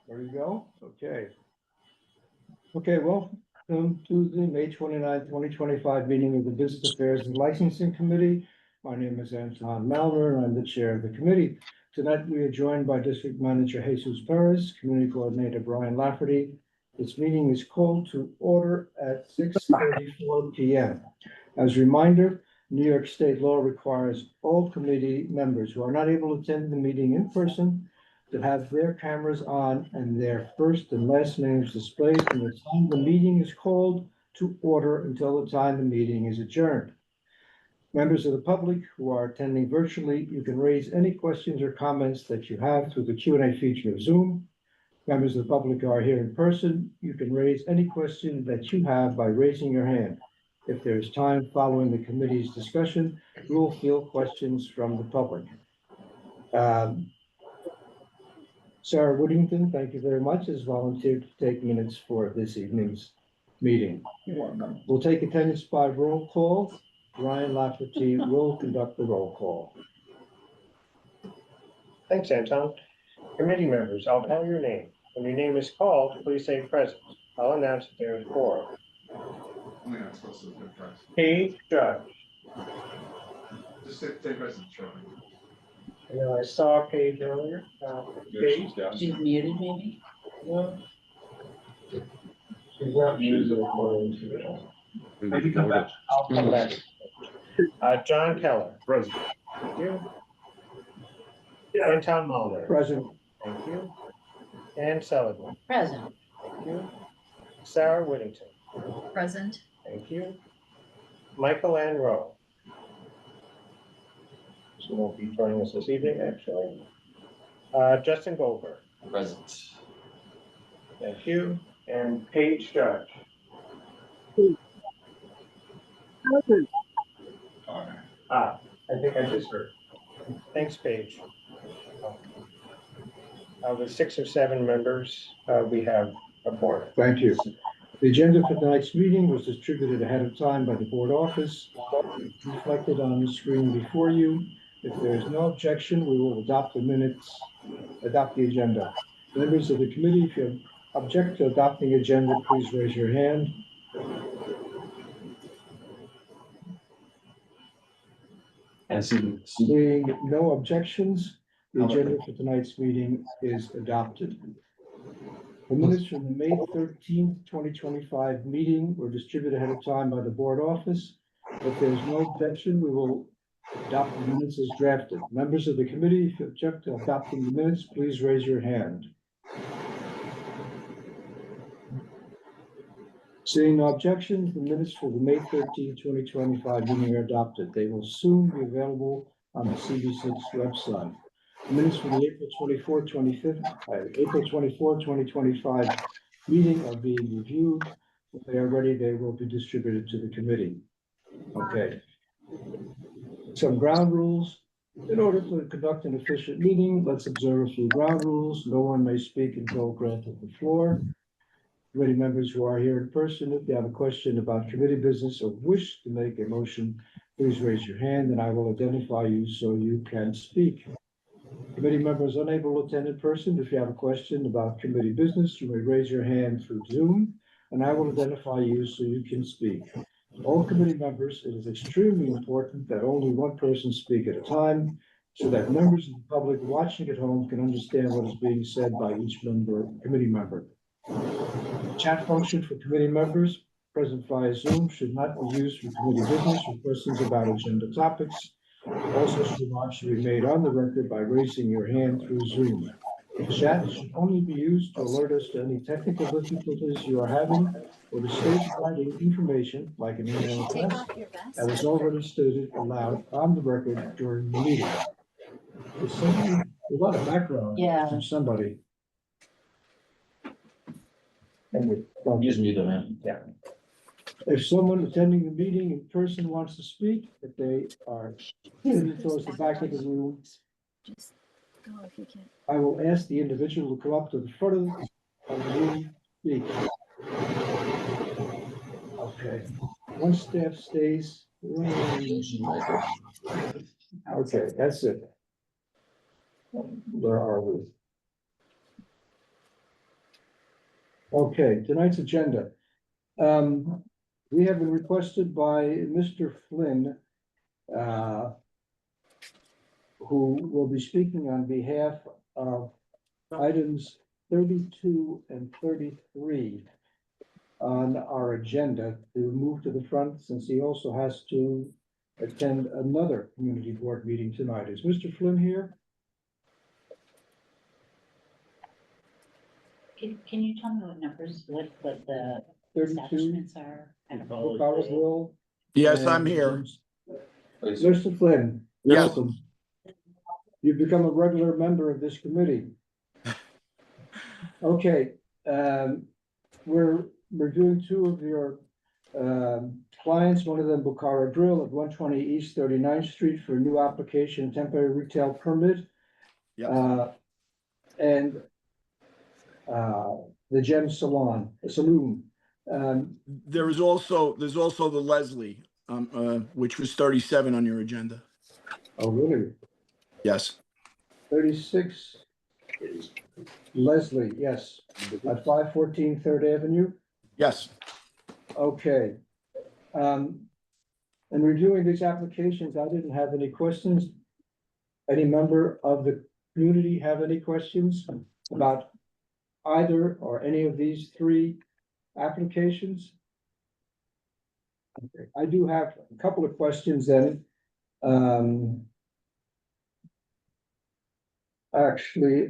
There you go. Okay. Okay, welcome to the May 29th, 2025 meeting of the Business Affairs and Licensing Committee. My name is Anton Malmer, and I'm the chair of the committee. Tonight, we are joined by District Manager Jesus Perez, Community Coordinator Brian Lafferty. This meeting is called to order at 6:34 p.m. As a reminder, New York State law requires all committee members who are not able to attend the meeting in person to have their cameras on and their first and last names displayed from the time the meeting is called to order until the time the meeting is adjourned. Members of the public who are attending virtually, you can raise any questions or comments that you have through the Q&A feature of Zoom. Members of the public who are here in person, you can raise any question that you have by raising your hand. If there is time following the committee's discussion, we will field questions from the public. Sarah Woodington, thank you very much, has volunteered to take minutes for this evening's meeting. You're welcome. We'll take attendance by roll call. Brian Lafferty will conduct the roll call. Thanks, Anton. Committee members, I'll call your name. When your name is called, please say present. I'll announce if there is a quorum. Only I'm supposed to be first. Page Judge. Just say present, Charlie. I know I saw Paige earlier. Paige? She's muted, maybe? No. She's not muted according to it. Maybe come back. I'll come back. John Keller. Present. Thank you. Anton Mulder. Present. Thank you. Ann Sullivan. Present. Thank you. Sarah Whittington. Present. Thank you. Michael Ann Rowe. She won't be joining us this evening, actually. Justin Goldberg. Present. Thank you. And Paige Judge. I think I just heard. Thanks, Paige. With 6 or 7 members, we have a board. Thank you. The agenda for tonight's meeting was distributed ahead of time by the board office. It's reflected on the screen before you. If there is no objection, we will adopt the agenda. Members of the committee, if you object to adopting the agenda, please raise your hand. And Seeing no objections, the agenda for tonight's meeting is adopted. The minutes from the May 13th, 2025 meeting were distributed ahead of time by the board office. If there is no objection, we will adopt the minutes as drafted. Members of the committee, if you object to adopting the minutes, please raise your hand. Seeing no objections, the minutes for the May 13th, 2025 meeting are adopted. They will soon be available on the CB6 website. Minutes for the April 24, 2025 meeting are being reviewed. If they are ready, they will be distributed to the committee. Okay. Some ground rules. In order to conduct an efficient meeting, let's observe a few ground rules. No one may speak until granted the floor. Committee members who are here in person, if you have a question about committee business or wish to make a motion, please raise your hand and I will identify you so you can speak. Committee members unable to attend in person, if you have a question about committee business, you may raise your hand through Zoom and I will identify you so you can speak. All committee members, it is extremely important that only one person speak at a time so that members of the public watching at home can understand what is being said by each committee member. The chat function for committee members present via Zoom should not be used for committee business or questions about agenda topics. Also, remarks should be made on the record by raising your hand through Zoom. The chat should only be used to alert us to any technical difficulties you are having or to state providing information like an email address that was already stated aloud on the record during the meeting. There's a lot of background from somebody. Use mute them, man. Yeah. If someone attending the meeting in person wants to speak, if they are towards the back of the room, Just go if you can. I will ask the individual to come up to the front of the room, speak. Okay, one staff stays. Okay, that's it. Where are we? Okay, tonight's agenda. We have been requested by Mr. Flynn, who will be speaking on behalf of items 32 and 33 on our agenda to move to the front, since he also has to attend another community board meeting tonight. Is Mr. Flynn here? Can you tell me what numbers, what the 32, establishments are? Buckout Grill. Yes, I'm and here. Mr. Flynn, Yes. welcome. You've become a regular member of this committee. Okay, we're doing two of your clients, one of them Bukhara Grill at 120 East 39th Street for a new application, temporary retail permit. Yes. And the Gem Saloon. There's also the Leslie, which was 37 on your agenda. Oh, really? Yes. 36 Leslie, yes, at 514 Third Avenue. Yes. Okay. In reviewing these applications, I didn't have any questions. Any member of the community have any questions about either or any of these three applications? Okay, I do have a couple of questions then. Actually,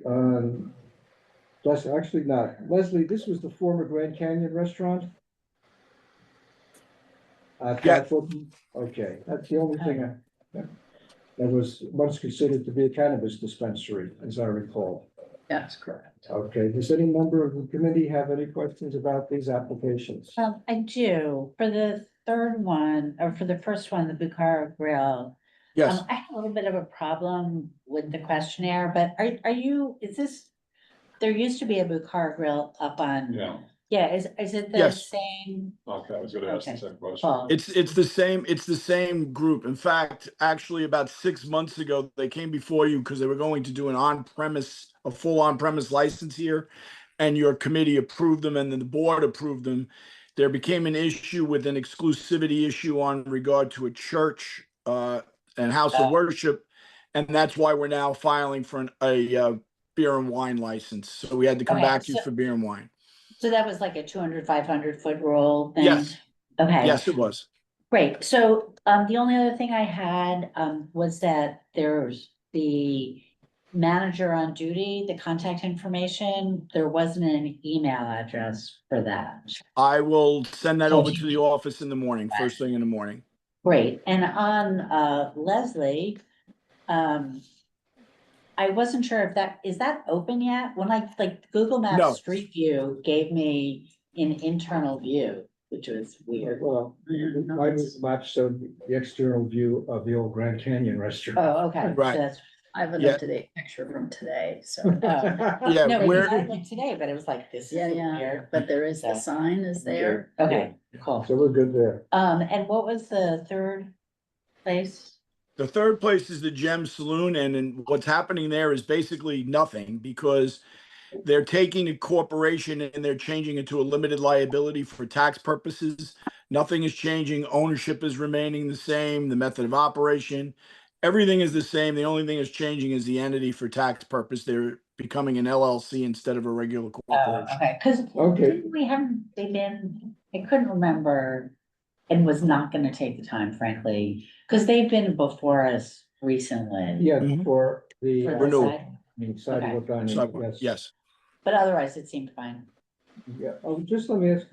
actually not. Leslie, this was the former Grand Canyon restaurant? Yeah. Okay, that's the only thing that was once considered to be a cannabis dispensary, as I recall. That's correct. Okay, does any member of the committee have any questions about these applications? I do, for the third one, or for the first one, the Bukhara Grill. Yes. I have a little bit of a problem with the questionnaire, but is this, there used to be a Bukhara Grill up on. Yeah, Is it the Yes. same? okay, I was gonna ask the Okay. same question. Paul? It's the same group. In fact, actually about 6 months ago, they came before you because they were going to do a full on-premise license here. And your committee approved them and then the board approved them. There became an issue with an exclusivity issue on regard to a church, and house of worship. And that's why we're now filing for a beer and wine license. So we had to come Okay, back to you so- for beer and wine. So that was like a 200-500 foot roll thing? Yes. Okay. Yes, it was. Great, so, the only other thing I had, was that there's the manager on duty, the contact information, there wasn't an email address for that. I will send that over to the office in the morning, first thing in the morning. Great, and on, Leslie, I wasn't sure if is that open yet? When Google No. Maps Street View gave me an internal view, which was weird. Well, mine was maps showed the external view of the old Grand Canyon restaurant. Oh, okay. Right. So that's, I have an Yeah. up-to-date picture from today, so. Yeah, no, where, because I looked today, but it was like, this is Yeah, weird. but there is, the sign is there. Okay, cool. So we're good there. And what was the third place? the third place is the Gem Saloon, and then what's happening there is basically nothing because they're taking a corporation and they're changing it to a limited liability for tax purposes. Nothing is changing. Ownership is remaining the same. The method of operation, everything is the same. The only thing is changing is the entity for tax purpose. They're becoming an LLC instead of a regular corporation. Okay, because Okay. I couldn't remember and was not gonna take the time, frankly, because they've been before us recently. Yeah, Mhm. for the For the Renewal. side, sidewalk dining, Sidewalk, yes. yes. but otherwise it seemed fine. Yeah, oh, just let me ask,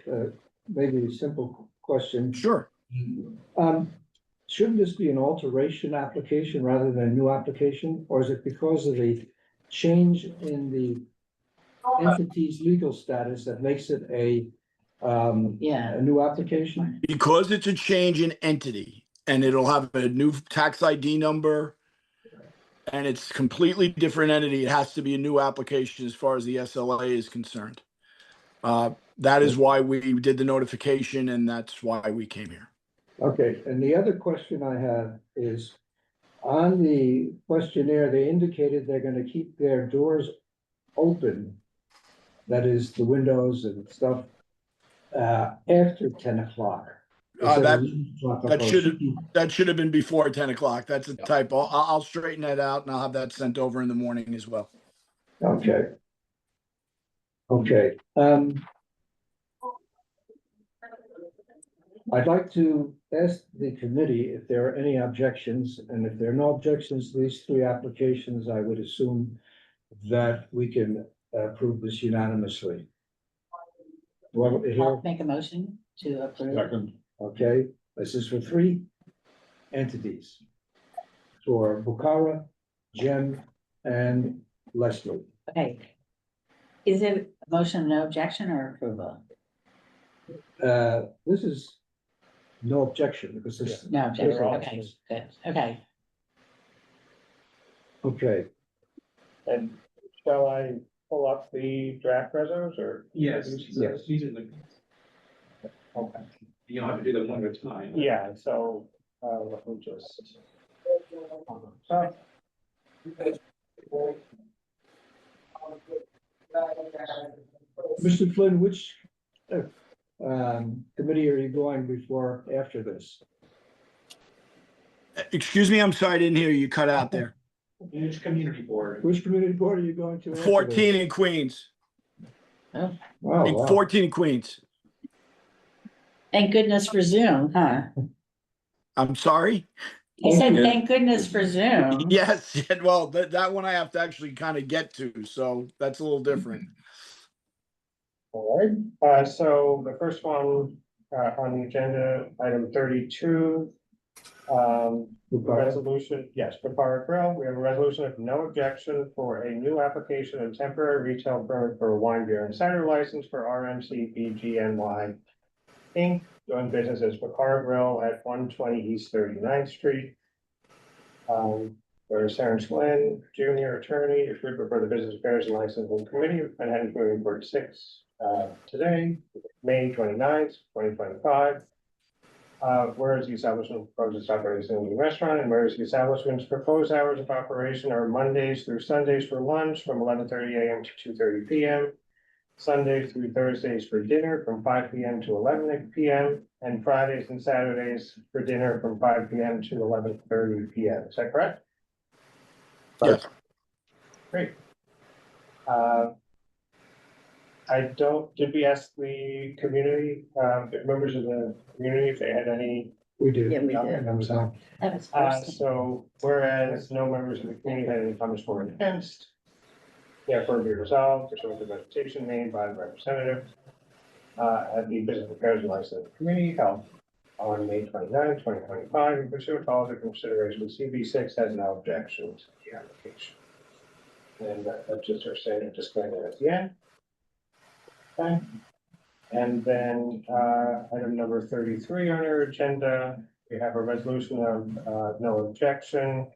maybe a simple question. Sure. Shouldn't this be an alteration application rather than a new application, or is it because of the change in the entity's legal status that makes it a Yeah. new application? Because it's a change in entity and it'll have a new tax ID number and it's completely different entity, it has to be a new application as far as the SLA is concerned. That is why we did the notification and that's why we came here. Okay, and the other question I have is, on the questionnaire, they indicated they're gonna keep their doors open that is the windows and stuff, after 10 o'clock. Instead of That 11 o'clock, that I'll should- shoot you- That should have been before 10 o'clock. That's a typo. I'll straighten that out and I'll have that sent over in the morning as well. Okay. Okay, I'd like to ask the committee if there are any objections, and if there are no objections to these three applications, I would assume that we can approve this unanimously. Well, I'll here, make a motion to approve. okay, this is for three entities. For Bukhara, Jem, and Leslie. Okay. Is it a motion, no objection or approval? This is no objection, because this. No objection, all okay, good, okay. Okay, And shall I pull up the draft resos or? Yes, Yes. these are the, Okay. you don't have to do them one at a time. Yeah, so, let me just. Mr. Flynn, which committee are you going before, after this? Excuse me, I'm sorry, I didn't hear you cut out there. Huge community board. Which community board are you going to? after this? 14 in Queens, Oh, wow. 14 in Queens. Thank goodness for Zoom, huh? I'm sorry? He said, thank goodness for Zoom. Yes, yeah, well, that one I have to actually kind of get to, so that's a little different. All right, so the first one, on the agenda, item 32. Resolution, yes, for Bar Grill, we have a resolution of no objection for a new application of temporary retail permit for a wine, beer and cider license for RMC BGNY Inc., doing business as Bacara Grill at 120 East 39th Street. Where Terrence Flynn, junior attorney, is group for the Business Affairs and Licensing Committee of Manhattan Community Board 6, today, May 29th, 2025. Whereas the establishment proposes to operate as a new restaurant, and whereas the establishment's proposed hours of operation are Mondays through Sundays for lunch from 11:30 a.m. to 2:30 p.m. Sundays through Thursdays for dinner from 5 p.m. to 11 p.m. and Fridays and Saturdays for dinner from 5 p.m. to 11:30 p.m. Is that correct? Yes. Great. Did we ask the community, members of the community if they had any? We do. Yeah, we did. I'm sorry. That was first. So whereas no members of the community had any comments for or against, therefore be resolved, pursuant to the presentation made by the representative at the Business Affairs and Licensing Committee held on May 29, 2025, and pursuant to all the considerations, CB6 has no objection to the application. And that's just our standard disclaimer at the end. Okay. And then item number 33 on our agenda, we have a resolution of no objection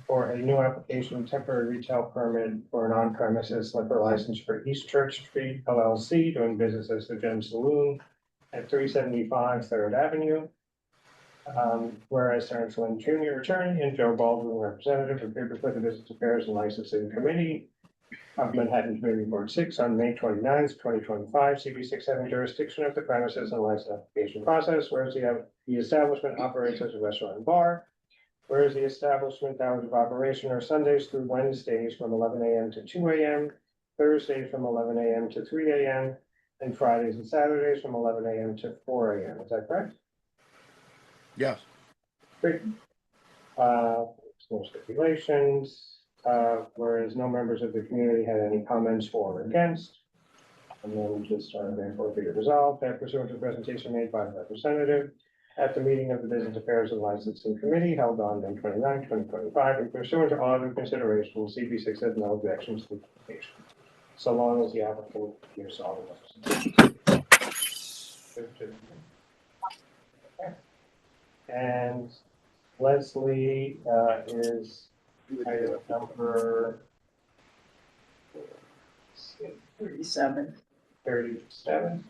for a new application temporary retail permit for an on-premises liquor license for East Church Street LLC, doing business as the Gem Saloon at 375 3rd Avenue. Whereas Terrence Lynn Jr. attorney and Joe Baldwin representative appeared before the Business Affairs and Licensing Committee of Manhattan Community Board 6 on May 29th, 2025, CB6 having jurisdiction of the premises and license application process, whereas the establishment operates as a restaurant and bar, whereas the establishment hours of operation are Sundays through Wednesdays from 11 a.m. to 2 a.m., Thursdays from 11 a.m. to 3 a.m., and Fridays and Saturdays from 11 a.m. to 4 a.m. Is that correct? Yes. Great. No stipulations. Whereas no members of the community had any comments for or against. And then just therefore be it resolved that pursuant to the presentation made by the representative at the meeting of the Business Affairs and Licensing Committee held on May 29, 2025, and pursuant to all other considerations, CB6 has no objections to the application, so long as the applicant gives all the representatives. And Leslie is item number 37. 37.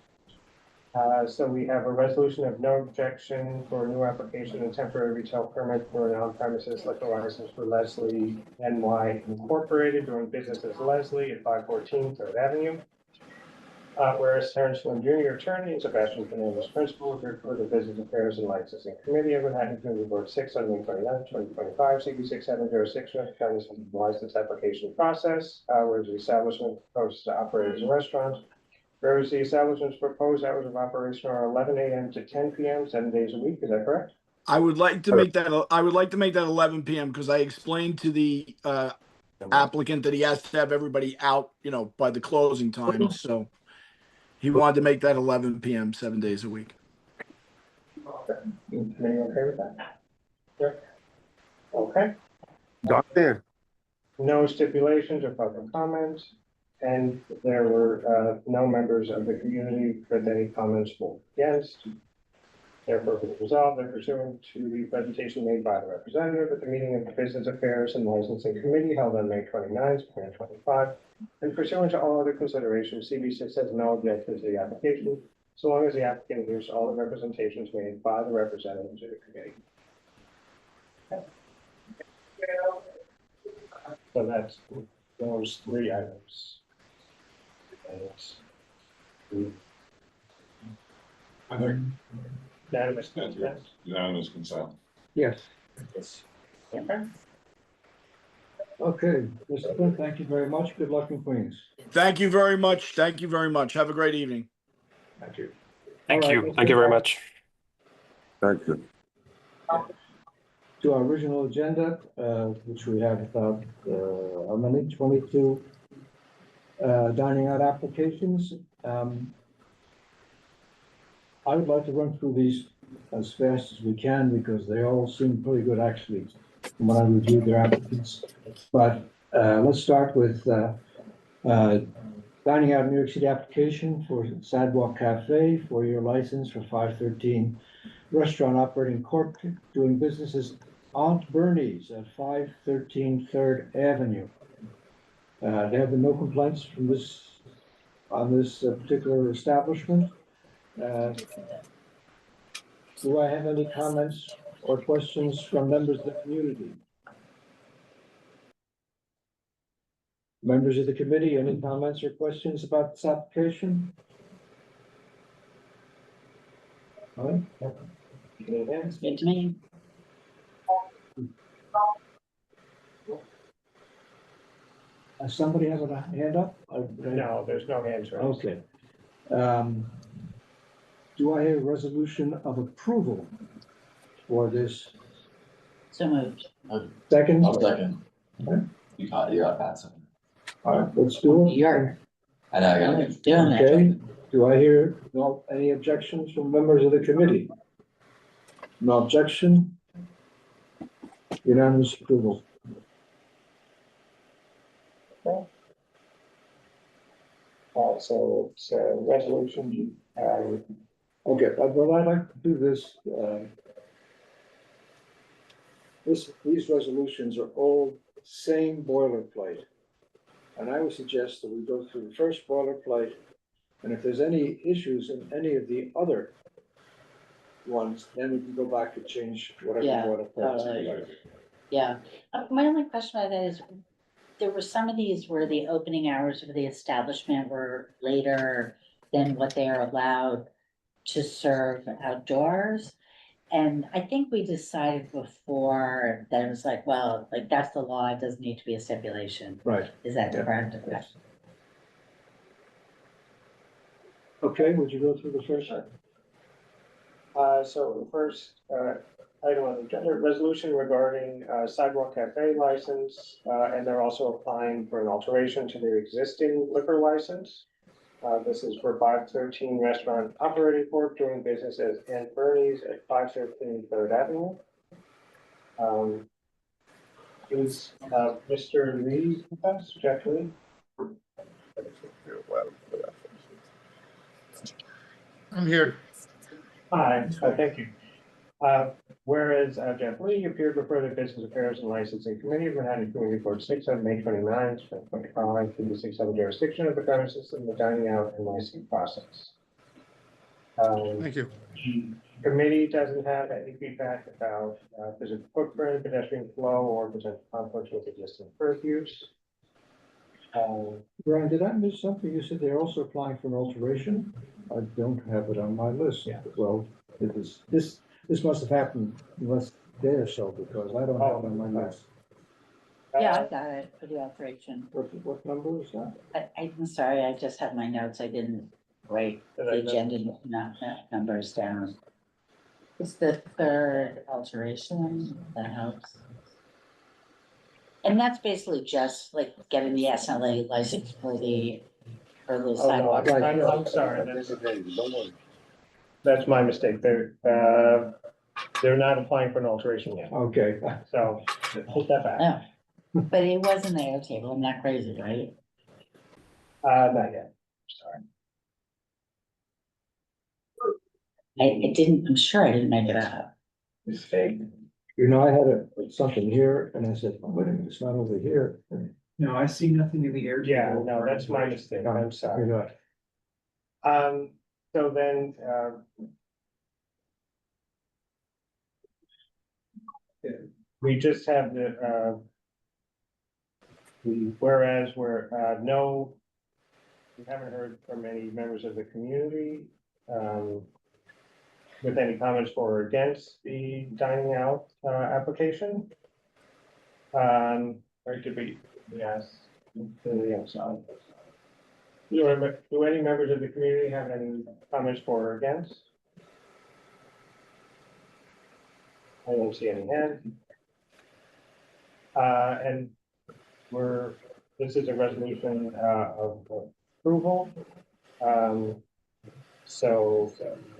So we have a resolution of no objection for a new application and temporary retail permit for an on-premises liquor license for Leslie NY Incorporated, doing business as Leslie at 514 3rd Avenue. Whereas Terrence Flynn Jr., attorney, and Sebastian Fernandez, principal, appeared for the Business Affairs and Licensing Committee of Manhattan Community Board 6 on May 29, 2025, CB 6706, County License Application Process. Whereas the establishment proposes to operate as a restaurant. Whereas the establishment's proposed hours of operation are 11 a.m. to 10 p.m., 7 days a week. Is that correct? I would like to make that 11 p.m. because I explained to the applicant that he has to have everybody out, by the closing time. So he wanted to make that 11 p.m. 7 days a week. Committee okay with that? Yeah. Okay. Doctor. No stipulations or public comments, and there were no members of the community with any comments for or against. Therefore, be it resolved that pursuant to the presentation made by the representative at the meeting of the Business Affairs and Licensing Committee held on May 29th, 2025, and pursuant to all other considerations, CB6 has no objections to the application, so long as the applicant adheres to all the representations made by the representatives of the committee. So that's those three items. Unanimous consent. Unanimous consent. Yes. Okay. Okay, Mr. Flynn, thank you very much. Good luck in Queens. Thank you very much. Thank you very much. Have a great evening. Thank you. Thank All right, you. let's Thank you go very back much. Thank you. To our original agenda, which we have about, how many, 22 dining out applications. I would like to run through these as fast as we can because they all seem pretty good actually when I reviewed their applicants. But let's start with dining out New York City application for Sidewalk Cafe, 4-year license for 513 Restaurant Operating Corp. Doing business as Aunt Bernie's at 513 3rd Avenue. There have been no complaints from on this particular establishment. Do I have any comments or questions from members of the community? Members of the committee, any comments or questions about this application? All right. It's good to me. Somebody have a hand up? No, there's no hands raised. Okay. Do I have a resolution of approval for this? So moved. Second? I'll second. Okay. You got that second. All right, let's do it. You're I know, I gotta get. doing it. Okay, do I hear any objections from members of the committee? No objection? Unanimous approval. So it's a resolution, Okay, well, I'd like to do this, these resolutions are all same boilerplate. And I would suggest that we go through the first boilerplate, and if there's any issues in any of the other ones, then we can go back and change whatever Yeah, boilerplate. Yeah, my only question about that is, there were some of these where the opening hours of the establishment were later than what they are allowed to serve outdoors. And I think we decided before that it was like, well, like that's the law, it doesn't need to be a stipulation. Right, Is that Yeah. correct? Yes. Okay, would you go through the first? so the first, item on the agenda, resolution regarding, Sidewalk Cafe license, and they're also applying for an alteration to their existing liquor license. This is for 513 Restaurant Operating Corp. Doing business as Aunt Bernie's at 513 3rd Avenue. Is, Mr. Lee with us, Jeff Lee? I'm here. Hi, thank you. Whereas Jeff Lee appeared before the Business Affairs and Licensing Committee of Manhattan Community Board 6 on May 29th, 2025, to the 6 jurisdiction of the premises in the dining out and licensing process. Thank you. The committee doesn't have any feedback about physical footprint, pedestrian flow, or potential conflicts with existing curfews. Brian, did I miss something? You said they're also applying for an alteration? I don't have it on my list. Yeah. Well, this must have happened last day or so, because I don't have it on my list. Yeah, I got it for the alteration. What number is that? I'm sorry, I just have my notes. I didn't write the agenda numbers down. It's the third alteration, that helps. And that's basically just like getting the SLA license for the Oh, no, sidewalk. I'm sorry, that's my mistake. They're not applying for an alteration yet, Okay. so hold that back. No, but it was in the air table. I'm not crazy, right? Not yet, sorry. I didn't, I'm sure I didn't make it up. Mistake. You know, I had something here and I said, oh, wait a minute, it's not over here. No, I see nothing in the air. Yeah, no, that's my mistake, I'm sorry. You're not. So then, we just have whereas we're, we haven't heard from any members of the community, with any comments for or against the dining out, application. Or it could be, yes, to the outside. Do any members of the community have any comments for or against? I don't see any hands. And this is a resolution of approval. So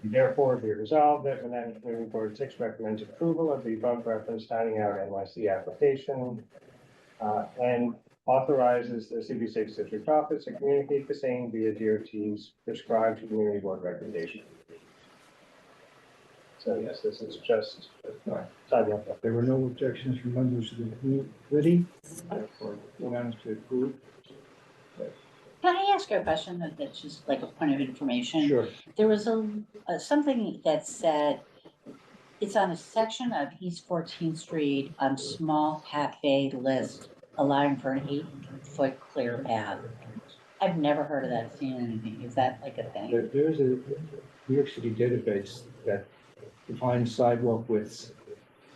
therefore be resolved that the Management Committee Board 6 recommends approval of the above referenced dining out NYC application. And authorizes the CB6 district office to communicate the same via DOT's prescribed community board recommendation. So yes, this is just sidewalk. There were no objections from members of the committee or plans to approve. Can I ask you a question that's just like a point of information? Sure. There was something that said, it's on a section of East 14th Street on small cafe list, allowing for an 8-foot clear path. I've never heard of that, seen anything. Is that like a thing? There's a New York City database that defines sidewalk widths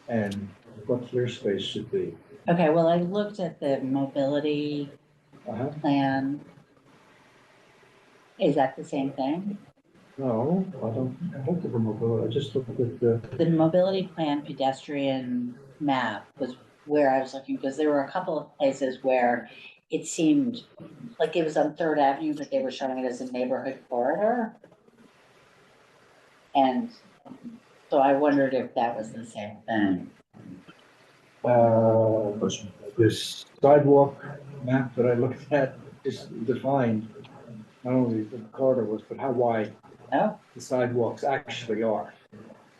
and what clear space should be. Okay, well, I looked at the mobility plan. Is that the same thing? No, I don't think mobility. I just looked at The mobility plan pedestrian map was where I was looking, because there were a couple of places where it seemed like it was on 3rd Avenue, but they were showing it as a neighborhood corridor. And so I wondered if that was the same thing. this sidewalk map that I looked at is defined not only the corridor was, but how wide Oh, the sidewalks actually are.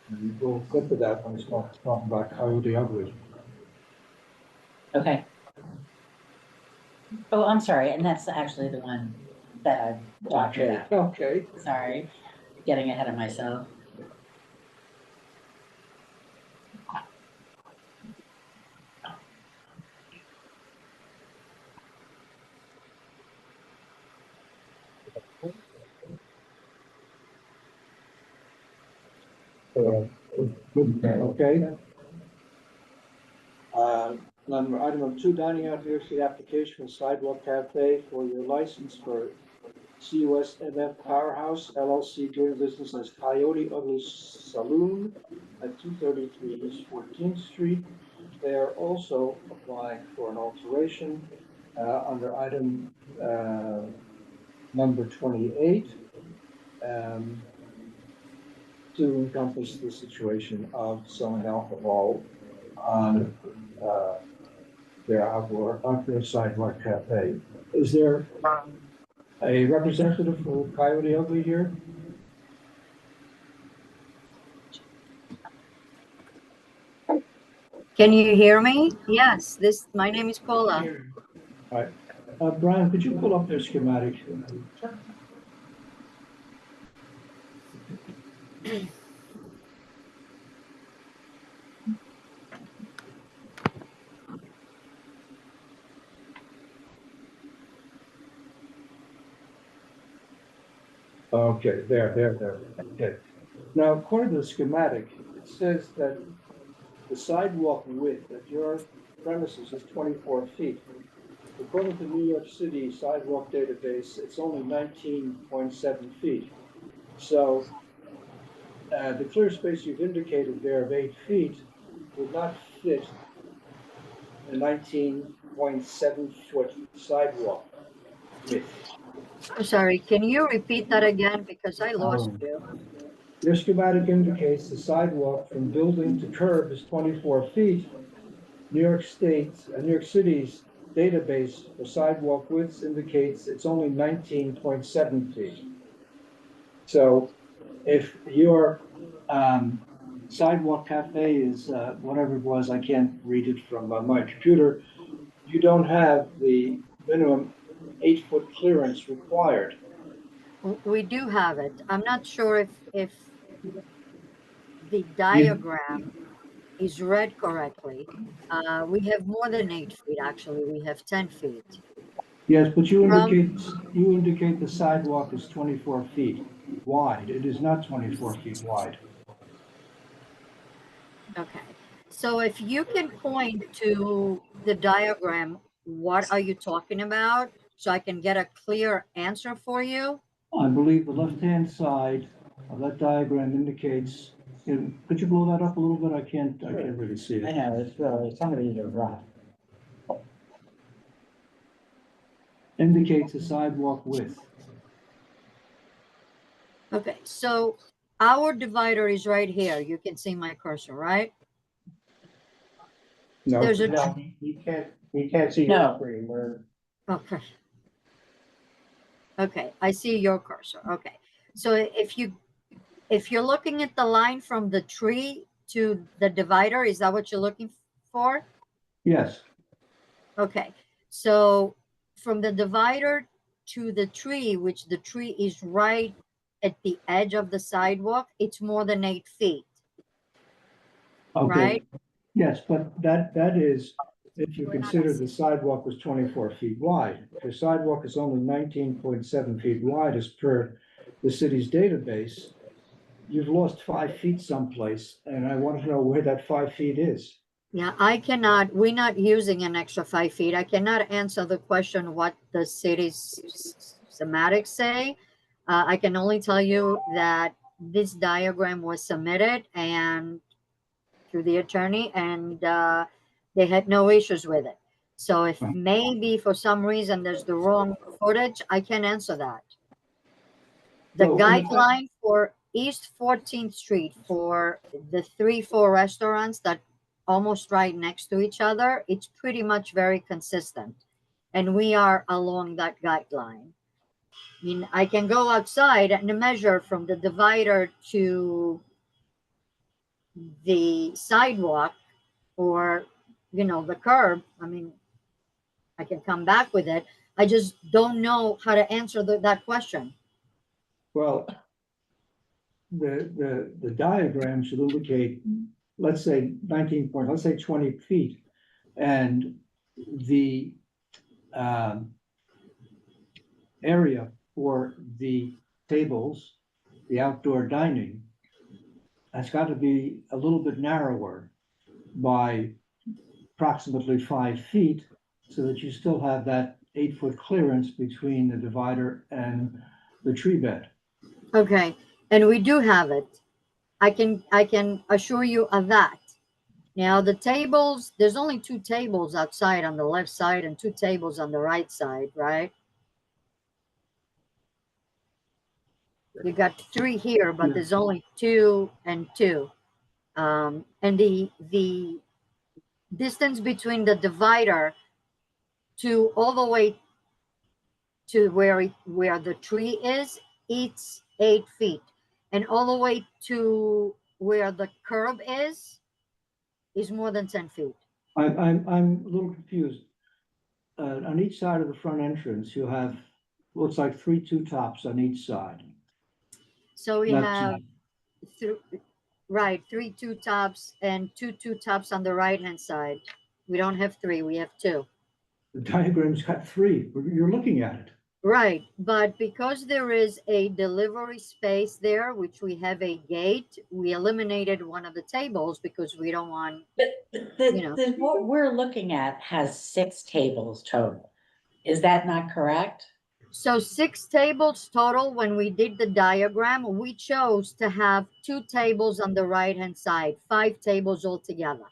And we'll get to that when it's talking about Coyote Ugly. okay. Oh, I'm sorry, and that's actually the one that I talked about. Okay. Sorry, getting ahead of myself. Okay. Item 2, dining out New York City application for Sidewalk Cafe for your license for CUSMF Powerhouse LLC doing business as Coyote Ugly Saloon at 233 East 14th Street. They are also applying for an alteration under item number 28 to encompass the situation of selling alcohol on their outdoor sidewalk cafe. Is there a representative for Coyote Ugly here? Can you hear me? Yes, my name is Paula. All right. Brian, could you pull up their schematic? Okay, there. Okay. Now, according to the schematic, it says that the sidewalk width at your premises is 24 feet. According to New York City sidewalk database, it's only 19.7 feet. So the clear space you've indicated there of 8 feet would not fit a 19.7-foot sidewalk width. I'm sorry, can you repeat that again? Because I lost you. Your schematic indicates the sidewalk from building to curb is 24 feet. New York City's database for sidewalk widths indicates it's only 19.7 feet. So if your sidewalk cafe is whatever it was, I can't read it from my computer, you don't have the minimum 8-foot clearance required. We do have it. I'm not sure if the diagram is read correctly. We have more than 8 feet, actually. We have 10 feet. Yes, but you From- indicate the sidewalk is 24 feet wide. It is not 24 feet wide. Okay. So if you can point to the diagram, what are you talking about? So I can get a clear answer for you. I believe the left-hand side of that diagram indicates, could you blow that up a little bit? I can't really see it. know, it's somebody to rough. Indicates the sidewalk width. Okay, so our divider is right here. You can see my cursor, right? No, There's a, No, you can't see No. your screen, we're, okay. Okay, I see your cursor. Okay. So if you're looking at the line from the tree to the divider, is that what you're looking for? yes, Okay. So from the divider to the tree, which the tree is right at the edge of the sidewalk, it's more than 8 feet. okay. Right. Yes, but that is, if you consider the sidewalk was 24 feet wide. If your sidewalk is only 19.7 feet wide as per the city's database, you've lost 5 feet someplace, and I want to know where that 5 feet is. Yeah, we're not using an extra 5 feet. I cannot answer the question what the city's schematics say. I can only tell you that this diagram was submitted and through the attorney, and they had no issues with it. So if maybe for some reason there's the wrong footage, I can answer that. The Well, guideline for East 14th Street for the 3-4 restaurants that almost right next to each other, it's pretty much very consistent. And we are along that guideline. I mean, I can go outside and measure from the divider to the sidewalk or, the curb. I mean, I can come back with it. I just don't know how to answer that question. Well, the diagram should indicate, let's say 20 feet. And the area for the tables, the outdoor dining, has got to be a little bit narrower by approximately 5 feet, so that you still have that 8-foot clearance between the divider and the tree bed. Okay, and we do have it. I can assure you of that. Now the tables, there's only 2 tables outside on the left side and 2 tables on the right side, right? You got 3 here, but there's only 2 and 2. And the distance between the divider to all the way to where the tree is, it's 8 feet. And all the way to where the curb is more than 10 feet. I'm a little confused. On each side of the front entrance, you have, looks like 3 2-tops on each side. So we Not have 3 2-tops and 2 2-tops on the right hand side. We don't have 3, we have 2. The diagram's got 3. You're looking at it. Right, but because there is a delivery space there, which we have a gate, we eliminated one of the tables because we don't want, You know. What we're looking at has 6 tables total. Is that not correct? so 6 tables total. When we did the diagram, we chose to have 2 tables on the right-hand side, 5 tables altogether.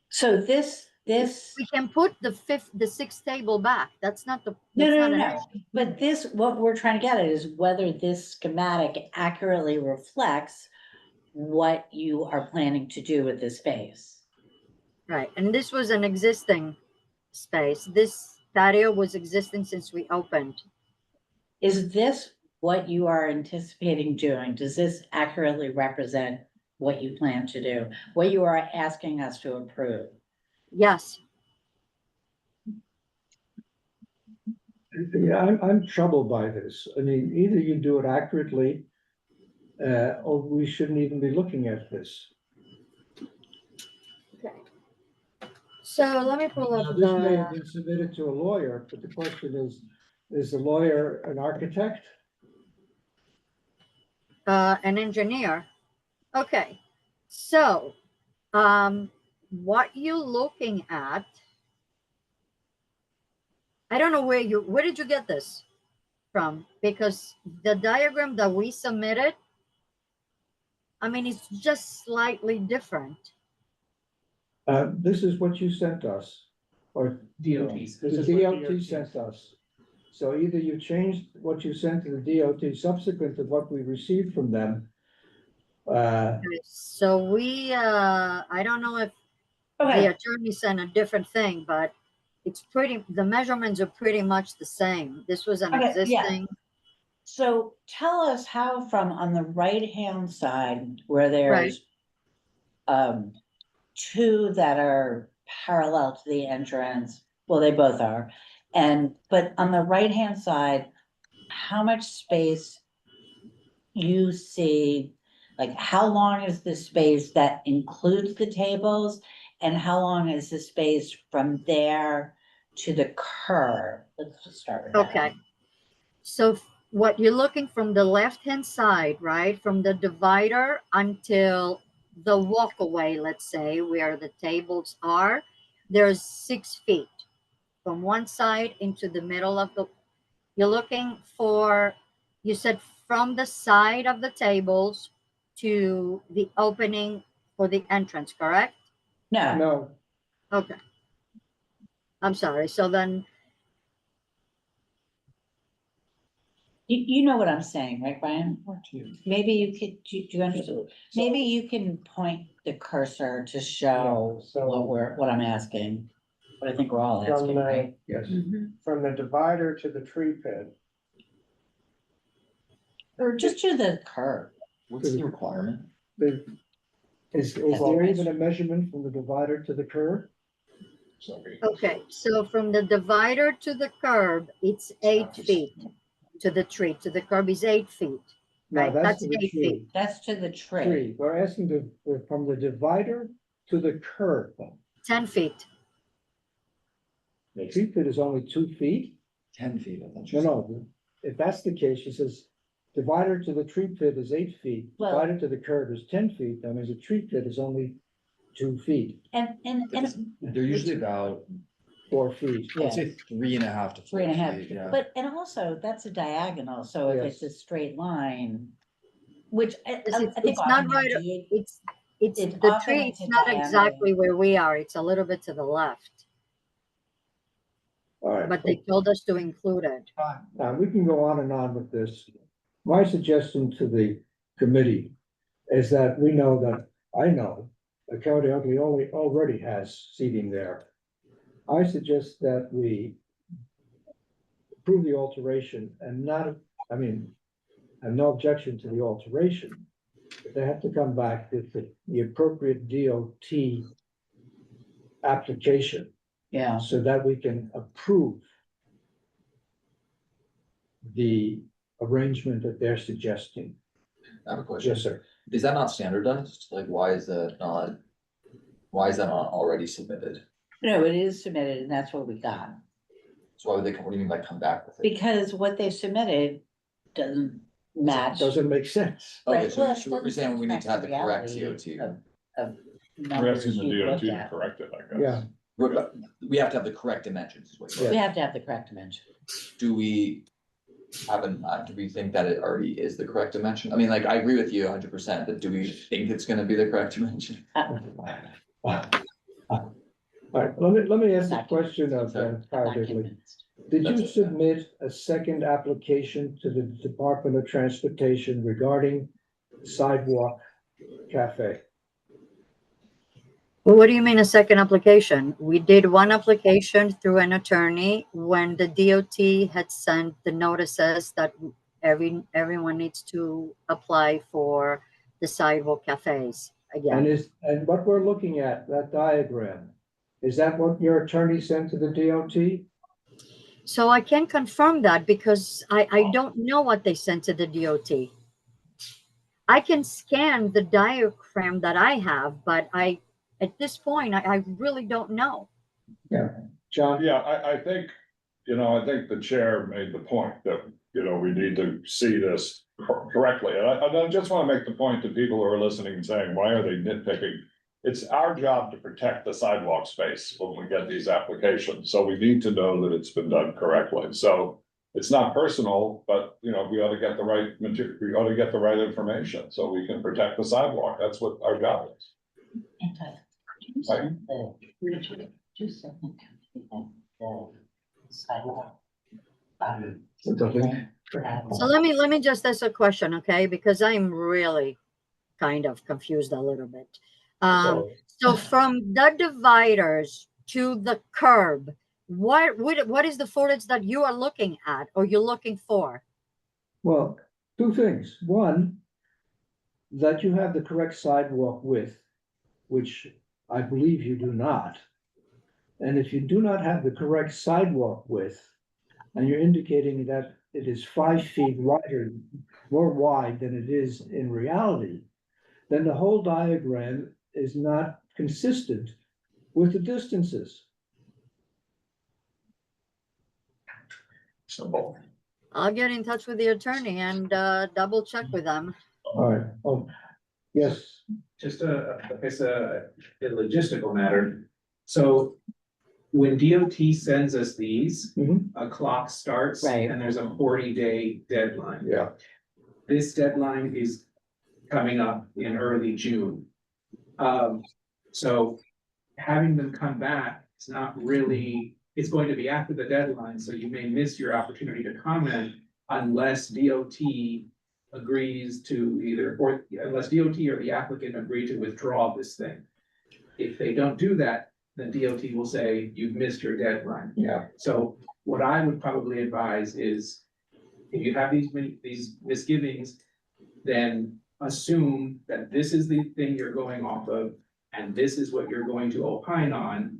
So this, We can put the 6th table back. That's not the. no, that's no, not no, an no. issue. But this, what we're trying to get at is whether this schematic accurately reflects what you are planning to do with this space. Right, and this was an existing space. This patio was existing since we opened. Is this what you are anticipating doing? Does this accurately represent what you plan to do? What you are asking us to approve? Yes. Yeah, I'm troubled by this. I mean, either you do it accurately, or we shouldn't even be looking at this. Okay. So let me pull Now, up this may have the, been submitted to a lawyer, but the question is the lawyer an architect? an engineer. Okay, so, what you're looking at, I don't know where did you get this from? Because the diagram that we submitted, I mean, it's just slightly different. This is what you sent us, or DOTs. the DOT sent us. So either you changed what you sent to the DOT subsequent to what we received from them. So we, I don't know if the Okay, attorney sent a different thing, but the measurements are pretty much the same. This was an Okay, yeah. existing. so tell us how from on the right-hand side where Right. there's two that are parallel to the entrance, well, they both are. But on the right-hand side, how much space you see, like how long is the space that includes the tables? And how long is the space from there to the curb? Let's just start with that. Okay. So what you're looking from the left-hand side, right, from the divider until the walkaway, let's say, where the tables are, there's 6 feet from one side into the middle of the, you're looking for, you said from the side of the tables to the opening for the entrance, correct? No, No, Okay. I'm sorry. So then, you know what I'm saying, right, Brian? Maybe you could, do you understand? Maybe you can point the cursor to show Yeah, so- what I'm asking. What I think we're all From asking, the, right? yes. from the divider to the tree pit, Or just to the curb. What's the requirement? Is there even a measurement from the divider to the curb? okay. So from the divider to the curb, it's 8 feet to the tree. To the curb is 8 feet. No, Right, that's to the 8 tree. feet. That's to the tree. Tree, we're asking from the divider to the curb. 10 feet. The tree pit is only 2 feet? 10 feet, I thought No, you said. no, if that's the case, she says, divider to the tree pit is 8 feet, Well- divider to the curb is 10 feet, that means the tree pit is only 2 feet, And They're usually about, 4 feet. Yeah. I'd say 3.5 to 4 3.5, feet, yeah. but, and also that's a diagonal, so if it's a straight line, which I It's, think. it's not often right. you do- It's It's the often tree. it's It's a not diagonal. exactly where we are. It's a little bit to the left, All right. but they told us to include it. Now, we can go on and on with this. My suggestion to the committee is that we know that, I know, that County Ugly already has seating there. I suggest that we approve the alteration and not, I mean, have no objection to the alteration. But they have to come back with the appropriate DOT application Yeah, so that we can approve the arrangement that they're suggesting. I have a question. Yes, sir. Is that not standardized? Like, why is that not already submitted? no, it is submitted and that's what we got. So why would they, what do you mean by come back with it? Because what they submitted doesn't match. Doesn't make sense. Okay, Right, so well, so we're doesn't saying we need to have the correct reality DOT. Of We're numbers asking the you DOT looked to at. correct it, I guess. Yeah. We have to have the correct dimensions, is what you're Yeah. We have to have the correct dimension. Do we have do we think that it already is the correct dimension? I mean, like, I agree with you 100%, but do we think it's gonna be the correct dimension? All right, let me ask the Not question of Sorry. I'm not privately. convinced. Did you That's- submit a second application to the Department of Transportation regarding sidewalk cafe? Well, what do you mean a second application? We did one application through an attorney when the DOT had sent the notices that everyone needs to apply for the sidewalk cafes again. And what we're looking at, that diagram, is that what your attorney sent to the DOT? So I can confirm that because I don't know what they sent to the DOT. I can scan the diagram that I have, but at this point, I really don't know. John? Yeah, I think, I think the chair made the point that, we need to see this correctly. And I just want to make the point to people who are listening and saying, why are they nitpicking? It's our job to protect the sidewalk space when we get these applications, so we need to know that it's been done correctly. So it's not personal, but, we ought to get the right material, we ought to get the right information, so we can protect the sidewalk. That's what our job is. Right. So let me just ask a question, okay? Because I'm really kind of confused a little bit. So from the dividers to the curb, what is the footage that you are looking at or you're looking for? Well, two things. One, that you have the correct sidewalk width, which I believe you do not. And if you do not have the correct sidewalk width, and you're indicating that it is 5 feet wider, more wide than it is in reality, then the whole diagram is not consistent with the distances. Simple. I'll get in touch with the attorney and double check with them. All right, oh, yes, Just it's a logistical matter. So when DOT sends us these, Mhm. a clock starts Right. and there's a 40-day deadline. yeah, This deadline is coming up in early June. So having them come back, it's not really, it's going to be after the deadline, so you may miss your opportunity to comment unless DOT agrees to unless DOT or the applicant agree to withdraw this thing. If they don't do that, then DOT will say, you've missed your deadline. yeah. So what I would probably advise is, if you have these misgivings, then assume that this is the thing you're going off of, and this is what you're going to opine on.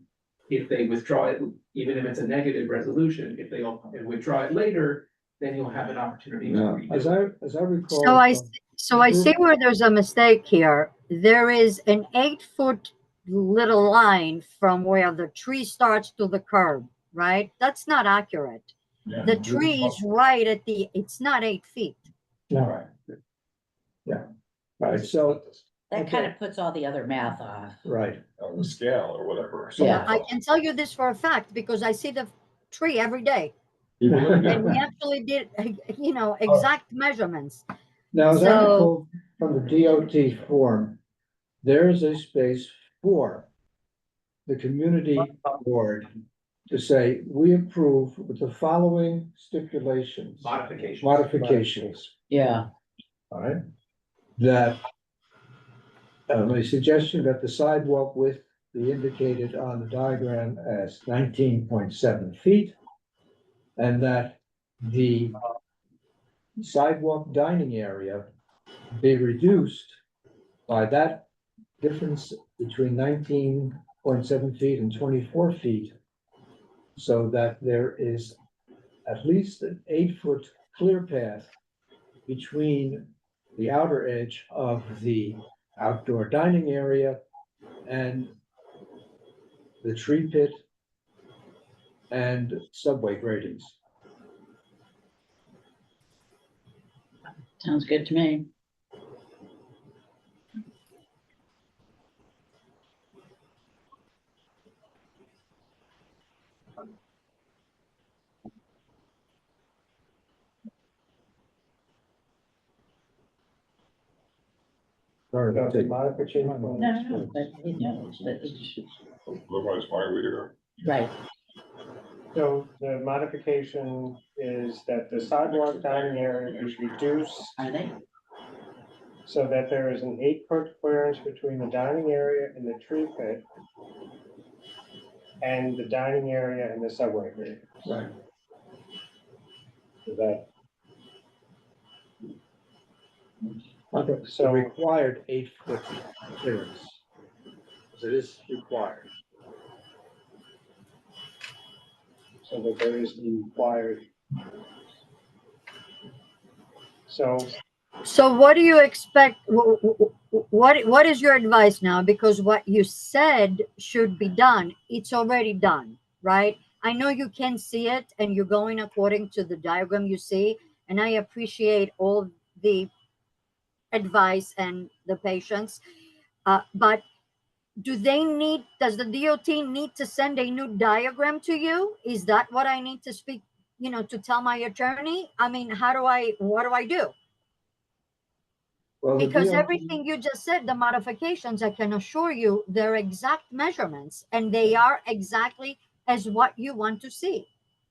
If they withdraw it, even if it's a negative resolution, if they withdraw it later, then you'll have an opportunity to No, redo it. as I recall. So I see where there's a mistake here. There is an 8-foot little line from where the tree starts to the curb, right? That's not accurate. The tree is right at it's not 8 feet. All right. Yeah, all right, so, That kind of puts all the other math off. right, On the scale or whatever. Yeah. I can tell you this for a fact because I see the tree every day. You believe And we it? actually did, exact measurements. now, as I So- recall from the DOT form, there is a space for the community board to say, we approve with the following stipulations, modifications, Yeah. all right? That, a suggestion that the sidewalk width be indicated on the diagram as 19.7 feet. And that the sidewalk dining area be reduced by that difference between 19.7 feet and 24 feet. So that there is at least an 8-foot clear path between the outer edge of the outdoor dining area and the tree pit and subway gradings. Sounds good to me. Sorry about The that. modification. No, but it knows, but it should, Otherwise, why are we here? right, So the modification is that the sidewalk dining area is reduced are they? so that there is an 8-foot clearance between the dining area and the tree pit and the dining area and the subway area. Right. So that, Okay, so So- required 8-foot clearance. So it is required. so that there is the required. So So what do you expect? What is your advice now? Because what you said should be done, it's already done, right? I know you can see it and you're going according to the diagram you see, and I appreciate all the advice and the patience. But does the DOT need to send a new diagram to you? Is that what I need to speak, to tell my attorney? I mean, what do I do? Well, the Because DOT everything you just said, the modifications, I can assure you, they're exact measurements and they are exactly as what you want to see.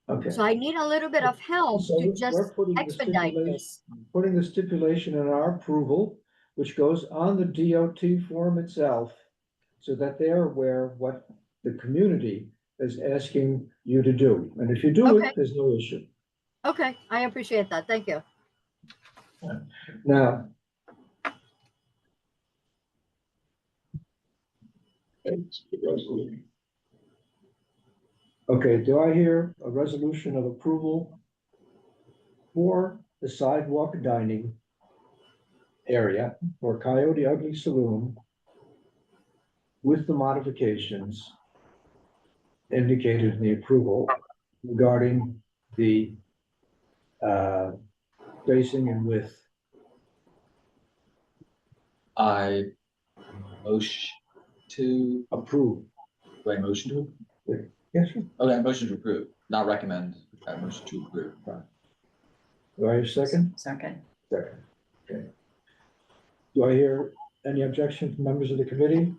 Okay. So I need a little bit of help So to we're just putting the expedite stipulation- this. Putting the stipulation in our approval, which goes on the DOT form itself, so that they're aware of what the community is asking you to do. And if you do Okay. it, there's no issue. Okay, I appreciate that. Thank you. Now, okay, do I hear a resolution of approval for the sidewalk dining area for Coyote Ugly Saloon with the modifications indicated in the approval regarding the spacing and width? I motion to, Approve. do I motion to? Yes, sir. Okay, I motion to approve, not recommend, I motion to approve. Do I hear a second? Second. Second. Okay. Do I hear any objection from members of the committee?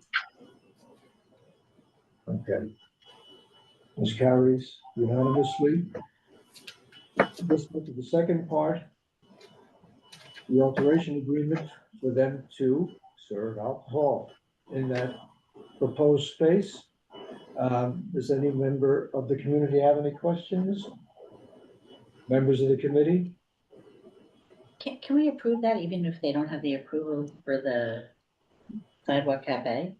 Okay. This carries unanimously. Let's go to the second part. The alteration agreement for them to serve alcohol in that proposed space. Does any member of the community have any questions? Members of the committee? Can we approve that even if they don't have the approval for the sidewalk cafe?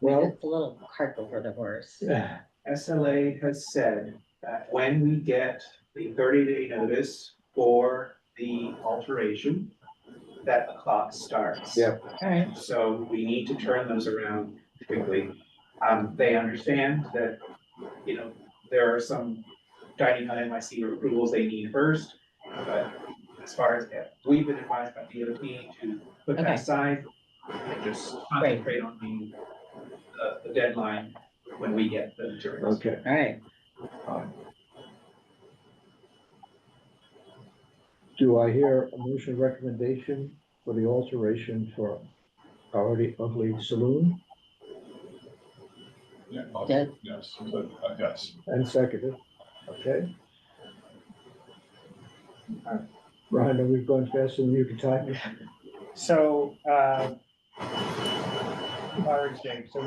Well, It's a little cart before the horse. yeah, SLA has said that when we get the 30-day notice for the alteration, that the clock starts. yeah. All right, So we need to turn those around quickly. They understand that, there are some dining on NYC approvals they need first. But as far as we've been advised by DOT to put that Okay. aside and just concentrate on the deadline when we get the materials. Okay. all right. Do I hear a motion recommendation for the alteration for Coyote Ugly Saloon Yeah, Good. yes, yes. and seconded? Okay. Ryan, are we going faster than you can type? So, so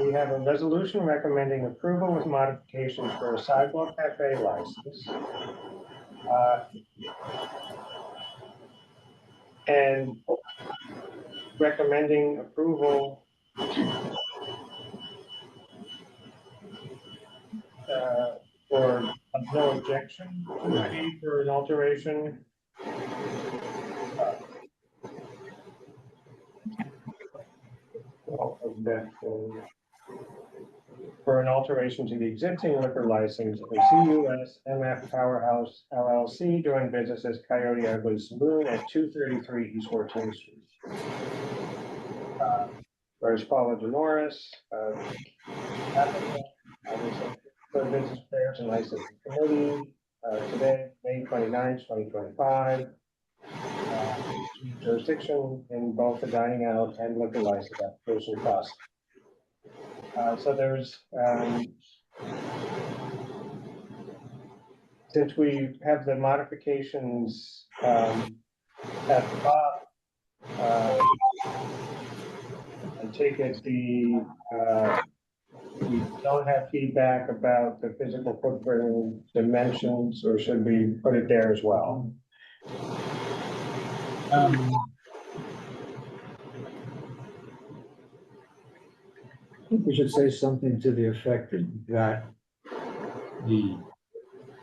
we have a resolution recommending approval with modifications for a sidewalk cafe license. And recommending approval for no objection to the fee for an alteration. for an alteration to the existing liquor license of CUS MF Powerhouse LLC doing business as Coyote Ugly Saloon at 233 East 14th Street. Whereas Paula DeNoris, applicant, obviously, for business affairs and licensing committee, today, May 29th, 2025. Jurisdiction in both the dining out and liquor license application process. So there's, since we have the modifications, at the top, I take it we don't have feedback about the physical footprint dimensions, or should we put it there as well? I think we should say something to the effect that the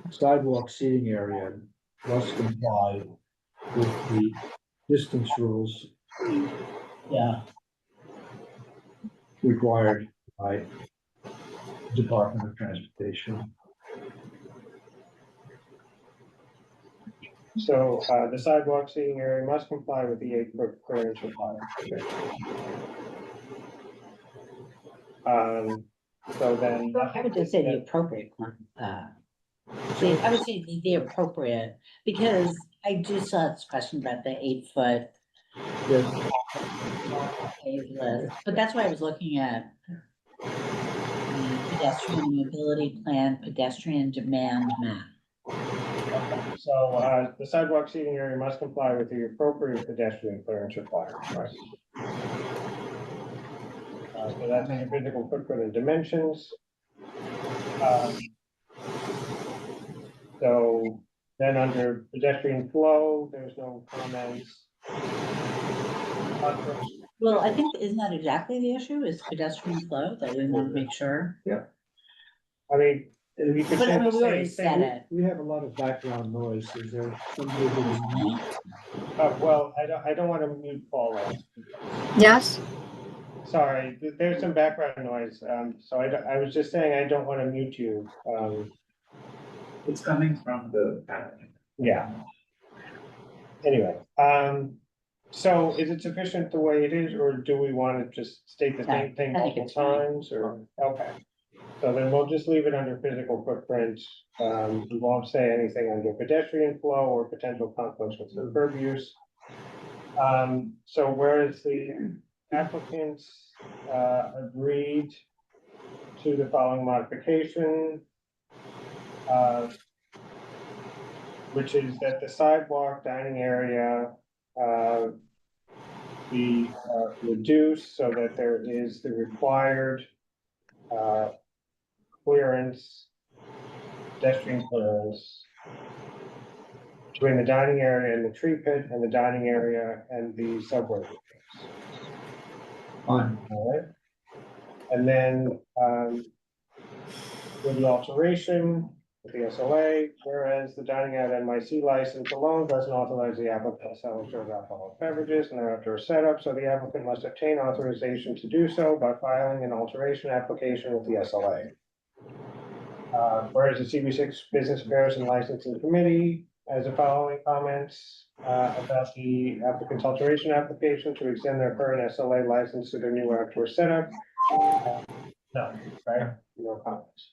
sidewalk seating area must comply with the distance rules Yeah. required by Department of Transportation. So, the sidewalk seating area must comply with the 8-foot clearance requirement. So then. I would just say the appropriate one, see, I would say the appropriate, because I do still have this question about the 8-foot. List, but that's why I was looking at the pedestrian mobility plan, pedestrian demand map. So, the sidewalk seating area must comply with the appropriate pedestrian clearance requirements, right? So that's the physical footprint and dimensions. So then under pedestrian flow, there's no comments. Well, I think, isn't that exactly the issue, is pedestrian flow, that we want to make sure? I mean, we could But I say mean, the we already same said thing. it. We have a lot of background noise. Is there somebody who Well, I don't want to mute Paula. Yes, Sorry, there's some background noise. So I was just saying, I don't want to mute you. It's coming from the panel. Yeah. Anyway, so is it sufficient the way it is, or do we want to just state the same thing I think multiple it's fine. times, or, okay. So then we'll just leave it under physical footprint. We won't say anything under pedestrian flow or potential conflicts with the curb use. So whereas the applicants, agreed to the following modification, which is that the sidewalk dining area be reduced so that there is the required clearance, pedestrian clearance between the dining area and the tree pit, and the dining area and the subway. on? All right. And then with the alteration with the SLA, whereas the dining out NYC license alone doesn't authorize the applicant to sell or serve alcoholic beverages and their outdoor setup, so the applicant must obtain authorization to do so by filing an alteration application with the SLA. Whereas the CB6 Business Affairs and Licensing Committee has the following comments about the applicant's alteration application to extend their current SLA license to their new outdoor setup. No, right? No comments.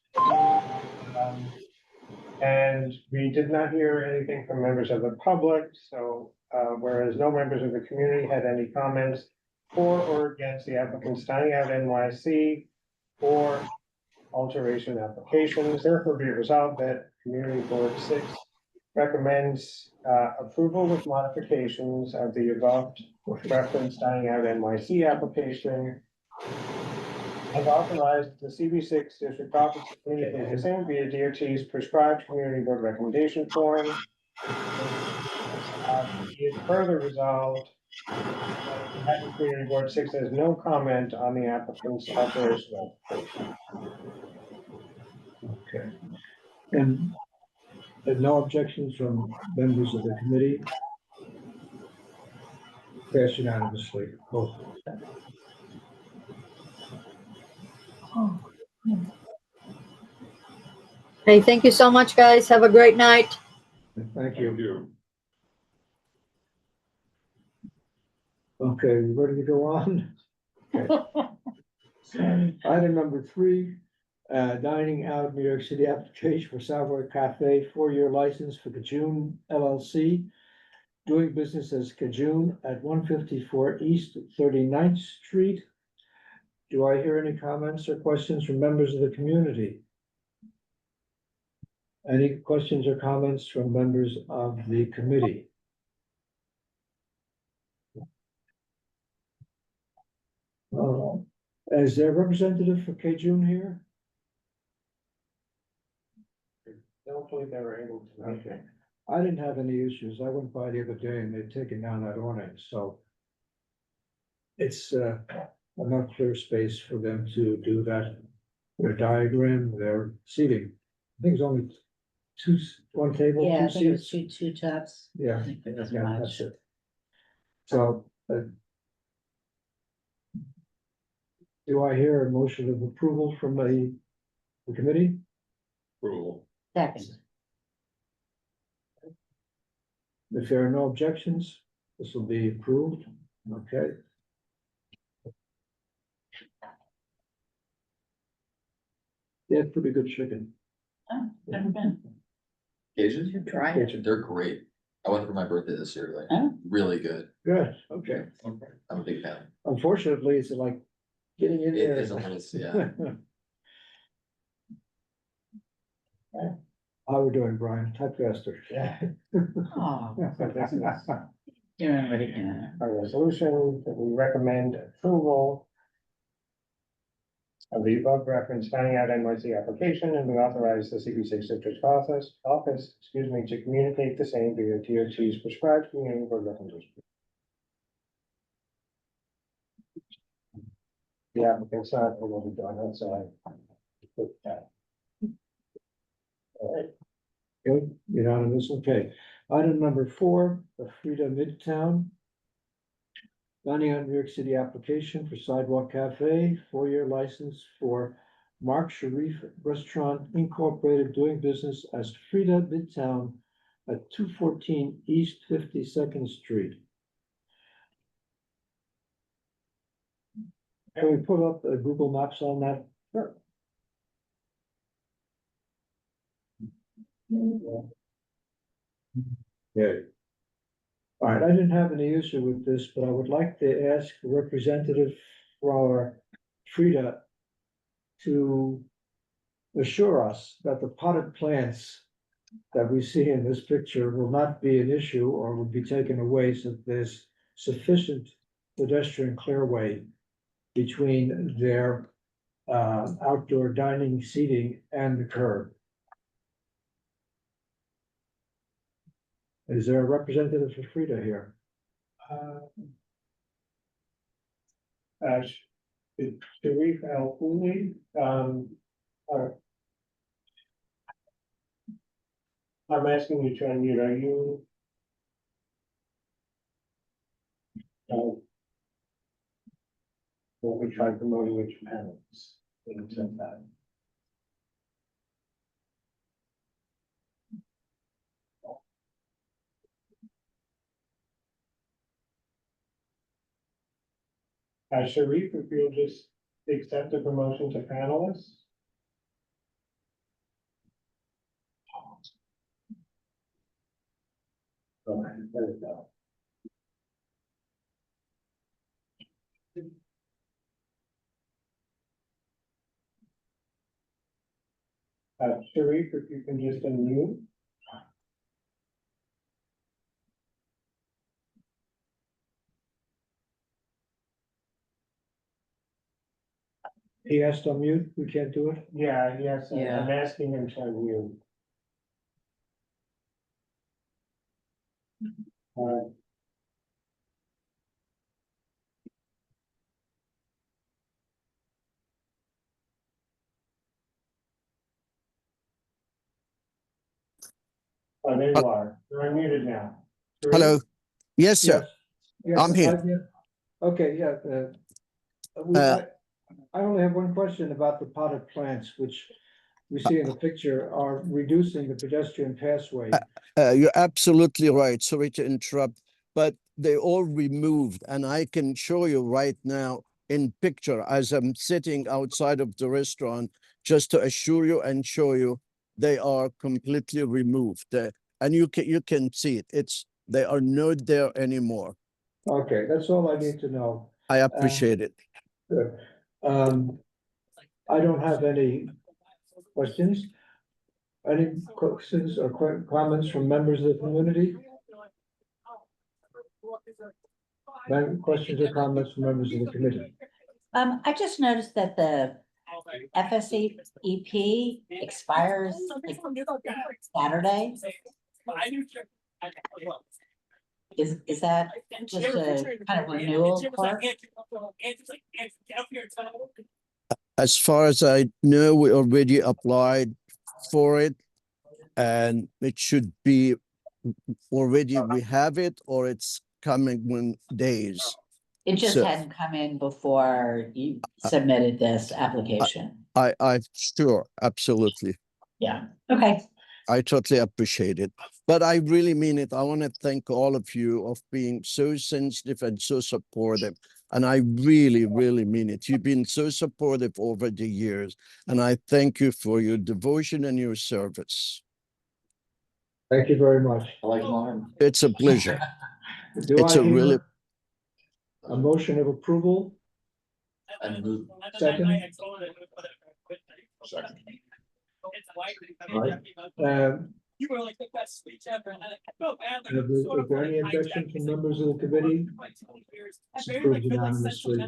And we did not hear anything from members of the public, so whereas no members of the community had any comments for or against the applicant's dining out NYC or alteration applications, therefore be resolved that Community Board 6 recommends approval with modifications of the above referenced dining out NYC application, and authorized the CB6 district office to communicate the same via DOT's prescribed community board recommendation form. Be it further resolved that Community Board 6 has no comment on the applicant's alteration application. Okay. And no objections from members of the committee? Passed unanimously. Both. Hey, thank you so much, guys. Have a great night. Thank Thank you. you. Okay, we ready to go on? Okay. Item number 3, dining out New York City application for Savoy Cafe, 4-year license for Cajun LLC. Doing business as Cajun at 154 East 39th Street. Do I hear any comments or questions from members of the community? Any questions or comments from members of the committee? Is there a representative for Cajun here? Don't believe they were able to. Okay. I didn't have any issues. I went by the other day and they'd taken down that awning, so. It's enough clear space for them to do that. Their diagram, their seating. I think it's only one table, Yeah, I 2 think it was seats. two tops. Yeah, I think it was yeah, much. that's it. So. Do I hear a motion of approval from the committee? Approval. Second. If there are no objections, this will be approved, okay? They had pretty good chicken. Oh, never been. Cajun, You try it. they're great. I went for my birthday this year, like, Oh. really good. Good, okay. I'm a big fan. Unfortunately, it's like getting in It there. is a little, yeah. How we doing, Brian? Type faster. Oh, So this is you're already in it. a resolution that we recommend approval of the above referenced dining out NYC application, and we authorize the CP6 district office, to communicate the same via TOT's prescribed community board recommendations. The applicant's not able to join us, so I put that. All right. Good, unanimous, okay. Item number 4, the Frida Midtown. Dining out New York City application for Sidewalk Cafe, 4-year license for Mark Sharif Restaurant Incorporated, doing business as Frida Midtown at 214 East 52nd Street. Can we put up Google Maps on that? Sure. Okay. All right, I didn't have any issue with this, but I would like to ask the representative for Frida to assure us that the potted plants that we see in this picture will not be an issue or will be taken away, so there's sufficient pedestrian clearway between their outdoor dining seating and the curb. Is there a representative for Frida here? Sharif Al Houli, I'm asking you to unmute, are you? Well, we tried promoting which panels. Things like that. Sharif, if you'll just accept the promotion to panelist. Okay, there we go. Sharif, if you can just unmute. He has to unmute, we can't do it? Yeah, yes, Yeah. I'm asking him to unmute. Oh, there you are. You're unmuted now. Sharif? Hello. Yes, sir. Yes, I'm here. Okay, yeah, I only have one question about the potted plants, which we see in the picture are reducing the pedestrian passway. You're absolutely right. Sorry to interrupt, but they all removed, and I can show you right now in picture as I'm sitting outside of the restaurant, just to assure you and show you they are completely removed. And you can see it. They are not there anymore. Okay, that's all I need to know. I appreciate it. Good. I don't have any questions. Any questions or comments from members of the community? Questions or comments from members of the committee? I just noticed that the FSEP expires like Saturday. Is that just a kind of renewal part? As far as I know, we already applied for it, and it should be already, we have it, or it's coming in days. It just So- hadn't come in before you submitted this application. I sure, absolutely. Yeah, okay. I totally appreciate it, but I really mean it. I want to thank all of you of being so sensitive and so supportive. And I really, really mean it. You've been so supportive over the years, and I thank you for your devotion and your service. Thank you very much. I like mine. It's a pleasure. Do It's I a really- hear a motion of approval? And move. Second? Second. You were like the best speech ever. Is there any objection from members of the committee? It's approved unanimously.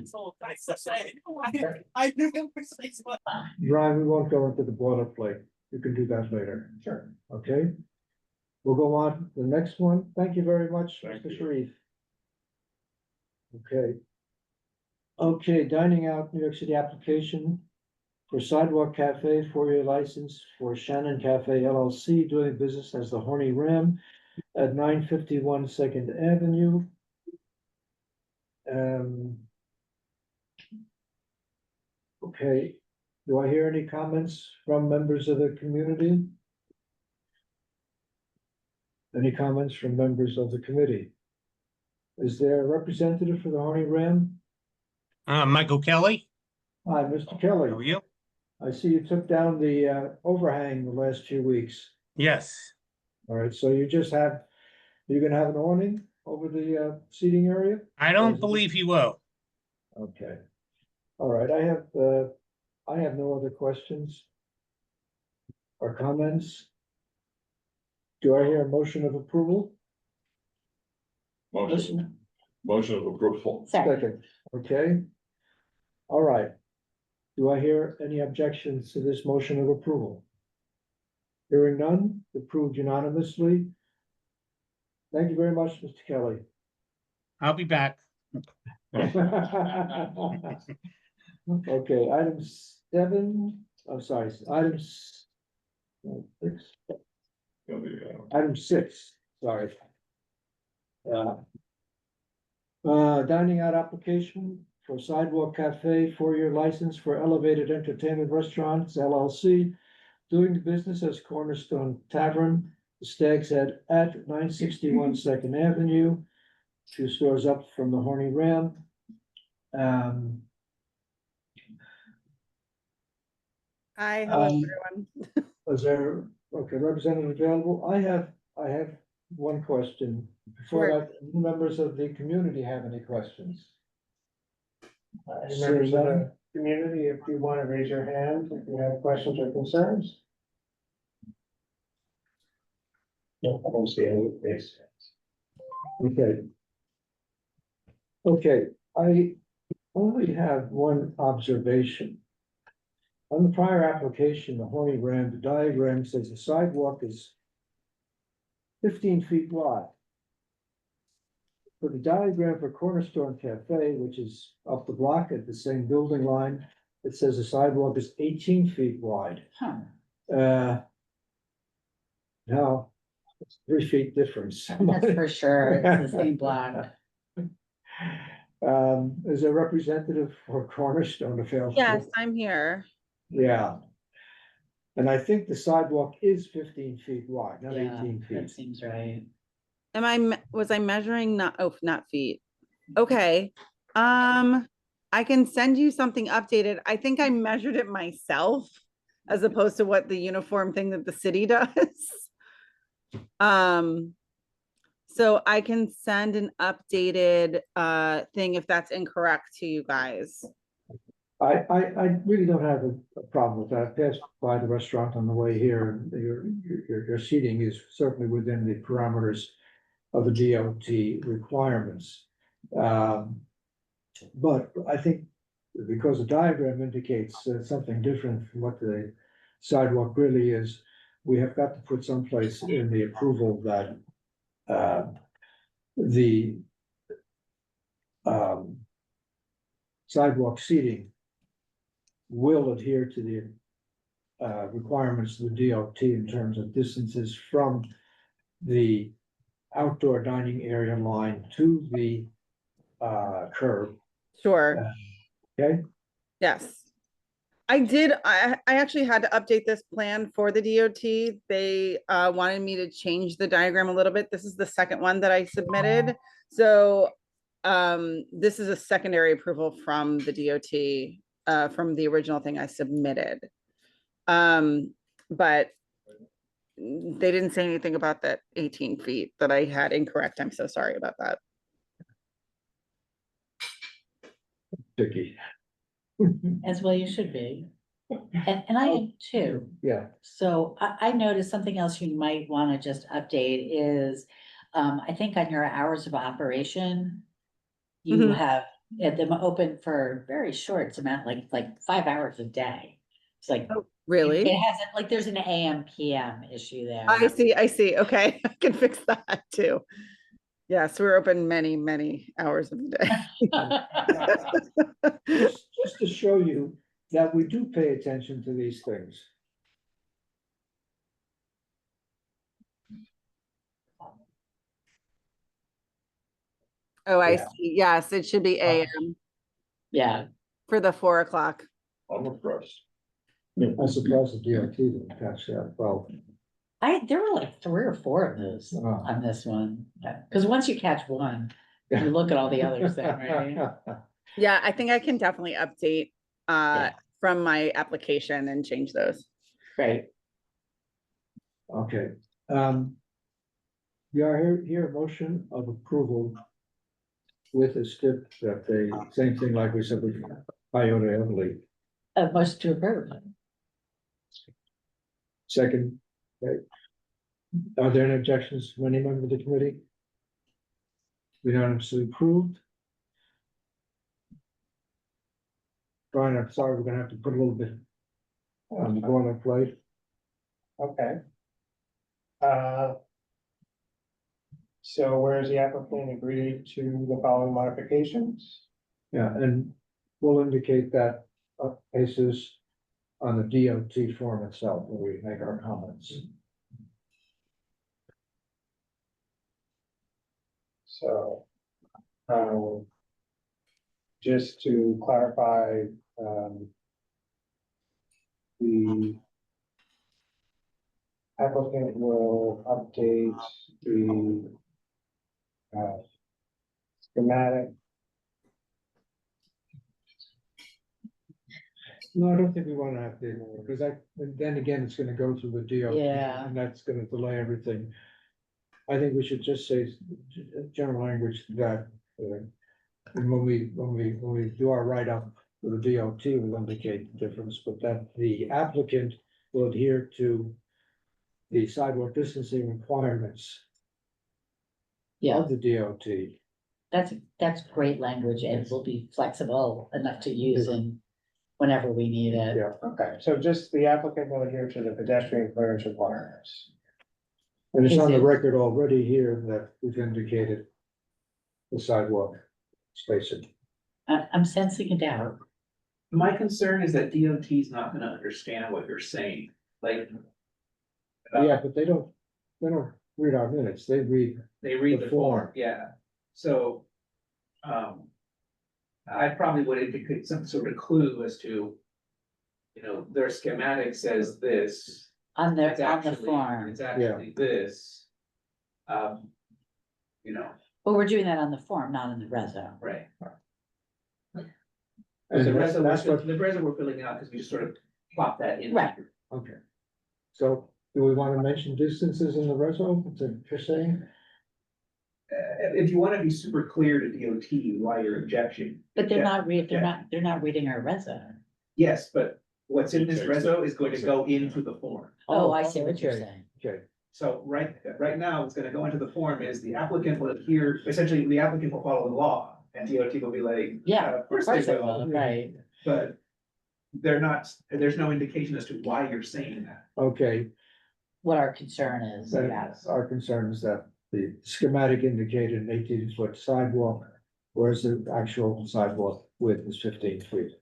Brian, we won't go into the boilerplate. You can do that later. Sure. Okay? We'll go on to the next one. Thank you very much, Mr. Sharif. Okay. Okay, dining out New York City application for Sidewalk Cafe, four-year license for Shannon Cafe LLC, doing business as the Horny Ram at 951 Second Avenue. Okay, do I hear any comments from members of the community? Any comments from members of the committee? Is there a representative for the Horny Ram? Michael Kelly, Hi, Mr. Kelly. how are you? I see you took down the overhang the last few weeks. Yes, All right, so you're gonna have an awning over the seating area? I don't believe he will. Okay. All right, I have no other questions or comments. Do I hear a motion of approval? Motion of approval. Second. Okay. All right. Do I hear any objections to this motion of approval? Hearing none, approved unanimously. Thank you very much, Mr. Kelly. I'll be back. Okay, item 7, I'm sorry, item 6. Item 6, sorry. Dining out application for Sidewalk Cafe, four-year license for Elevated Entertainment Restaurants LLC, doing business as Cornerstone Tavern, the Stag's Head at 961 Second Avenue, 2 stores up from the Horny Ram. Hi, hello Um, everyone. Is there, okay, representative available? I have one question. Before Sure. that, do members of the community have any questions? Any members of the community, if you want to raise your hand, if you have questions or concerns? No, I don't see any face. Okay. Okay, I only have one observation. On the prior application, the Horny Ram, the diagram says the sidewalk is 15 feet wide. For the diagram for Cornerstone Cafe, which is up the block at the same building line, it says the sidewalk is 18 feet wide. Huh. Now, it's 3 feet difference. That's for sure. It's the same block. Is a representative for Cornerstone available? Yes, I'm here. Yeah. And I think the sidewalk is 15 feet wide, not Yeah, 18 that feet. seems right. Was I measuring not, oh, not feet? Okay, I can send you something updated. I think I measured it myself as opposed to what the uniform thing that the city does. So I can send an updated thing if that's incorrect to you guys. I really don't have a problem with that. I passed by the restaurant on the way here, and your seating is certainly within the parameters of the DOT requirements. But I think because the diagram indicates something different from what the sidewalk really is, we have got to put someplace in the approval that the sidewalk seating will adhere to the requirements of the DOT in terms of distances from the outdoor dining area line to the curb. Sure. Okay, Yes. I actually had to update this plan for the DOT. They wanted me to change the diagram a little bit. This is the second one that I submitted. So this is a secondary approval from the DOT from the original thing I submitted. But they didn't say anything about that 18 feet that I had incorrect. I'm so sorry about that. Vicky. As well you should be. And I am too. Yeah, So I noticed something else you might want to just update is, I think on your hours of operation, you Mhm. have them open for very short amount, like 5 hours a day. It's like, it Really? hasn't, like, there's an AM PM issue there. I see. Okay, I can fix that too. Yes, we're open many, many hours of the day. just to show you that we do pay attention to these things. Oh, I Yeah. see. Yes, it should be AM Yeah, for the 4 o'clock. I'm impressed. I'm surprised the DOT didn't catch that. Well, there were like 3 or 4 of those on this one. Because once you catch one, you look at all the others then, right? Yeah, I think I can definitely update Yeah. from my application and change those. Right. Okay, we are here, a motion of approval with a stip that they, same thing like we said with Iota Emily. A motion to approve. Second, okay. Are there any objections from any member of the committee? Unanimously approved. Brian, I'm sorry, we're gonna have to put a little bit on the boilerplate. Okay. So whereas the applicant agreed to the following modifications? Yeah, and we'll indicate that basis on the DOT form itself when we make our comments. So, just to clarify, the applicant will update the schematic. No, I don't think we want to have to, because then again, it's gonna go through the DOT. Yeah. And that's gonna delay everything. I think we should just say general language that, and when we do our write-up for the DOT, we'll indicate the difference, but that the applicant will adhere to the sidewalk distancing requirements Yeah, of the DOT. that's great language and will be flexible enough to use in whenever we need it. Yeah, Okay, so just the applicant will adhere to the pedestrian clearance requirements. and it's on the Is it- record already here that we've indicated the sidewalk spacing. I'm sensing a doubt. My concern is that DOT is not gonna understand what you're saying, like. Yeah, but they don't read our minutes, they read, They read The the form, form. yeah, so. I probably would indicate some sort of clue as to you know, their schematic says this. On It's the actually- form. It's actually this. You know, But we're doing that on the form, not in the reso. right. And The that's what, the reso we're filling out because we just sort of plop that in. Right. okay. So do we want to mention distances in the reso, is that what you're saying? If you want to be super clear to DOT why your objection. But they're Yeah, not yeah. they're not reading our reso. Yes, but what's in this Okay, reso is going to go into the form. Oh, I see what you're okay, saying. Okay, So right now, what's gonna go into the form is the applicant will adhere, essentially, the applicant will follow the law, and DOT will be like. Yeah, Of course Of course they it will, will, right. but they're not, there's no indication as to why you're saying that. okay, What our concern is, then yes. our concern is that the schematic indicated an 18-foot sidewalk, whereas the actual sidewalk width is 15 feet.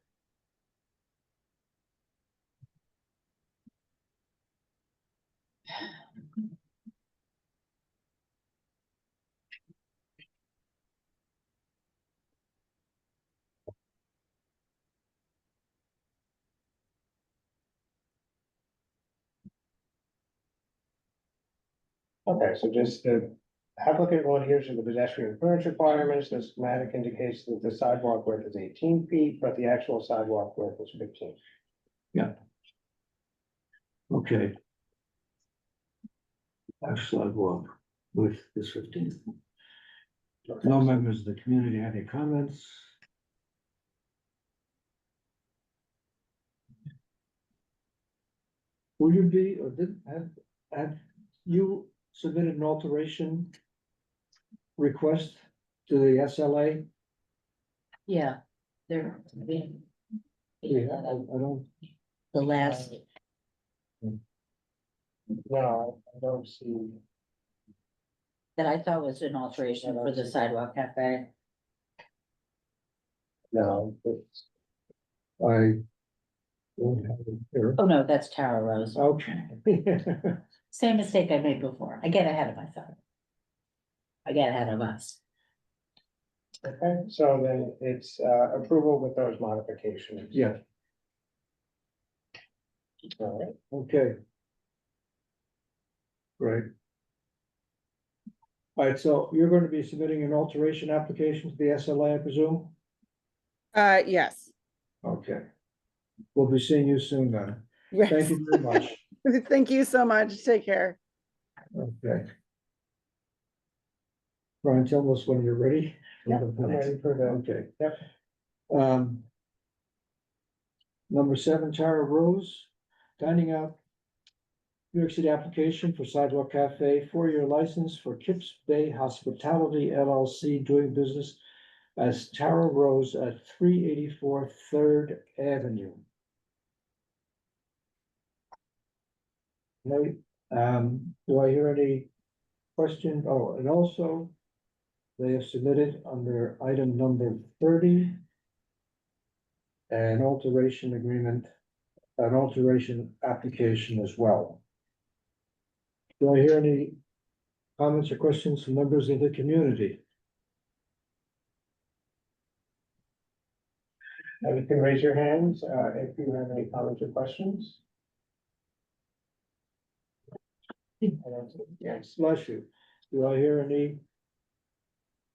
Okay, so just the applicant will adhere to the pedestrian approach requirements, the schematic indicates that the sidewalk width is 18 feet, but the actual sidewalk width is 15. Okay. Actual sidewalk width is 15. No members of the community have any comments? Will you be, or have you submitted an alteration request to the SLA? Yeah, they're. Yeah, I don't, The last, No, I don't see. that I thought was an alteration for the sidewalk cafe. No, it's. I don't have it here. Oh, no, that's Tara Rose. Okay. Same mistake I made before. I get ahead of myself. I get ahead of us. Okay, so then it's approval with those modifications. Yeah, All right. okay. Great. All right, so you're going to be submitting an alteration application to the SLA, I presume? Yes. Okay. We'll be seeing you soon then. Yes. Thank you very much. Thank you so much. Take care. Okay. Brian, tell us when you're ready. I'm ready for the. Okay. Yep. Number 7, Tara Rose, dining out. New York City application for Sidewalk Cafe, 4-year license for Kips Bay Hospitality LLC, doing business as Tara Rose at 384 3rd Avenue. Okay, do I hear any question? Oh, and also they have submitted under item number 30 an alteration agreement, an alteration application as well. Do I hear any comments or questions from members of the community? You can raise your hands if you have any comments or questions. Yes, bless you. Do I hear any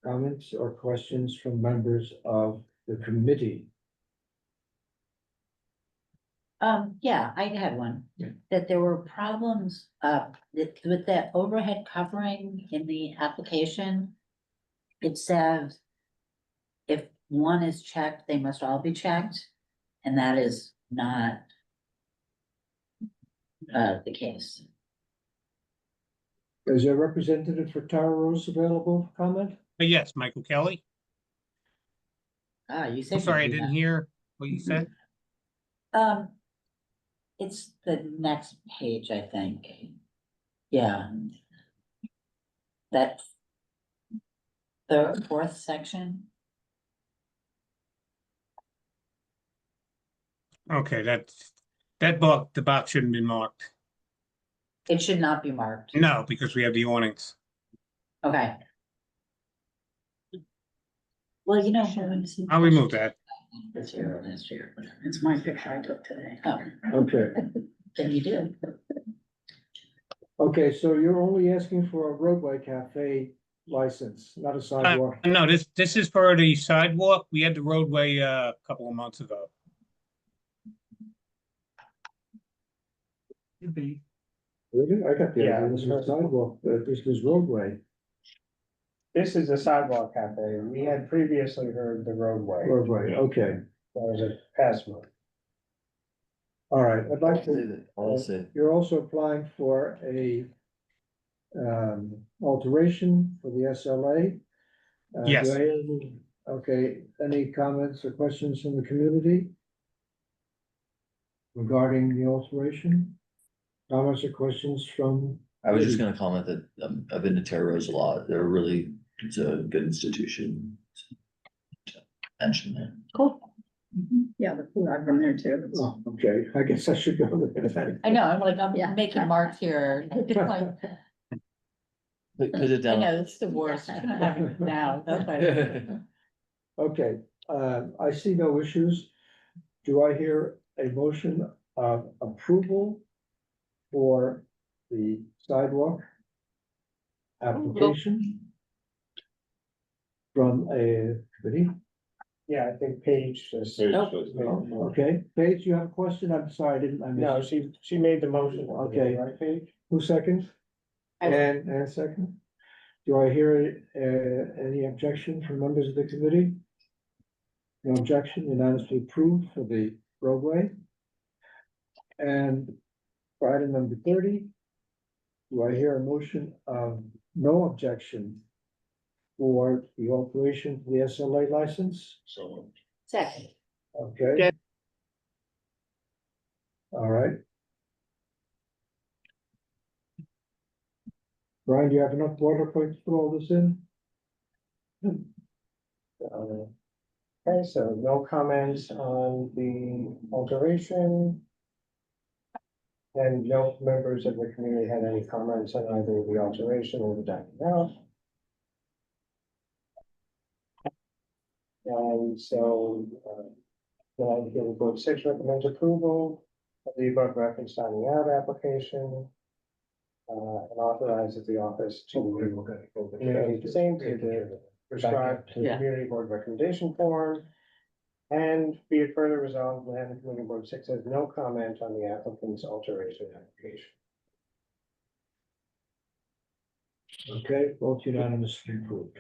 comments or questions from members of the committee? Yeah, I had one, Yeah. that there were problems, with that overhead covering in the application. It says if one is checked, they must all be checked, and that is not the case. Is there a representative for Tara Rose available for comment? Yes, Michael Kelly. You said. I'm sorry, I you do didn't that. hear what you said. It's the next page, I think. Yeah. That. The 4th section. Okay, the box shouldn't be marked. It should not be marked. No, because we have the awnings. Okay. Well, you know. I'll remove that. This year or last year, whatever. It's my picture I took today. Oh, Okay, then you did. okay, so you're only asking for a roadway cafe license, not a sidewalk. No, this is for the sidewalk. We had the roadway a couple of months ago. Really? I got the Yeah, idea this was sidewalk, this was roadway, This is a sidewalk cafe. We had previously heard the roadway. roadway, okay, That was a past one. all right, I'd like to. Also, You're also applying for a alteration for the SLA. Do Yes. I hear any- Okay, any comments or questions from the community? Regarding the alteration? Comments or questions from? I was just gonna comment that I've been to Terra Rose a lot. It's a good institution. Mention that. Cool. Yeah, the food, I've been there too. Oh, okay, I guess I should go look at that. I know, I'm like, I'm Yeah. making marks here. Like, Put it I down. know, it's the worst. I don't have it now. That's why. Okay, I see no issues. Do I hear a motion of approval for the sidewalk application from a committee? Yeah, I think Paige just. Paige Nope. does. Okay, Paige, you have a question? I'm sorry, I No, missed. she made the motion. Okay. Right, Paige? Who seconds? I will. And second? Do I hear any objection from members of the committee? No objection, unanimously approved for the roadway. And for item number 30, do I hear a motion of no objection for the alteration for the SLA license? So, Second. Okay. Yeah. All right. Brian, do you have enough water to put all this in? Okay, so no comments on the alteration. And no members of the community had any comments on either the alteration or the dining out. And so, the board 6 recommends approval of the above referenced dining out application. And authorizes the office to communicate the same to the prescribed Yeah. community board recommendation form. And be it further resolved, Manhattan Community Board 6 has no comment on the applicant's alteration application. Okay, both unanimously approved.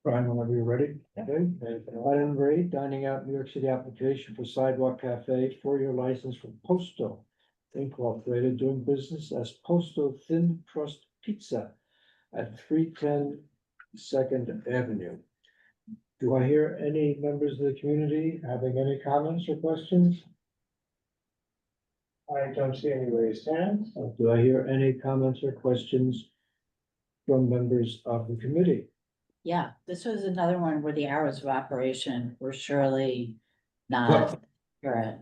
Brian, whenever you're ready. Okay. Item number 8, dining out New York City application for sidewalk cafe, 4-year license from Posto Incorporated, doing business as Posto Thin Crust Pizza at 310 Second Avenue. Do I hear any members of the community having any comments or questions? I don't see any raised hands. Do I hear any comments or questions from members of the committee? Yeah, this was another one where the hours of operation were surely not current.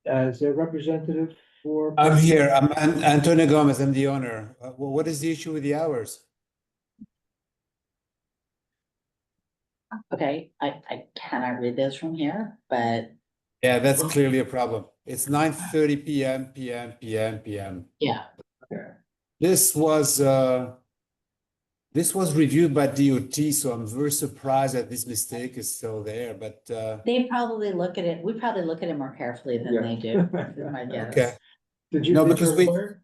As a representative for. I'm here. I'm Antonio Gomez. I'm the owner. What is the issue with the hours? Okay, I cannot read this from here, but Yeah, that's clearly a problem. It's 9:30 p.m. yeah, This was reviewed by DOT, so I'm very surprised that this mistake is still there, but they probably look at it, we probably look at it more carefully than Yeah. they do, is my guess. okay. Did you? No, did because your we- lawyer-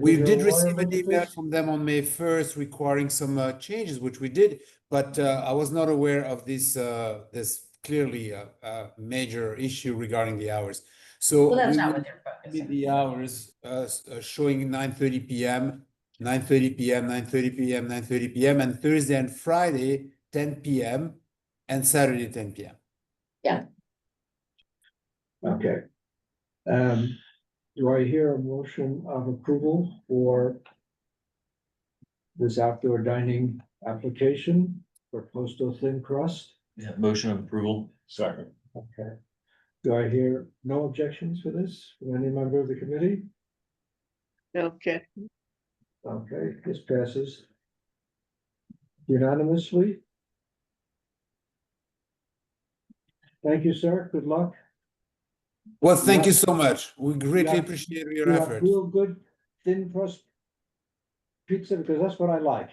We your did lawyer receive look an at email this? from them on May 1st requiring some changes, which we did, but I was not aware of this clearly major issue regarding the hours. So Well, that's we not will what they're need focusing. the hours showing 9:30 p.m., 9:30 p.m., 9:30 p.m., 9:30 p.m., and Thursday and Friday 10 p.m. and Saturday 10 p.m. Okay. Do I hear a motion of approval for this outdoor dining application for Posto Thin Crust? Yeah, motion of approval. second, Okay. Do I hear no objections for this from any member of the committee? Okay. Okay, this passes unanimously. Thank you, sir. Good luck. Well, thank you Yeah. so much. We greatly Yeah. appreciate your You have efforts. real good thin crust pizza because that's what I like.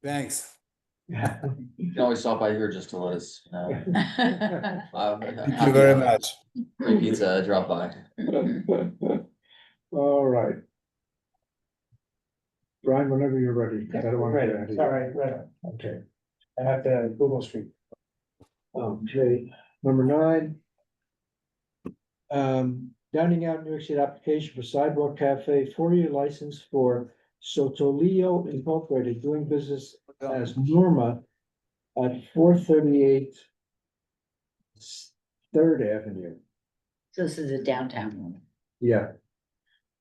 Thanks. You can always stop by here just to let us know. Thank you very much. Free pizza, drop by. All right. Brian, whenever you're ready. 'cause I don't want to get Right, ahead of you. sorry, right, Okay. I have to Google Street. Okay, number 9. Dining out New York State application for Sidewalk Cafe, 4-year license for Sotolio Incorporated, doing business as Norma at 438 Third Avenue. So this is a downtown one. Yeah.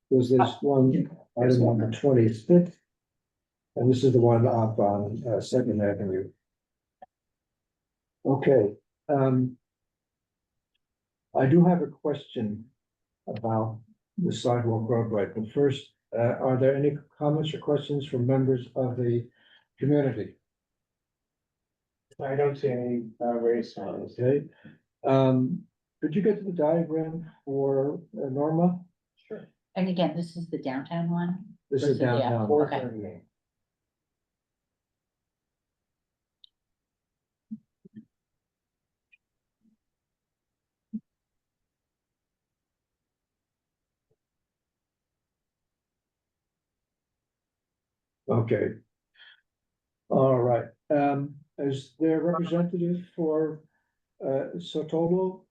Was this one, item number 25th? And this is the one up on Second Avenue. Okay, I do have a question about the sidewalk roadway, but first, are there any comments or questions from members of the community? I don't see any raised hands. Okay, could you get to the diagram for Norma? Sure. And again, this is the downtown one? This is Yeah, downtown. okay. Okay. All right, is there a representative for Sotolo?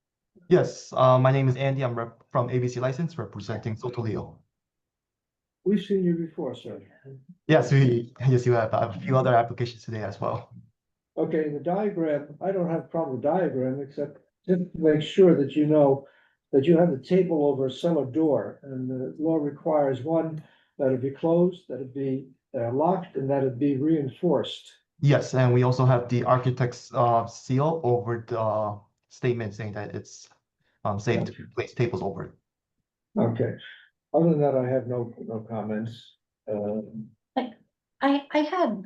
Yes, my name is Andy. I'm from ABC License representing Sotolio. We've seen you before, sir. Yes, yes, you have a few other applications today as well. Okay, the diagram, I don't have a problem with diagram, except just to make sure that you know that you have the table over a cellar door, and the law requires one, that it be closed, that it be locked, and that it be reinforced. Yes, and we also have the architect's seal over the statement saying that it's safe to place tables over it. Okay, other than that, I have no comments. I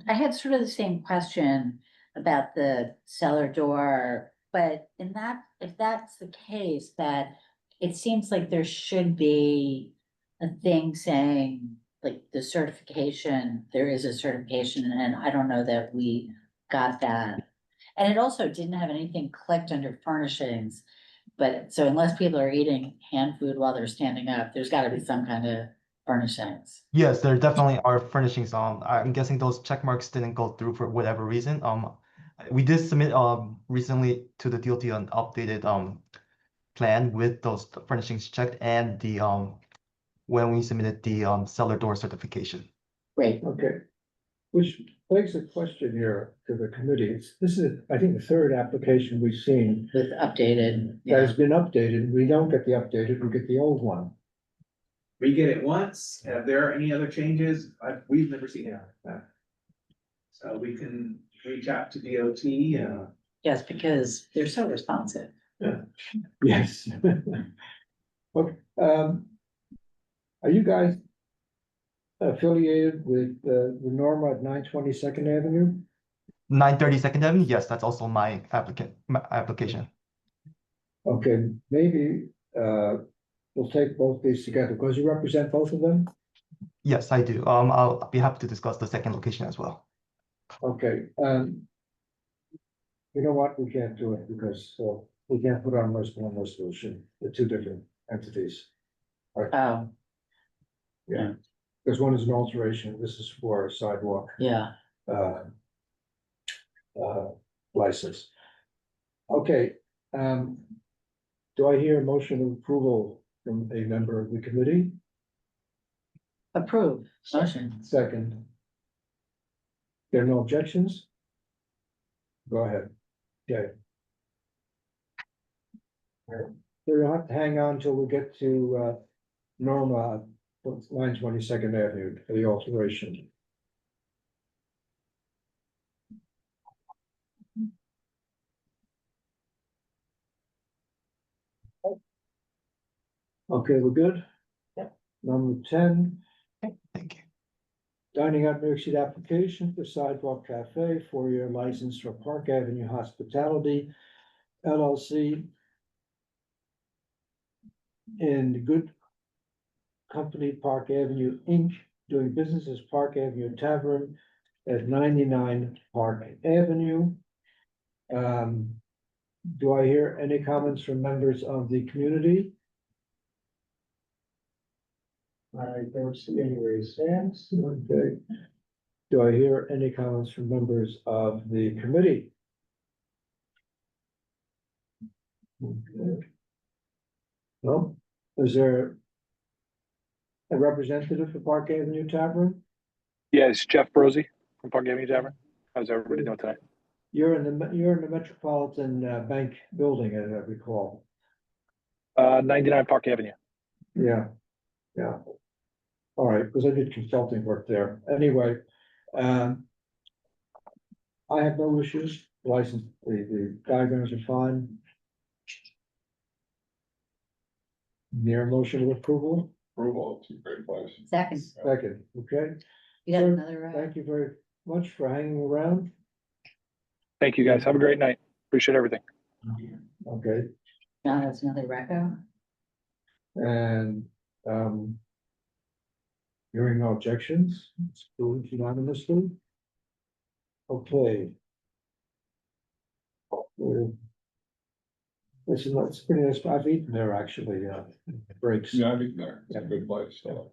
had sort of the same question about the cellar door, but if that's the case, that it seems like there should be a thing saying, like, the certification, there is a certification, and I don't know that we got that. And it also didn't have anything clicked under furnishings, but so unless people are eating hand food while they're standing up, there's gotta be some kind of furnishings. Yes, there definitely are furnishings. I'm guessing those check marks didn't go through for whatever reason. We did submit recently to the DOT an updated plan with those furnishings checked and the when we submitted the cellar door certification. Great. Okay, which begs a question here to the committee. This is, I think, the third application we've seen With updated, that has been updated. We don't get the updated, we get the old one. We get it once. If there are any other changes, we've never seen it. So we can reach out to DOT. yes, because they're so responsive. Yes. Okay, are you guys affiliated with the Norma at 920 Second Avenue? 930 Second Avenue, yes, that's also my application. Okay, maybe we'll take both these together because you represent both of them. Yes, I do. I'll be happy to discuss the second location as well. Okay, you know what, we can't do it because we can't put on one resolution, the two different entities. Oh, Yeah, because one is an alteration, this is for a sidewalk yeah. License. Okay, do I hear a motion of approval from a member of the committee? Approve, motion. Second. There are no objections? Go ahead. Okay. You'll have to hang on till we get to Norma, 920 Second Avenue for the alteration. Okay, we're good? Yep. Number 10, Thank you. dining out New York City application for Sidewalk Cafe, 4-year license for Park Avenue Hospitality LLC in Good Company Park Avenue, Inc., doing business as Park Avenue Tavern at 99 Park Avenue. Do I hear any comments from members of the community? I don't see any raised hands. Okay. Do I hear any comments from members of the committee? Okay. No, is there a representative for Park Avenue Tavern? Yeah, it's Jeff Brosey from Park Avenue Tavern. How's everybody doing today? You're in the Metropolitan Bank building, as I recall. 99 Park Avenue. Yeah, yeah. All right, because I did consulting work there. Anyway, I have no issues. License, the diagrams are fine. Near motion of approval? Approval, it's a great place. Second, Second, okay. you got Sir, another, Thank you very much for hanging around. Thank you guys. Have a great night. Appreciate everything. Okay, John has another record. and, hearing no objections, it's approved unanimously. Okay. This is, it's pretty nice. I've eaten there actually, breaks. Yeah, I think there, it's a good place, so.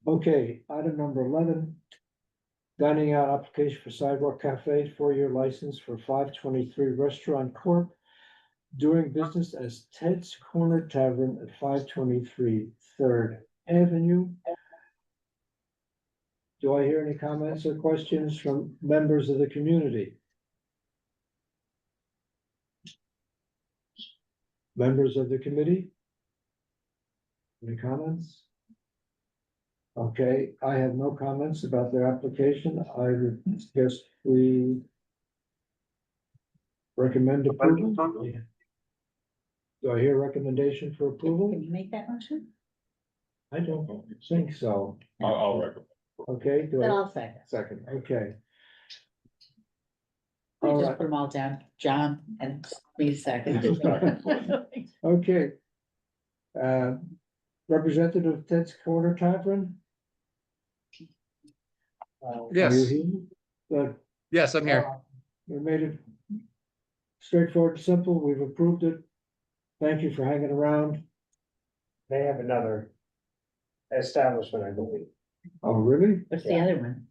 Okay, item number 11. Dining out application for Sidewalk Cafe, 4-year license for 523 Restaurant Corp. Doing business as Ted's Corner Tavern at 523 3rd Avenue. Do I hear any comments or questions from members of the community? Members of the committee? Any comments? Okay, I have no comments about their application. I would guess we recommend approval. Do I hear recommendation for approval? Can you make that motion? I don't think so. I'll recommend. Okay, do Then I? I'll second. Second, okay. We All just right. put them all down, John and me second. Okay. Representative of Ted's Corner Tavern? Yes. Are you here? Good. Yes, I'm here. We made it straightforward, and simple. We've approved it. Thank you for hanging around. They have another establishment, I believe. Oh, really? What's the other one?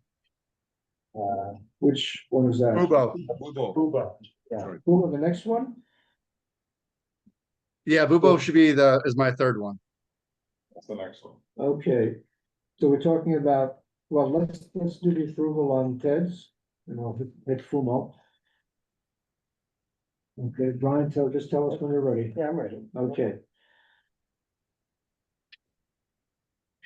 Which one is that? Bubo. Bubo, yeah. Who, the next one? Yeah, Bubo should be is my third one. That's the next one. Okay, so we're talking about, well, let's do the approval on Ted's, and I'll hit Fumo. Okay, Brian, just tell us when you're ready. Yeah, I'm ready. Okay.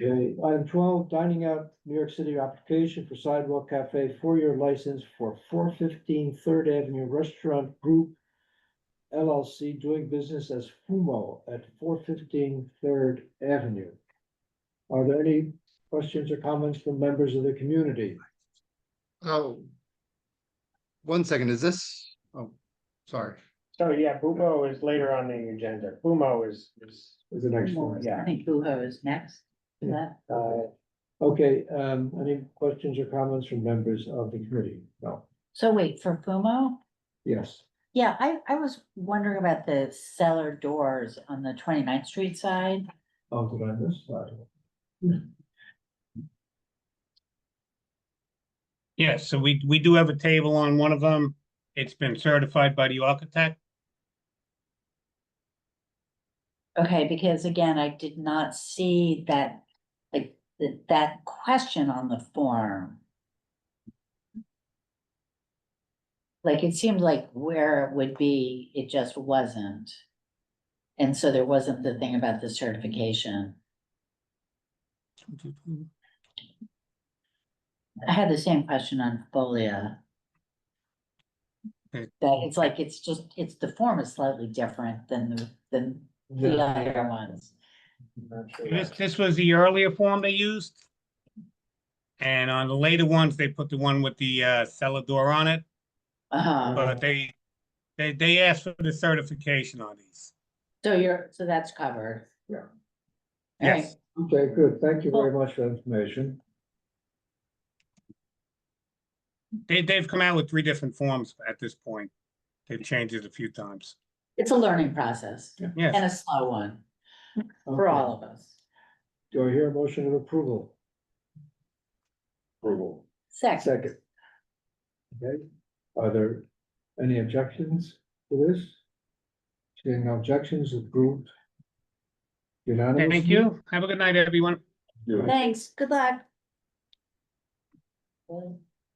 Okay, item 12, dining out New York City application for Sidewalk Cafe, 4-year license for 415 3rd Avenue Restaurant Group LLC, doing business as Fumo at 415 3rd Avenue. Are there any questions or comments from members of the community? Oh. 1 second, is this? Oh, sorry. So, yeah, Bubo is later on the agenda. Fumo is. Is the next one? Yeah. I think Buho is next. Is that? Okay, any questions or comments from members of the committee? No, So wait, for Fumo? yes. Yeah, I was wondering about the cellar doors on the 29th Street side. Oh, did I miss that? Yes, so we do have a table on one of them. It's been certified by the architect. Okay, because again, I did not see that, like, that question on the form. Like, it seemed like where it would be, it just wasn't. And so there wasn't the thing about the certification. I had the same question on Folia. Okay. That it's like, it's the form is slightly different than the other ones. Not sure This, why. this was the earlier form they used. And on the later ones, they put the one with the cellar door on it, but they asked for the certification on these. So that's covered. Yeah. All right. Yes. Okay, good. Thank you very much for the information. They've come out with 3 different forms at this point. They've changed it a few times. It's a learning process Yes. and a slow one for Okay. all of us. Do I hear a motion of approval? Approval. Second. Okay, are there any objections to this? Seeing no objections, approved. Unanimous? Thank you. Have a good night, everyone. Thanks. Good luck.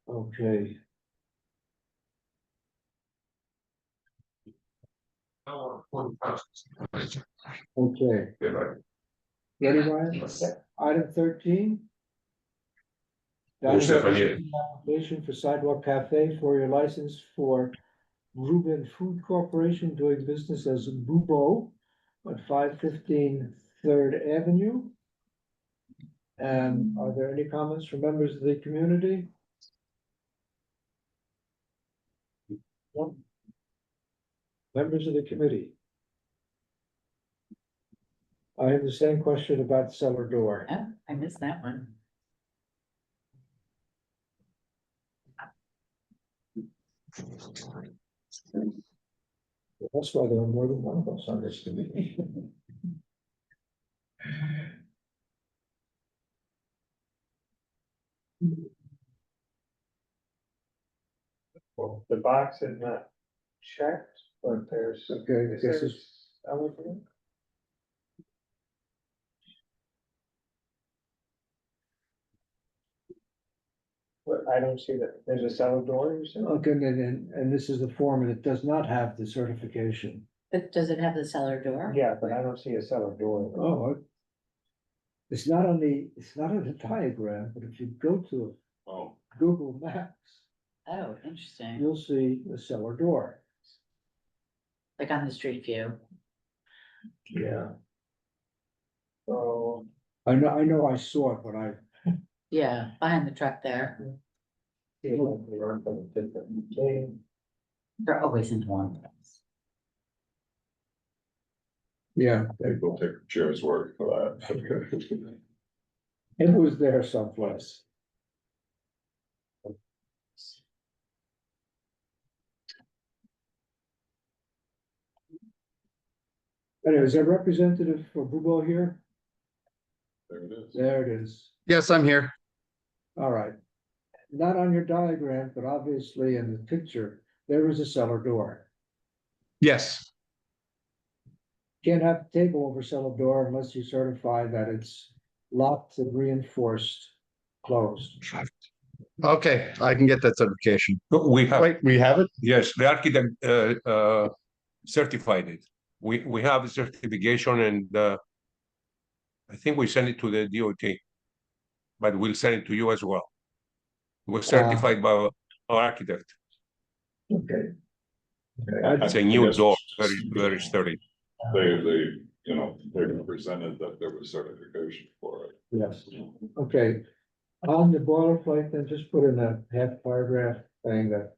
Okay. Okay. Ready, Ryan? Item 13. Application for Sidewalk Cafe for your license for Reuben Food Corporation doing business as Bubo at 515 Third Avenue. And are there any comments from members of the community? Members of the committee? I have the same question about cellar door. Oh, I missed that one. That's why there are more than one of us on this committee. Well, the box is not checked, but there's. Okay, is this there is- anything? But I don't see that. There's a cellar door, you said? Okay, and this is the form, and it does not have the certification. But does it have the cellar door? Yeah, but I don't see a cellar door. Oh. It's not on the diagram, but if you go to Google Maps, Oh, interesting. you'll see the cellar door. Like on the street view. Yeah. So, I know I saw it, but I, Yeah, behind the truck there. see if we are from a different day. They're always in one place. yeah, Maybe we'll take a chair's word for that. it was there someplace. Anyway, is there a representative for Bubo here? There it is. There it is. Yes, I'm here. All right. Not on your diagram, but obviously in the picture, there is a cellar door. Yes. Can't have a table over cellar door unless you certify that it's locked and reinforced, closed. Okay, I can get that certification. We have, Wait, we have it? yes, the architect certified it. We have a certification and I think we sent it to the DOT. But we'll send it to you as well. It was certified by our architect. Okay. It's a new door, very sturdy. They represented that there was certification for it. Yes, okay. On the boilerplate, then just put in a half paragraph saying that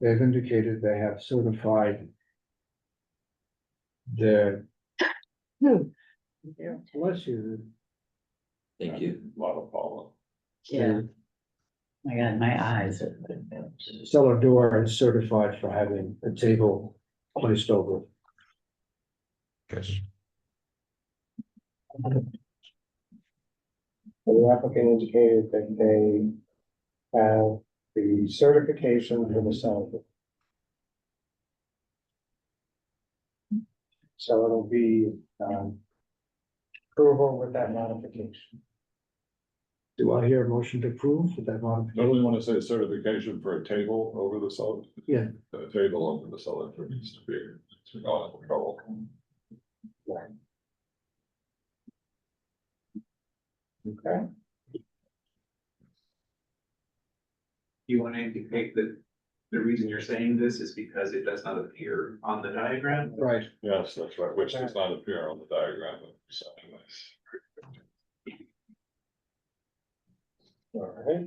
they've indicated they have certified their. Bless you. Thank you. A lot of pollen. Yeah. My God, my eyes. Cellar door is certified for having a table placed over it. Yes. The applicant indicated that they have the certification for the cellar door. So it'll be, approval with that modification. Do I hear a motion to approve with that modification? Don't we want to say certification for a table over the cellar? Yeah. A table over the cellar needs to be, it's not in trouble. Okay. You want to indicate that the reason you're saying this is because it does not appear on the diagram. Right. Yes, that's right, which does not appear on the diagram. All right.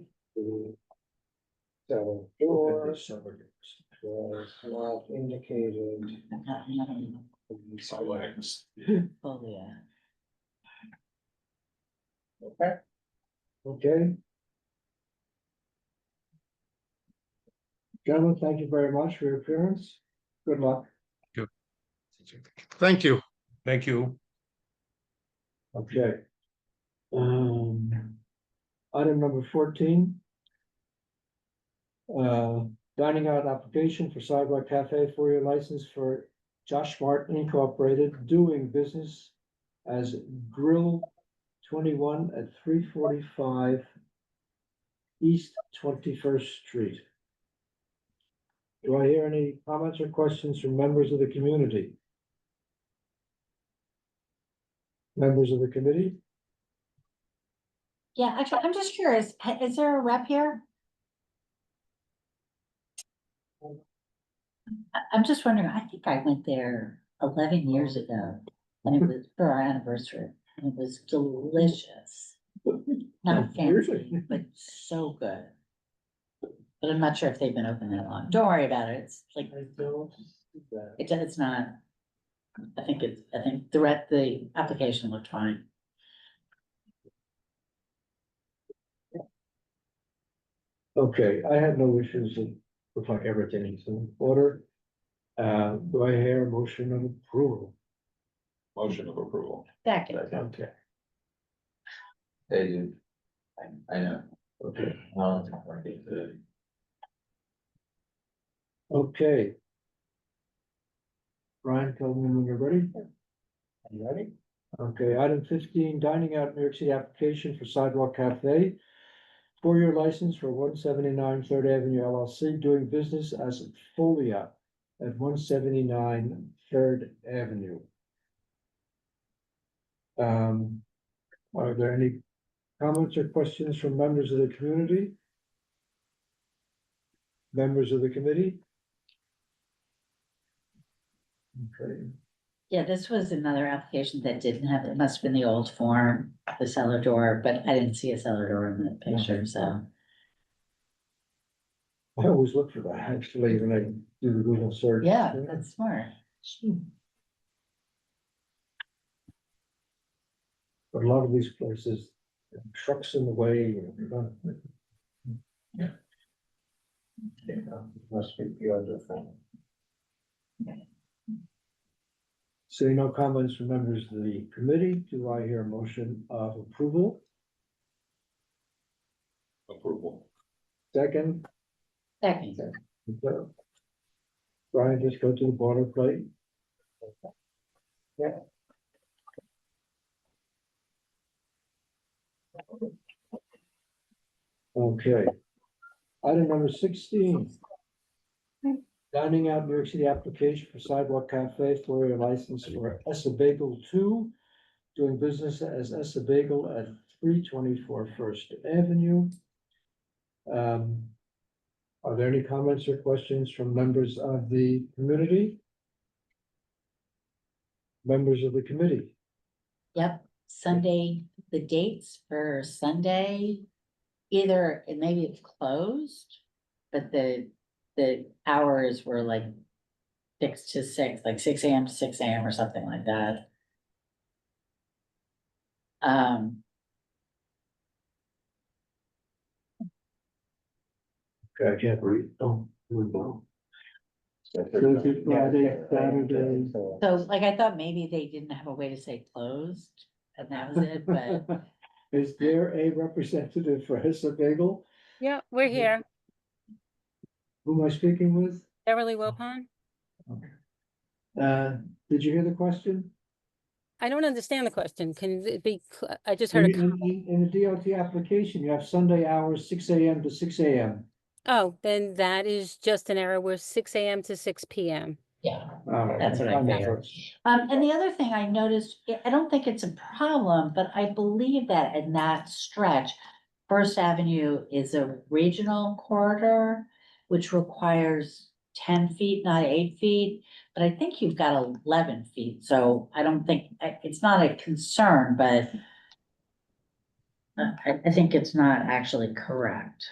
So door was not indicated. Oh, yeah. Okay. Okay. Gentlemen, thank you very much for your appearance. Good luck. Thank you. Thank you. Okay. Item number 14. Dining out application for Sidewalk Cafe 4-year license for Josh Martin Incorporated, doing business as Grill 21 at 345 East 21st Street. Do I hear any comments or questions from members of the community? Members of the committee? Yeah, actually, I'm just curious, is there a rep here? I'm just wondering, I think I went there 11 years ago, and it was for our anniversary, and it was delicious. Not fancy, but so good. But I'm not sure if they've been open that long. Don't worry about it. It's like, it's not. I think the application looked fine. Okay, I have no issues. It looks like everything is in order. Do I hear a motion of approval? Motion of approval. Second. Okay. Hey, dude. I know. Okay. Good. Okay. Brian, tell me when you're ready. Are you ready? Okay, item 15, dining out New York City application for Sidewalk Cafe. 4-year license for 179 3rd Avenue LLC, doing business as Folia at 179 3rd Avenue. Are there any comments or questions from members of the community? Members of the committee? Okay. Yeah, this was another application that didn't have, it must have been the old form, the cellar door, but I didn't see a cellar door in the picture, so. I always look for that, actually, when I do the Google search. Yeah, that's smart. But a lot of these places, trucks in the way. Yeah, must be the other thing. Seeing no comments from members of the committee, do I hear a motion of approval? Approval. Second? Second. Okay. Brian, just go to the boilerplate. Yeah. Okay. Item number 16. Dining out New York City application for Sidewalk Cafe 4-year license for Essa Bagel 2, doing business as Essa Bagel at 324 First Avenue. Are there any comments or questions from members of the community? Members of the committee? Yep, Sunday, the dates for Sunday, either, maybe it's closed, but the hours were like 6 to 6, like 6 AM to 6 AM or something like that. Okay, I can't read. Oh, no. Thursday, Friday, Saturday. So like, I thought maybe they didn't have a way to say closed, and that was it, but. Is there a representative for Essa Bagel? Yeah, we're here. Who am I speaking with? Beverly Wilpon. Did you hear the question? I don't understand the question. Can it be, I just heard In the DOT application, you have Sunday hours, 6 AM to 6 AM. Oh, then that is just an error. We're 6 AM to 6 PM. Yeah, Oh, that's what I figured. And the other thing I noticed, I don't think it's a problem, but I believe that in that stretch, First Avenue is a regional corridor, which requires 10 feet, not 8 feet, but I think you've got 11 feet, so I don't think, it's not a concern, but I think it's not actually correct.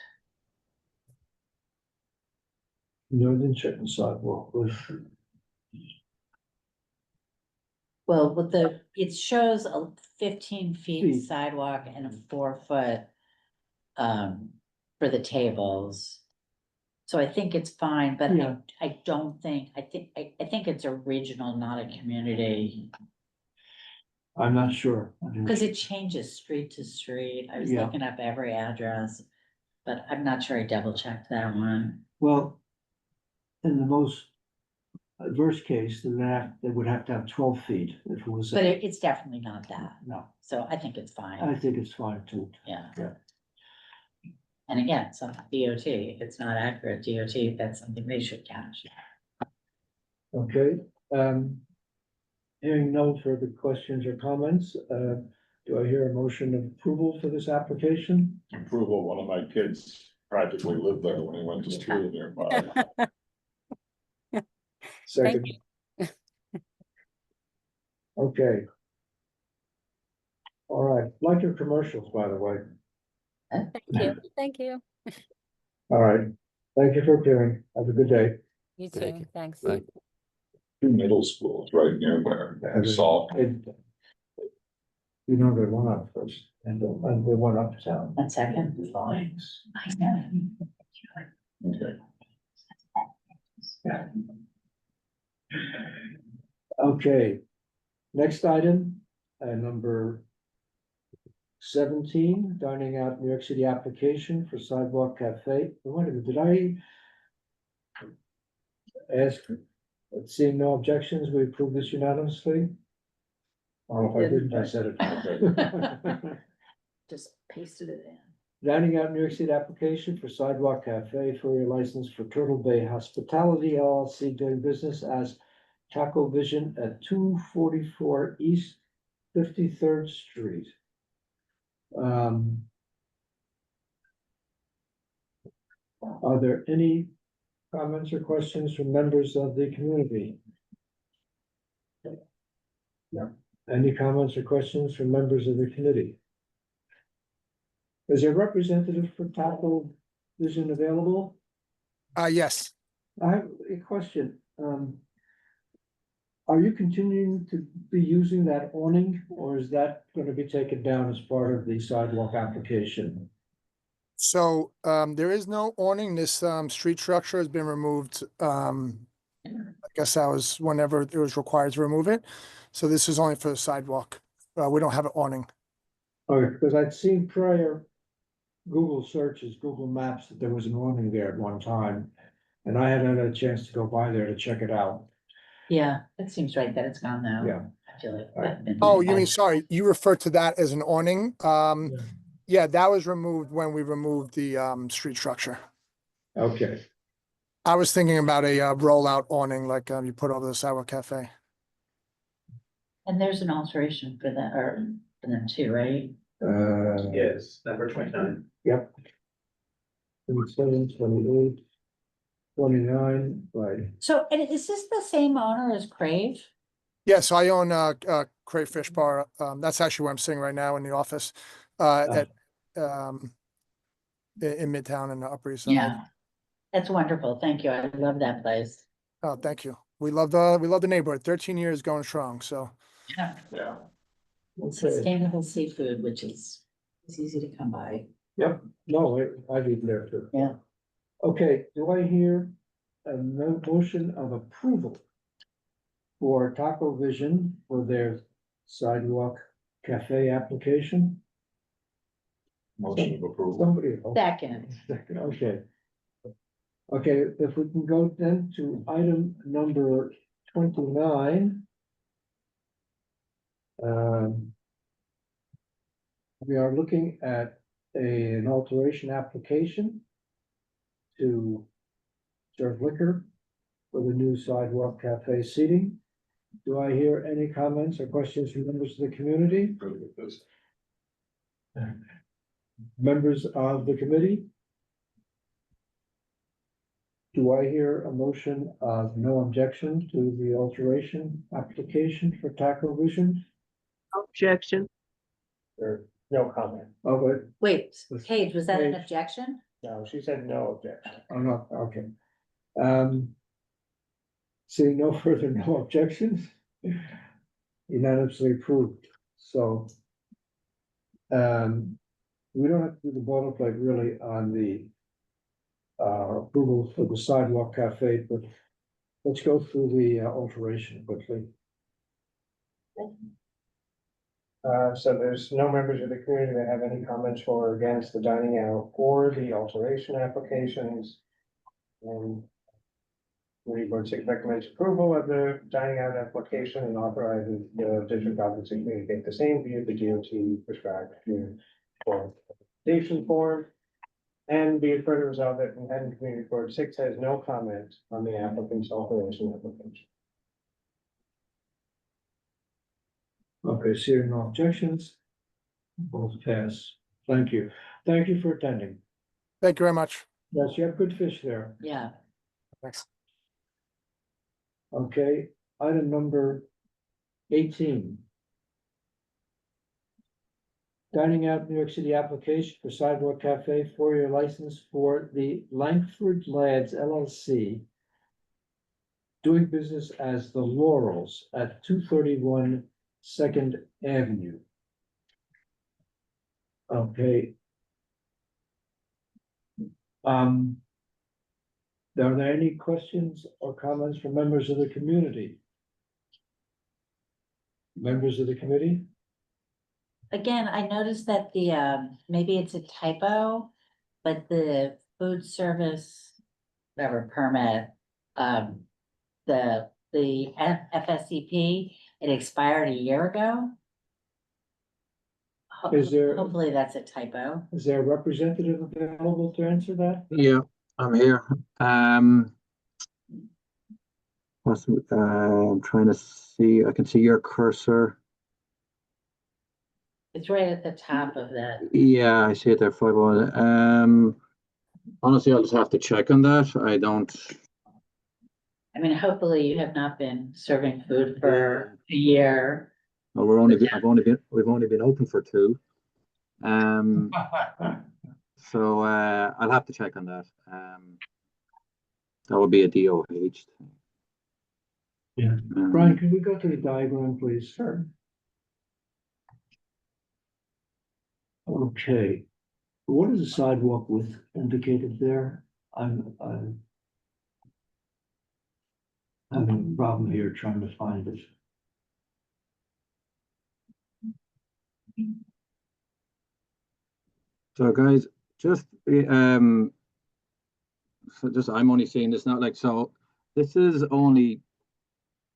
Northern Chicken sidewalk with. Well, with it shows a 15 feet Feet. sidewalk and a 4 foot for the tables. So I think it's fine, but Yeah. I don't think, I think it's a regional, not a community. I'm not sure. Because it changes street to street. I was Yeah. looking up every address, but I'm not sure I double checked that one. Well, in the most adverse case, they would have to have 12 feet if it was. But it's definitely not that. No, So I think it's I fine. think it's fine too. Yeah. Yeah. And again, some DOT, if it's not accurate, DOT, that's something they should catch. Okay, hearing no further questions or comments, do I hear a motion of approval for this application? Approval, one of my kids practically lived there when he went to school nearby. Second. Okay. All right, like your commercials, by the way. Thank you. All right, thank you for appearing. Have a good day. You Thank too, thanks. Thank Two middle schools right near there, and Salt. You know, they went up first, and they went uptown. And second. Lines. I know. Yeah. Okay, next item, number 17, dining out New York City application for Sidewalk Cafe. Wait a minute, did I ask, seeing no objections, we approve this unanimously? Or if I didn't, I said it. Just pasted it in. Dining out New York City application for Sidewalk Cafe for your license for Turtle Bay Hospitality LLC doing business as Taco Vision at 244 East 53rd Street. Are there any comments or questions from members of the community? No. Any comments or questions from members of the committee? Is there a representative for Taco Vision available? Yes. I have a question. Are you continuing to be using that awning, or is that going to be taken down as part of the sidewalk application? So, there is no awning. This, street structure has been removed. I guess that was whenever it was required to remove it. So this is only for the sidewalk. We don't have an awning. Okay, because I'd seen prior Google searches, Google Maps, that there was an awning there at one time. And I hadn't had a chance to go by there to check it out. Yeah, it seems right that it's gone now. Yeah. I feel like. All right. that's been- Oh, you mean, sorry, you referred to that as an awning? Yeah, that was removed when we removed the, street structure. Okay, I was thinking about a, rollout awning like, you put over the sidewalk cafe. And there's an alteration for that, or for them too, right? Yes, number 29. Yep. 27, 28, 29, right. So, and is this the same owner as Crave? Yeah, so I own Crayfish Bar. That's actually where I'm sitting right now in the office at in Midtown and the Upper East Side. Yeah. That's wonderful. Thank you. I love that place. Oh, thank you. We love the neighborhood. 13 years going strong. So Yeah. Yeah. Okay, Sustainable seafood, which is, it's easy to come by. yep, no, I've eaten there too. Yeah. Okay, do I hear a motion of approval for Taco Vision for their sidewalk cafe application? Motion of approval. Somebody. Second. Second, okay. Okay, if we can go then to item number 29. We are looking at an alteration application to serve liquor for the new sidewalk cafe seating. Do I hear any comments or questions from members of the community? Good with this. Members of the committee? Do I hear a motion of no objection to the alteration application for Taco Vision? Objection. Or no comment. Oh, wait, Wait, Let's- Paige, was that an Paige. objection? No, she said no objection. oh, no, okay. Seeing no further, no objections, unanimously approved, so. We don't have to do the boilerplate really on the approval for the sidewalk cafe, but let's go through the alteration quickly. So there's no members of the community that have any comments for or against the dining out or the alteration applications. And Community Board 6 recommends approval of the dining out application and authorizes the district office to communicate the same via the DOT prescribed for application form. And be it further resolved that Manhattan Community Board 6 has no comment on the applicant's alteration application. Okay, seeing no objections, both pass. Thank you. Thank you for attending. Thank you very much. Yes, you have good fish there. Yeah. Thanks. Okay, item number 18. Dining out New York City application for Sidewalk Cafe 4-year license for the Langford Lads LLC. Doing business as the Laurels at 231 2nd Avenue. Okay. Are there any questions or comments from members of the community? Members of the committee? Again, I noticed that the, maybe it's a typo, but the food service, whatever permit, the FSCP, it expired a year ago. Is there- Hopefully that's a typo. Is there a representative available to answer that? Yeah, I'm here. I'm trying to see, I can see your cursor. It's right at the top of that. Yeah, I see it there, 501. Honestly, I'll just have to check on that. I don't. I mean, hopefully you have not been serving food for a year. Well, we've only been open for 2. So I'll have to check on that. That would be a DOH. Yeah. Brian, can we go to the diagram, please? Sure. Okay. What is the sidewalk width indicated there? I'm having a problem here trying to find it. So guys, just I'm only seeing this now, like, so this is only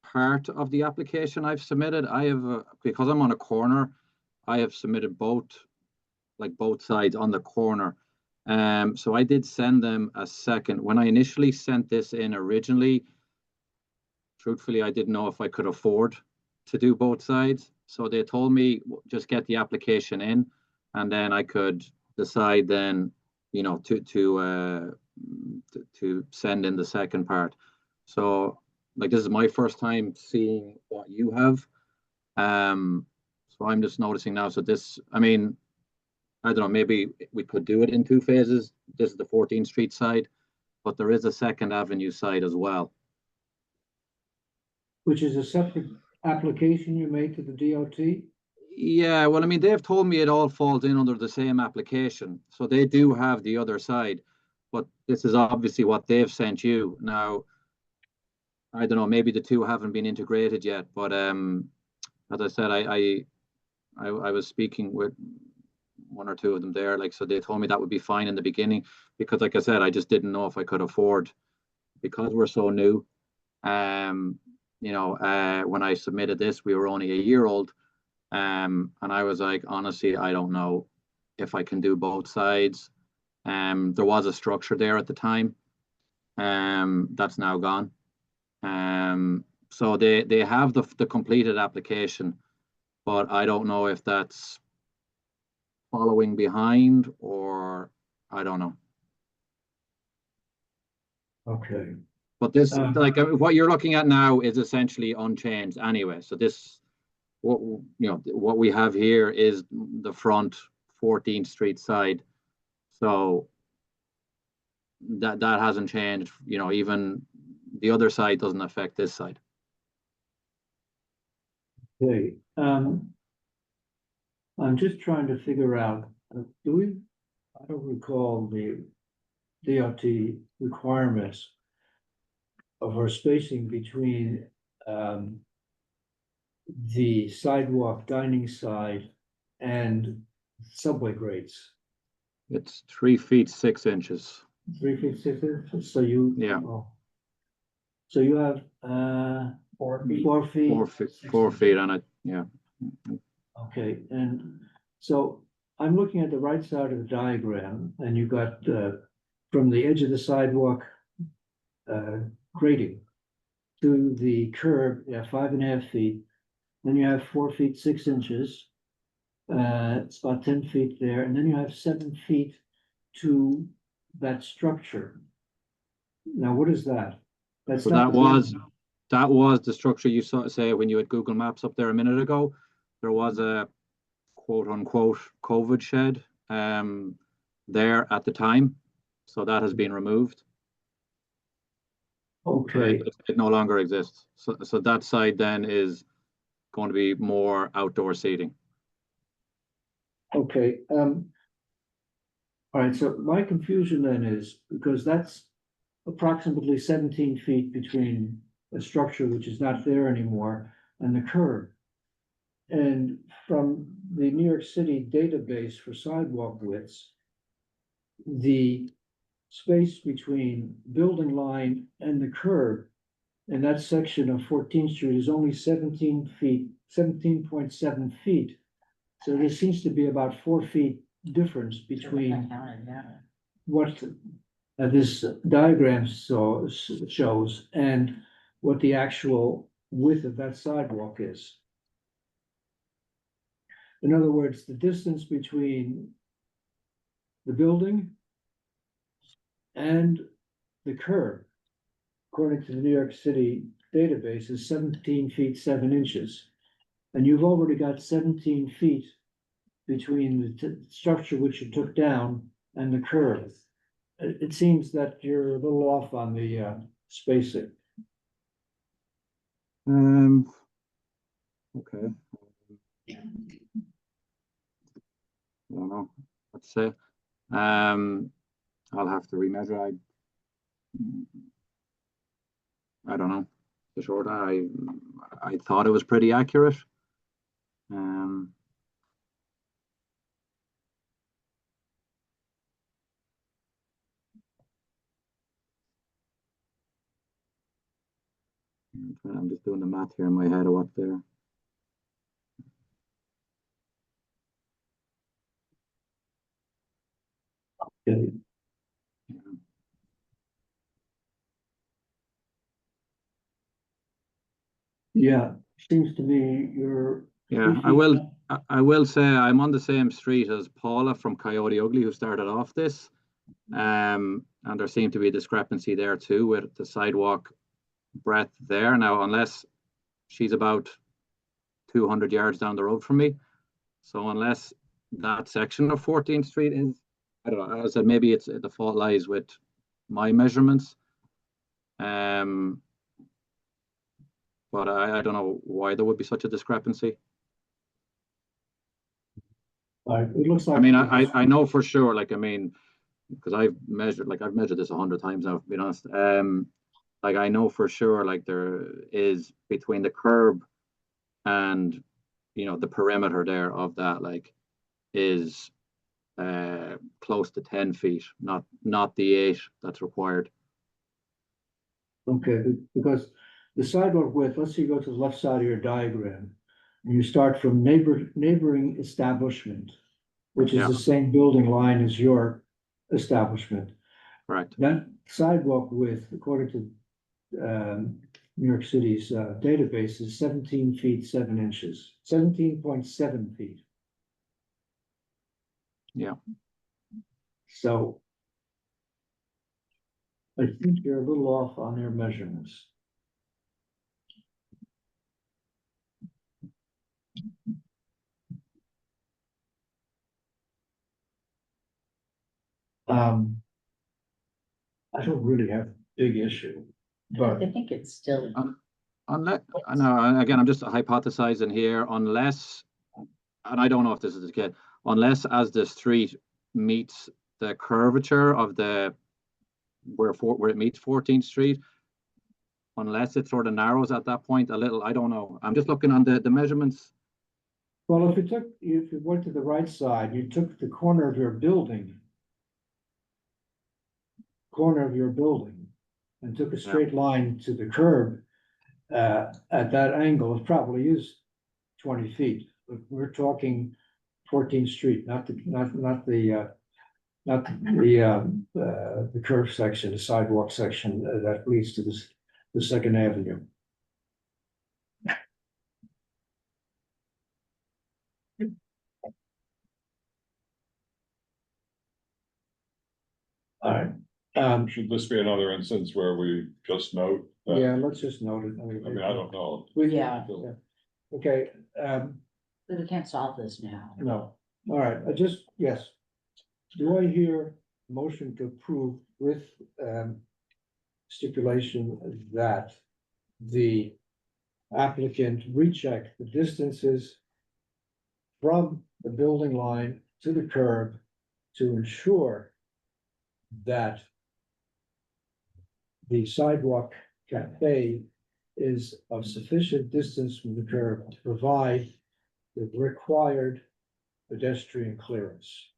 part of the application I've submitted. I have because I'm on a corner, I have submitted both sides on the corner. So I did send them a second. When I initially sent this in originally, truthfully, I didn't know if I could afford to do both sides. So they told me just get the application in, and then I could decide then, you know, to send in the second part. So like, this is my first time seeing what you have. So I'm just noticing now. So this, I mean, I don't know, maybe we could do it in 2 phases. This is the 14th Street side, but there is a 2nd Avenue side as well. Which is a separate application you made to the DOT? Yeah, well, I mean, they've told me it all falls in under the same application. So they do have the other side, but this is obviously what they've sent you. Now, I don't know, maybe the 2 haven't been integrated yet, but as I said, I was speaking with 1 or 2 of them there, like, so they told me that would be fine in the beginning, because like I said, I just didn't know if I could afford, because we're so new. You know, when I submitted this, we were only a year old. And I was like, honestly, I don't know if I can do both sides. There was a structure there at the time. That's now gone. So they have the completed application, but I don't know if that's following behind, or I don't know. Okay, But this, Uh, what you're looking at now is essentially unchanged anyway. So this, what, what we have here is the front 14th Street side. So that hasn't changed, even the other side doesn't affect this side. okay, I'm just trying to figure out, I don't recall the DOT requirements of our spacing between, the sidewalk dining side and subway grades. It's 3 feet 6 inches. 3 feet 6 inches, so you. Yeah. Oh. So you have, 4 feet. 4 feet. 4 feet on it, yeah. Okay, and so I'm looking at the right side of the diagram, and you got, from the edge of the sidewalk, grading to the curb, 5.5 feet. Then you have 4 feet 6 inches. It's about 10 feet there, and then you have 7 feet to that structure. Now, what is that? That's So not that was the structure you saw, say, when you had Google Maps up there a minute ago. There was a quote unquote COVID shed there at the time. So that has been removed. Okay. It no longer exists. So that side then is going to be more outdoor seating. Okay, all right, so my confusion then is, because that's approximately 17 feet between a structure which is not there anymore and the curb. And from the New York City database for sidewalk widths, the space between building line and the curb in that section of 14th Street is only 17 feet, 17.7 feet. So there seems to be about 4 feet difference between what this diagram shows and what the actual width of that sidewalk is. In other words, the distance between the building and the curb, according to the New York City database, is 17 feet 7 inches. And you've already got 17 feet between the structure which you took down and the curb. It seems that you're a little off on the spacing. Okay. I don't know. Let's say. I'll have to remeasure. I don't know. The short, I thought it was pretty accurate. I'm just doing the math here in my head of what there. Okay. Yeah, seems to me you're. Yeah, I will say I'm on the same street as Paula from Coyote Ugly, who started off this. And there seemed to be a discrepancy there too with the sidewalk breadth there. Now, unless she's about 200 yards down the road from me. So unless that section of 14th Street is, I don't know, as I said, maybe it's the fault lies with my measurements. But I don't know why there would be such a discrepancy. It looks like. I mean, I know for sure, because I've measured this 100 times now, to be honest. I know for sure, there is between the curb and, the perimeter there of that, is close to 10 feet, not the 8 that's required. Okay, because the sidewalk width, let's say you go to the left side of your diagram, and you start from neighboring establishment, which is the same building line as your establishment. Right. That sidewalk width, according to New York City's database, is 17 feet 7 inches, 17.7 feet. Yeah. So I think you're a little off on your measurements. Um, I don't really have a big issue, but I think it's still. Unless, no, again, I'm just hypothesizing here, unless, and I don't know if this is the case, unless as the street meets the curvature of the, where it meets 14th Street, unless it sort of narrows at that point a little, I don't know. I'm just looking on the measurements. well, if you went to the right side, you took the corner of your building. And took a straight line to the curb. At that angle, it probably is 20 feet, but we're talking 14th Street, not the curve section, the sidewalk section that leads to the Second Avenue. All right. Should this be another instance where we just note? that- Yeah, let's just note it. I mean, I don't know. Yeah. Okay, We can't solve this now. no, all right, yes. Do I hear a motion to approve with stipulation that the applicant recheck the distances from the building line to the curb to ensure that the sidewalk cafe is of sufficient distance from the curb to provide the required pedestrian clearance?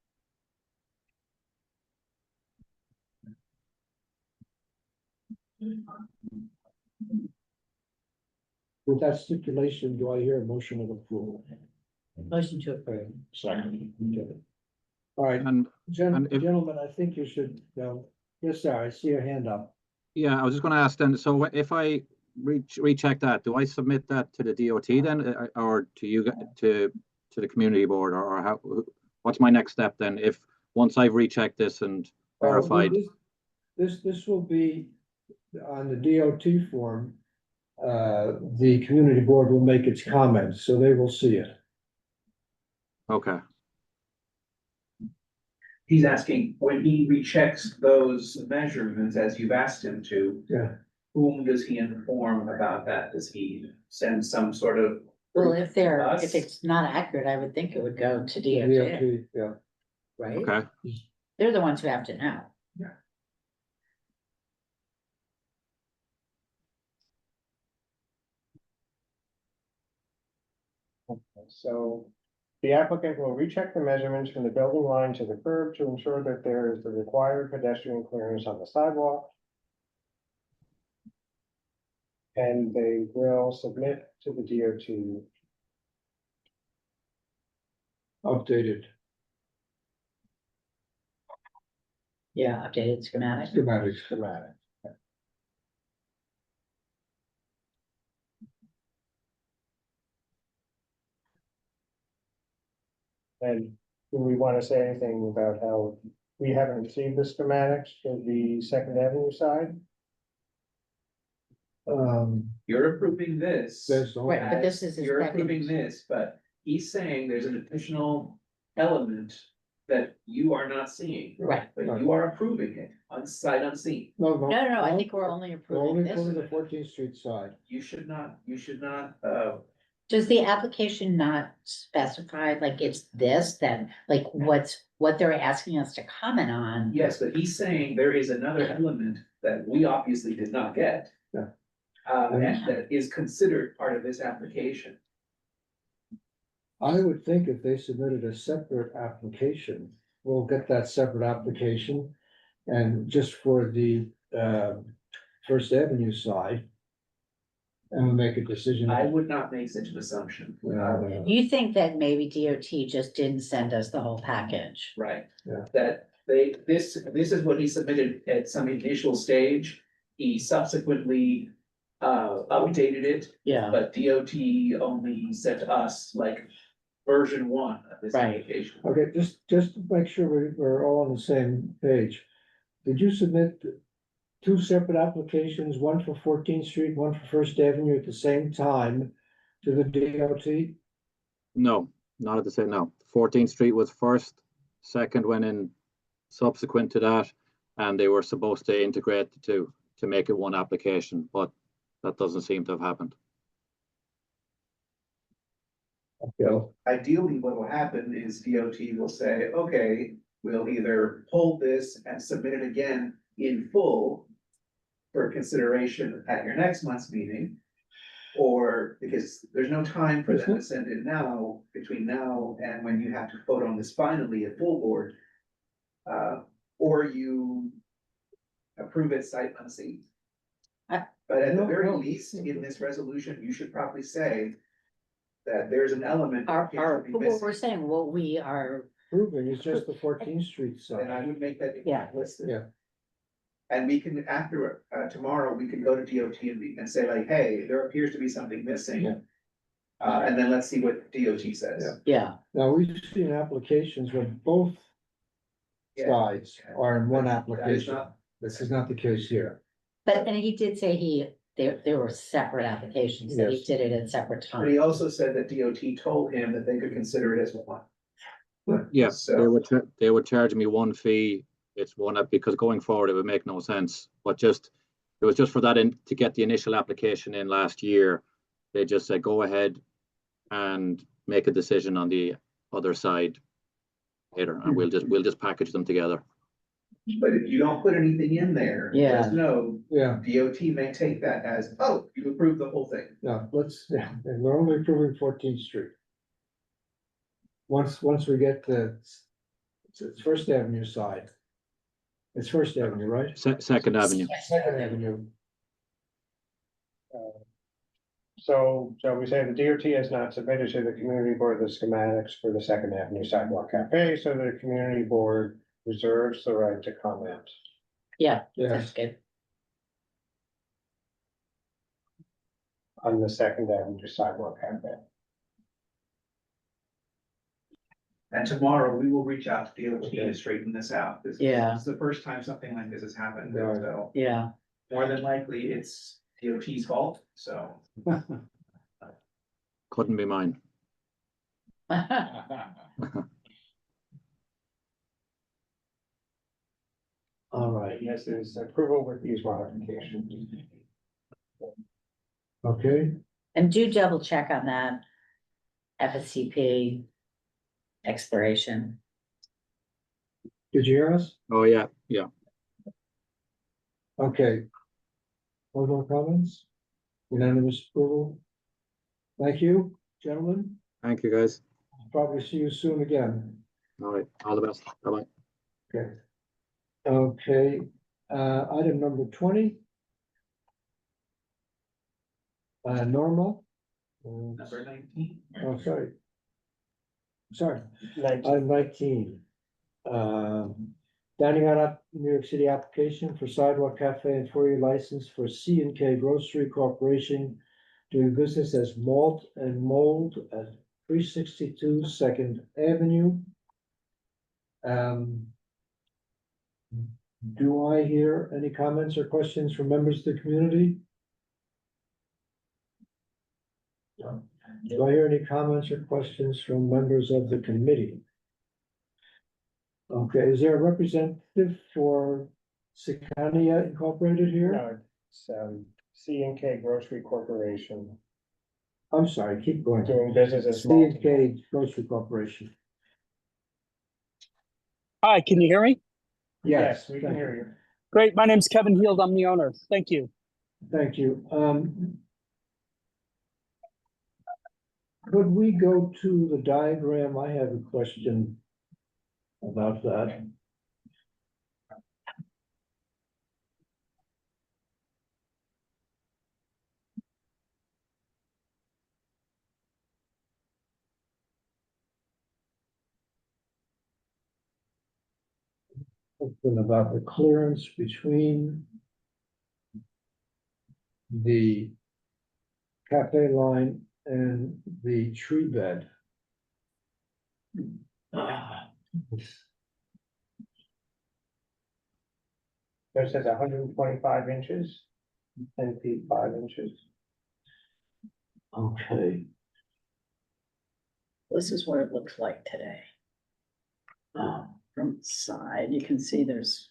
With that stipulation, do I hear a motion of approval? Motion to approve. Second. Okay. All right, And gentlemen, I think you should, yes, sir, I see your hand up. yeah, I was just going to ask then, so if I recheck that, do I submit that to the DOT then, or to you, to the community board, or how, what's my next step then, if, once I've rechecked this and verified? This will be on the DOT form. The community board will make its comments, so they will see it. Okay, He's asking, when he rechecks those measurements as you've asked him to, Yeah. whom does he inform about that? Does he send some sort of? Well, if us? it's not accurate, I would think it would go to DOT, DOT, yeah. right? okay. They're the ones who have to know. So the applicant will recheck the measurements from the building line to the curb to ensure that there is the required pedestrian clearance on the sidewalk. And they will submit to the DOT. Updated Yeah, updated schematic. schematic. And do we want to say anything about how we haven't received the schematics for the Second Avenue side? You're approving this. Right, but this is his You're second- approving this, but he's saying there's an additional element that you are not seeing. Right. But you are approving it on sight unseen. No, No, I think we're only approving Only for the this. 14th Street side. You should not, Does the application not specify, like, it's this, then, like, what they're asking us to comment on? yes, but he's saying there is another element that we obviously did not get. Yeah. And that is considered part of this application. I would think if they submitted a separate application, we'll get that separate application. And just for the First Avenue side. And we'll make a decision. I would not make such an assumption. You think that maybe DOT just didn't send us the whole package? Right. Yeah. That this is what he submitted at some initial stage. He subsequently updated it. Yeah. But DOT only sent us like version 1 of this Right. application. Okay, just to make sure we're all on the same page. Did you submit two separate applications, one for 14th Street, one for First Avenue at the same time to the DOT? No, not at the same, no. 14th Street was first, second went in subsequent to that, and they were supposed to integrate the two to make it one application, but that doesn't seem to have happened. Ideally, what will happen is DOT will say, okay, we'll either hold this and submit it again in full for consideration at your next month's meeting, or because there's no time for them to send it now, between now and when you have to vote on this finally at full board. Or you approve it sight unseen. But at the very least, in this resolution, you should probably say that there's an element. that can't be what missing. we're saying, what we are, Proving is just the 14th Street And I side. would make that Yeah. listed. Yeah. And we can, after, tomorrow, we can go to DOT and say like, hey, there appears to be something missing. Yeah. And then let's see what DOT says. yeah, Now, we've seen applications where both Yeah. sides are in one That is application. not- This is not the case here. but, and he did say there were separate applications, that he Yes. did it at separate But he times. also said that DOT told him that they could consider it as one. Yeah, So- they would charge me one fee. It's one up because going forward, it would make no sense, but it was just for that to get the initial application in last year. They just said, go ahead and make a decision on the other side later, and we'll just package them together. But if you don't put anything in there, Yeah. just know Yeah, DOT may take that as, oh, you approved the whole thing. no, and we're only approving 14th Street. Once we get it's First Avenue side. It's First Avenue, right? Second Avenue. Second Avenue. So we say the DOT has not submitted to the community board the schematics for the Second Avenue Sidewalk Cafe, so the community board reserves the right to comment. Yeah, Yes. that's good. On the Second Avenue Sidewalk Cafe. And tomorrow we will reach out to DOT to straighten this out. This Yeah. is the first time something like this has happened, Yeah. so Yeah, more than likely it's DOT's fault, so. Couldn't be mine. All right, Yes, is approval with these modifications. okay, and do double check on that FSCP expiration. did you hear us? Oh, yeah, yeah. Okay. All more comments? Unanimous approval? Thank you, gentlemen. Thank you, guys. Probably see you soon again. All right, all the best. Bye-bye. Okay. Okay, item number 20. Norma. Number 19. Oh, sorry. Sorry, 19. item 19. Dining out New York City application for sidewalk cafe and four-year license for C&K Grocery Corporation doing business as Malt and Mold at 362 Second Avenue. Do I hear any comments or questions from members of the community? No. Do I hear any comments or questions from members of the committee? Okay, is there a representative for Sicania Incorporated here? No, it's C&K Grocery Corporation I'm sorry, keep going. doing business as small. C&K Grocery Corporation. Hi, can you hear me? Yes, we can thank hear you. you. Great. My name's Kevin Heald. I'm the owner. Thank you. Thank you. Could we go to the diagram? I have a question about that. Something about the clearance between the cafe line and the tree bed. So it says 125 inches, 10 feet, 5 inches. Okay, This is what it looks like today. From the side, you can see there's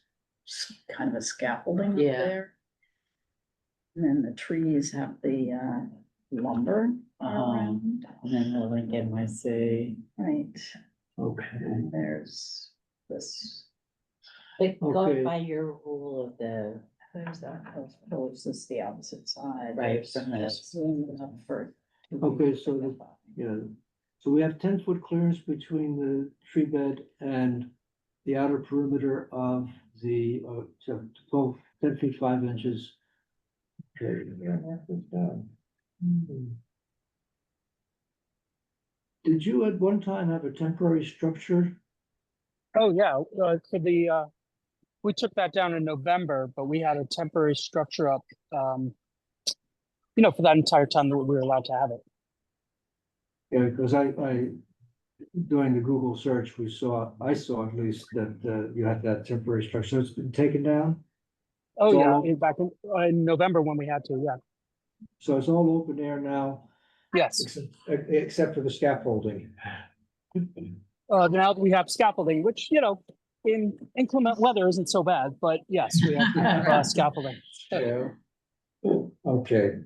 kind of a scaffolding up Yeah. there. And then the trees have the lumber around, And then the Lincoln, I see. right? okay. And there's this, But Okay. going by your rule of there's that, oh, this is the opposite side. Right, There's from this. just room up for two Okay, people to so live on. Yeah, so we have 10-foot clearance between the tree bed and the outer perimeter of the, 10 feet 5 inches. Okay, yeah, mark this down. Did you at one time have a temporary structure? Oh, yeah, for the, we took that down in November, but we had a temporary structure up, for that entire time that we were allowed to have it. Yeah, because I, doing the Google search, I saw at least that, you had that temporary structure, so it's been taken down? Oh, It's yeah, all- back in November when we had to, yeah. So it's all open air now, Yes, except for the scaffolding? now that we have scaffolding, which, in inclement weather isn't so bad, but yes, we have scaffolding. Yeah. Okay,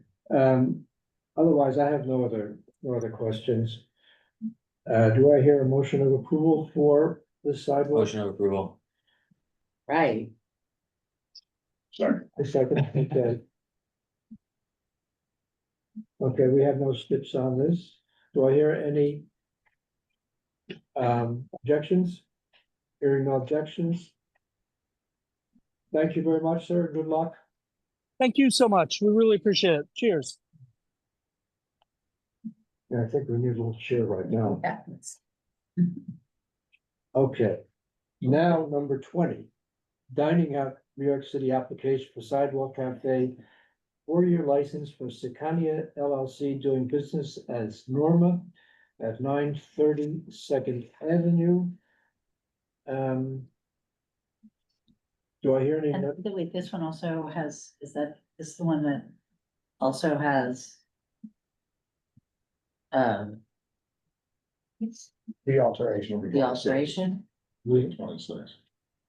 otherwise I have no other questions. Do I hear a motion of approval for the sidewalk? Motion of approval. Right. Sorry. A second, okay. Okay, we have no skips on this. Do I hear any objections? Hearing no objections. Thank you very much, sir. Good luck. Thank you so much. We really appreciate it. Cheers. Yeah, I think we need a little cheer right now. Yeah. Okay, now number 20. Dining out New York City application for Sidewalk Cafe. 4-year license for Sicania LLC doing business as Norma at 930 Second Avenue. Do I hear any? And wait, this one also has, is the one that also has? The alteration. The alteration? Week 26.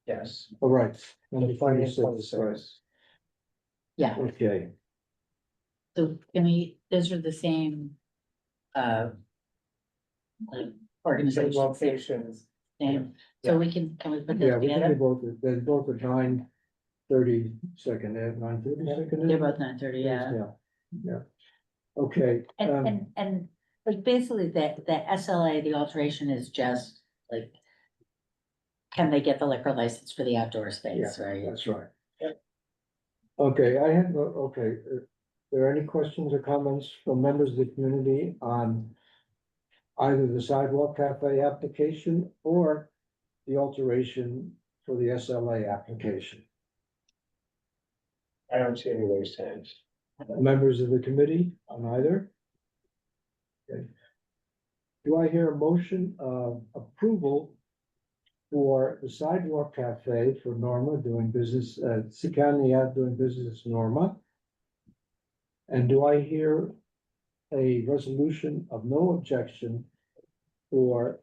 Yes. All right. Number Number 26. 26. Yeah, Okay, so those are the same. Like Same organizations, locations. same, so can we put yeah, those we think together? they're both at 930 Second, 930 Second. They're both 9:30, yeah. Yeah. Okay, And like basically the SLA, the alteration is just like. Can they get the liquor license for the outdoor space, right? that's right. Okay, are there any questions or comments from members of the community on either the sidewalk cafe application or the alteration for the SLA application? I don't see any raised hands. Members of the committee on either? Okay. Do I hear a motion of approval for the sidewalk cafe for Norma doing business, Sicania doing business as Norma? And do I hear a resolution of no objection for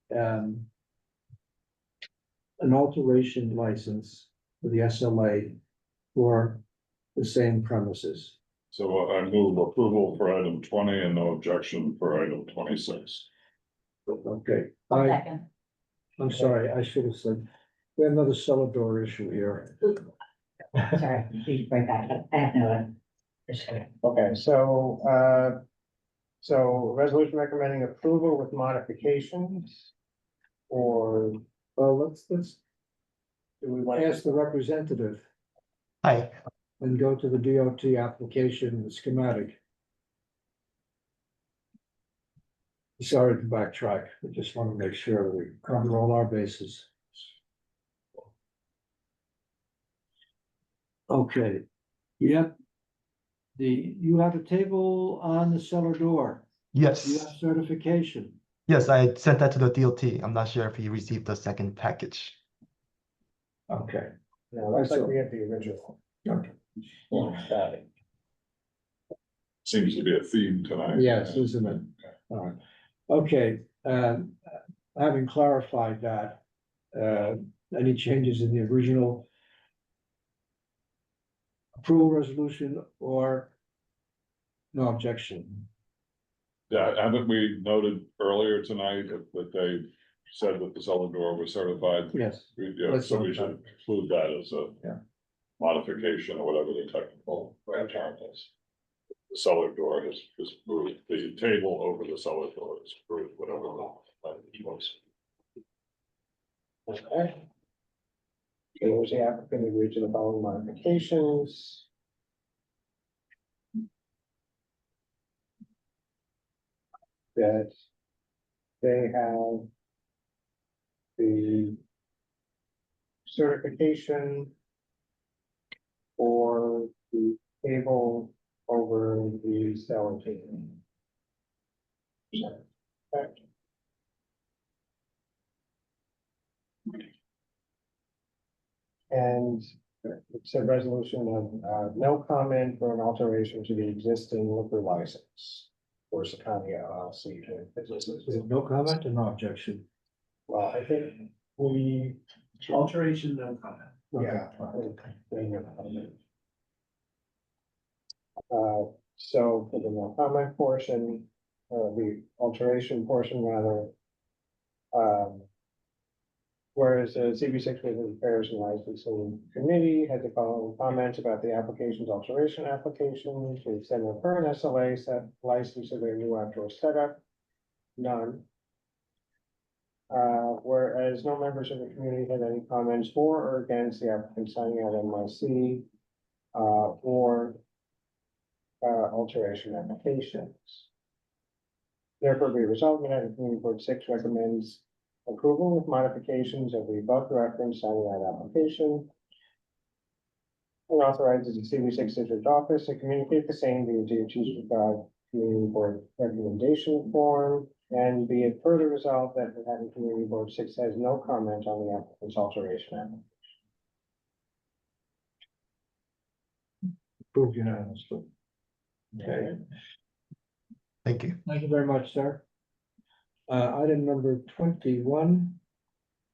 an alteration license for the SLA for the same premises? So I move approval for item 20 and no objection for item 26. Okay, Second. I'm sorry, I should have said, we have another cellar door issue here. Sorry, right back, I have no. Okay, so resolution recommending approval with modifications. Or Well, let's do we want ask to? the representative Hi, and go to the DOT application, the schematic. Sorry to backtrack, I just want to make sure that we cover all our bases. Okay, yep. You have a table on the cellar door. You yes, have certification. yes, I sent that to the DOT. I'm not sure if he received the second package. Okay, No, looks like we have the original. Okay. Got it. Seems to be a theme tonight. Yes, isn't it? All right. Okay, having clarified that, any changes in the original approval resolution or no objection? Yeah, haven't we noted earlier tonight that they said that the cellar door was certified? Yes. Yeah, so we should include that as a Yeah. modification or whatever the technical term is. The cellar door is approved, the table over the cellar door is approved, whatever the language was. Okay. Here's the applicant agreed to the following modifications. That they have the certification for the table over the cellar table. Okay. And it's a resolution of no comment for an alteration to the existing liquor license for Sacania LLC. Is it no comment or no objection? Well, I think we. Alteration, no comment. Yeah. So for the no comment portion, the alteration portion rather. Whereas the CB6 Business Affairs and Licensing Committee had the following comments about the application's alteration application to extend the current SLA set license to their new outdoor setup. None. Whereas no members of the community had any comments for or against the applicant signing out NYC or alteration applications. Therefore, be resolved that Community Board 6 recommends approval with modifications of the above referenced signing out application. And authorizes the CB6 District Office to communicate the same via DOT's Community Board recommendation form. And be it further resolved that the Manhattan Community Board 6 has no comment on the applicant's alteration application. Approved unanimously. Okay. Thank you. Thank you very much, sir. Item number 21.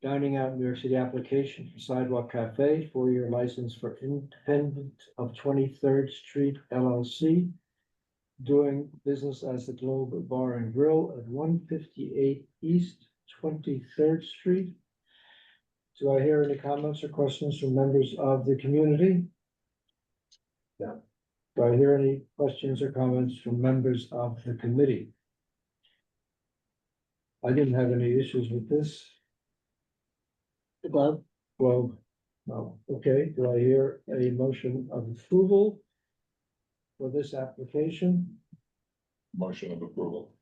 Dining out New York City application for Sidewalk Cafe, 4-year license for Independent of 23rd Street LLC. Doing business as the Globe Bar and Grill at 158 East 23rd Street. Do I hear any comments or questions from members of the community? No. Do I hear any questions or comments from members of the committee? I didn't have any issues with this. The Globe? Globe. No. Okay, do I hear a motion of approval for this application? Motion of approval.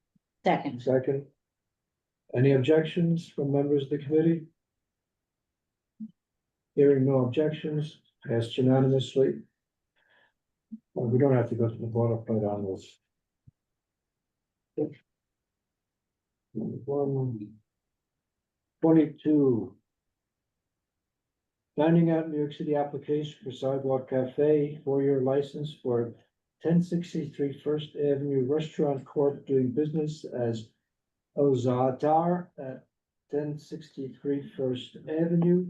Second. Second. Any objections from members of the committee? Hearing no objections, passed unanimously. Well, we don't have to go to the boilerplate on this. 22. Dining out New York City application for Sidewalk Cafe, 4-year license for 1063 First Avenue Restaurant Corp. Doing business as Ozadar at 1063 First Avenue.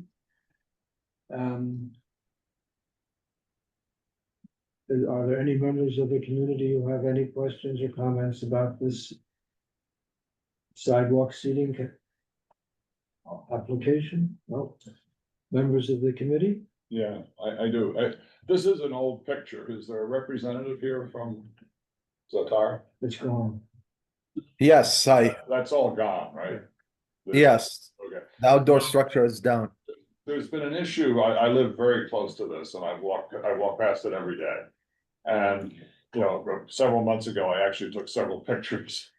Are there any members of the community who have any questions or comments about this sidewalk seating application? No. Members of the committee? Yeah, I do. This is an old picture. Is there a representative here from Zatar? It's gone. Yes, That's all gone, right? yes, Okay. the outdoor structure is down. There's been an issue. I live very close to this and I walk past it every day. And, several months ago, I actually took several pictures.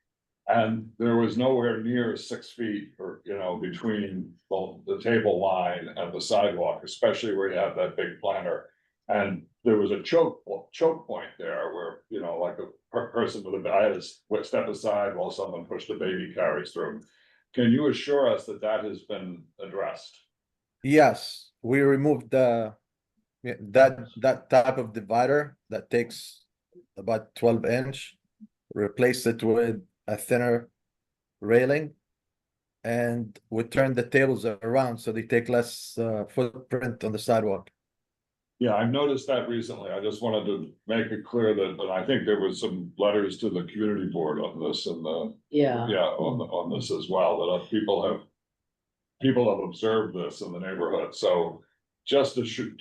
And there was nowhere near 6 feet or, between the table line and the sidewalk, especially where you have that big planter. And there was a choke point there where, like a person with I had to step aside while someone pushed a baby carriage through. Can you assure us that that has been addressed? Yes, we removed that type of divider that takes about 12-inch, replaced it with a thinner railing. And we turned the tables around so they take less footprint on the sidewalk. Yeah, I've noticed that recently. I just wanted to make it clear that I think there was some letters to the community board on this and Yeah. on this as well, that people have observed this in the neighborhood. So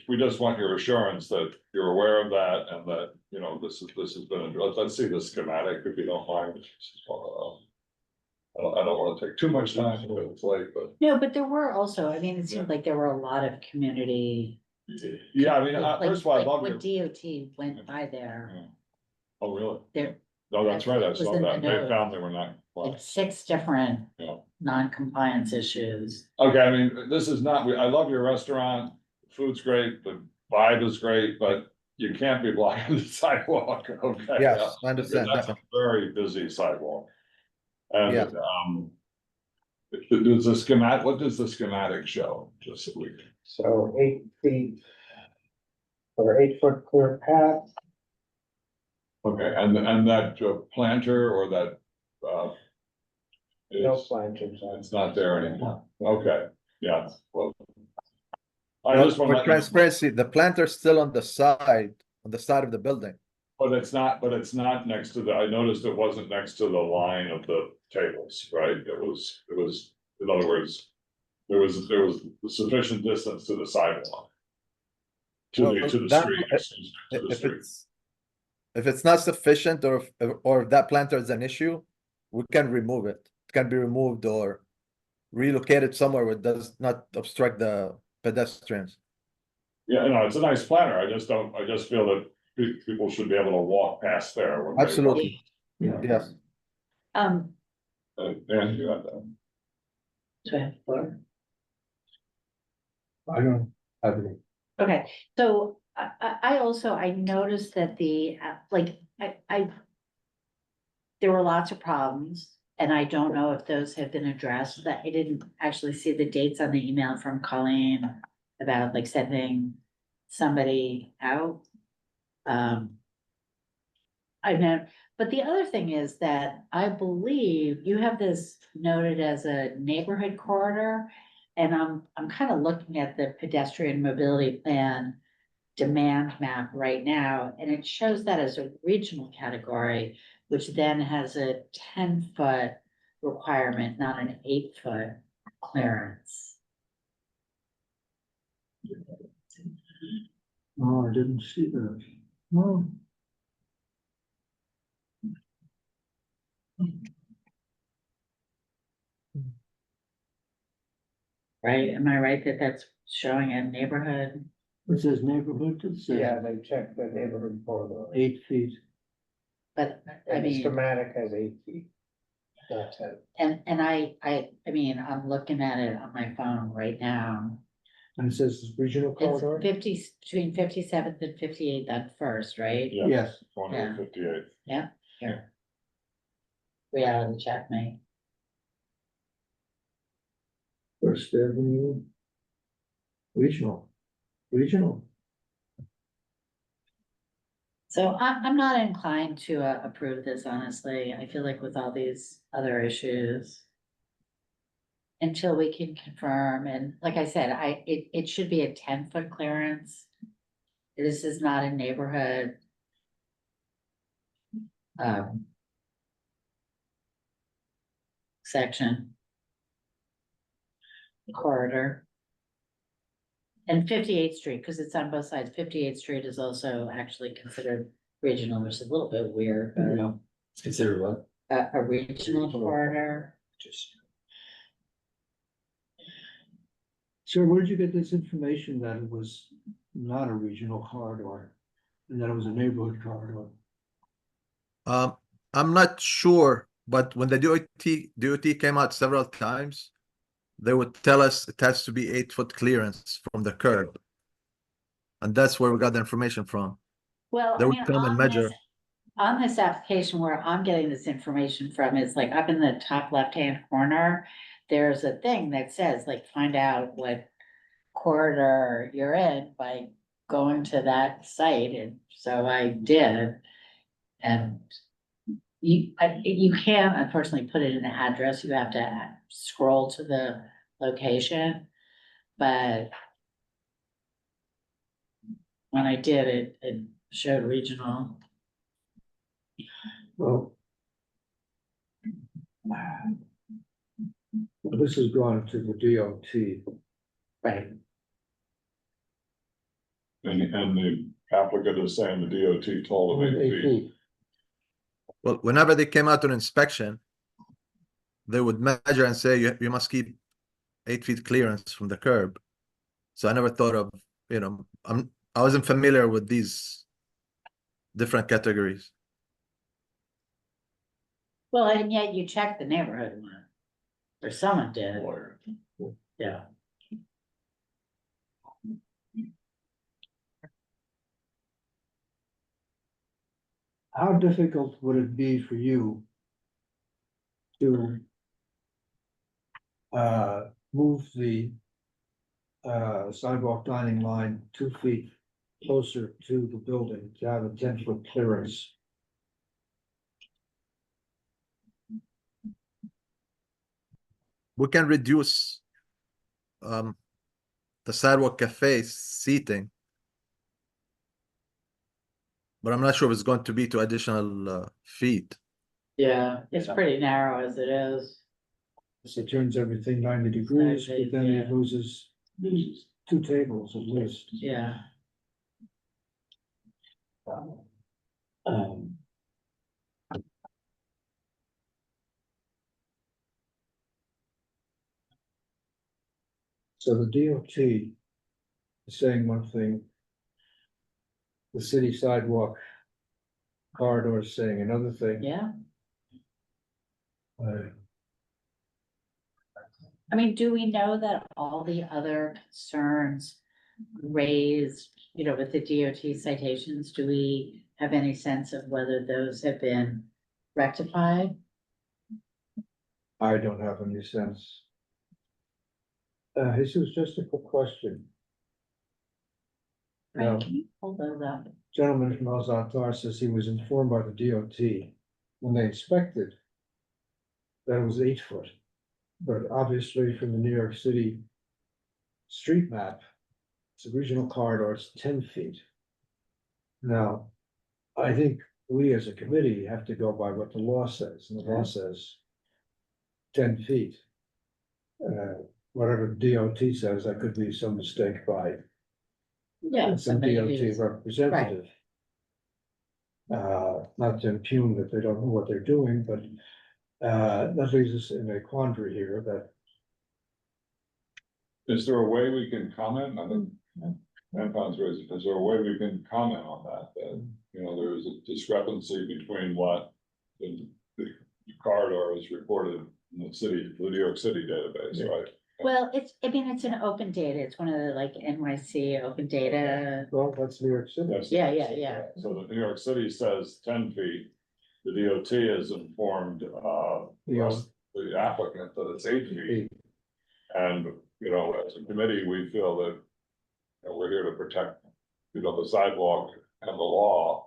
we just want your assurance that you're aware of that and that, you know, this has been, let's see the schematic if you don't mind. I don't want to take too much time because it's late, but. No, but there were also, I mean, it seemed like there were a lot of community. Yeah, I mean, like- first of all, I like love when your. DOT went by there, Oh, really? there, No, that's right. I was saw in the that. They note. found they were not. like 6 different Yeah. non-compliance issues. Okay, I mean, this is not, I love your restaurant, food's great, the vibe is great, but you can't be blocking the sidewalk, okay? Yes, I understand. That's a very busy sidewalk. And, Yeah. does the schematic, what does the schematic show, just so we can? So 8 feet. Or 8-foot clear path. Okay, and that planter or that, No is, planters. it's not there anymore, okay, yeah, well. I Well, just want for to. transparency, the planter's still on the side of the building. But it's not next to I noticed it wasn't next to the line of the tables, right? It was, in other words, there was sufficient distance to the sidewalk. To Well, the that- street, excuse me, to the If street. if it's not sufficient or if that planter is an issue, we can remove it. It can be removed or relocated somewhere where it does not obstruct the pedestrians. Yeah, no, it's a nice planter. I just feel that people should be able to walk past there. when they walk. Absolutely. Yeah. Yes. Um, Dan, you have that. do I have the floor? I don't have any. Okay, so I also, I noticed that there were lots of problems, and I don't know if those have been addressed, that I didn't actually see the dates on the email from Colleen about like sending somebody out. I know, but the other thing is that I believe you have this noted as a neighborhood corridor. And I'm kind of looking at the pedestrian mobility plan demand map right now, and it shows that as a regional category, which then has a 10-foot requirement, not an 8-foot clearance. Oh, I didn't see that. No. Right, am I right that that's showing a neighborhood? It says neighborhood, it Yeah, says they checked the neighborhood corridor. 8 feet. But I And the mean, schematic has 8 feet. Not 10. and I mean, I'm looking at it on my phone right now. And it says regional It's corridor? between 57th and 58th on First, right? Yeah. Yes. 158. Yeah, here. Reality check me. First Avenue. Regional. So I'm not inclined to approve this, honestly. I feel like with all these other issues. Until we can confirm, and like I said, it should be a 10-foot clearance. This is not a neighborhood. Section. Corridor. And 58th Street, because it's on both sides, 58th Street is also actually considered regional, which is a little bit weird, but. It's considered what? A regional corridor. Sir, where did you get this information that it was not a regional corridor? And that it was a neighborhood corridor? I'm not sure, but when the DOT came out several times, they would tell us it has to be 8-foot clearance from the curb. And that's where we got the information from. Well, They I would mean, come and measure. on this application where I'm getting this information from, is like up in the top left-hand corner. There's a thing that says like, find out what corridor you're in by going to that site, and so I did. And you can't unfortunately put it in the address, you have to scroll to the location, but when I did it, it showed regional. Well, this has gone to the DOT. Right. And the applicant is saying the DOT told them 8 feet. Well, whenever they came out on inspection, they would measure and say, you must keep 8 feet clearance from the curb. So I never thought of, I wasn't familiar with these different categories. Well, and yet you checked the neighborhood one, or someone did, yeah. How difficult would it be for you to move the sidewalk dining line 2 feet closer to the building to have a 10-foot clearance? We can reduce the sidewalk cafe seating, but I'm not sure if it's going to be 2 additional feet. Yeah, it's pretty narrow as it is. So it turns everything 90 degrees, but then yeah. it loses 2 tables at least. Yeah. So the DOT is saying one thing. The city sidewalk corridor is saying another thing. Yeah. I mean, do we know that all the other concerns raised, with the DOT citations, do we have any sense of whether those have been rectified? I don't have any sense. This was just a quick question. Right, can you pull those up? Gentleman from El Za'atar says he was informed by the DOT when they inspected that it was 8 foot. But obviously from the New York City street map, it's a regional corridor, it's 10 feet. Now, I think we as a committee have to go by what the law says, and the law says 10 feet. Whatever DOT says, that could be some mistake by some somebody DOT who's- representative. Not to impugn that they don't know what they're doing, but that leaves us in a quandary here that Is there a way we can comment? I think, Anton's raised it. Is there a way we can comment on that? That, there's a discrepancy between what the corridor is reported in the New York City database, right? Well, it's an open data, it's one of the NYC open data. Well, that's New York City. Yeah. So the New York City says 10 feet. The DOT has informed the applicant that it's 8 feet. And, as a committee, we feel that we're here to protect, the sidewalk and the law.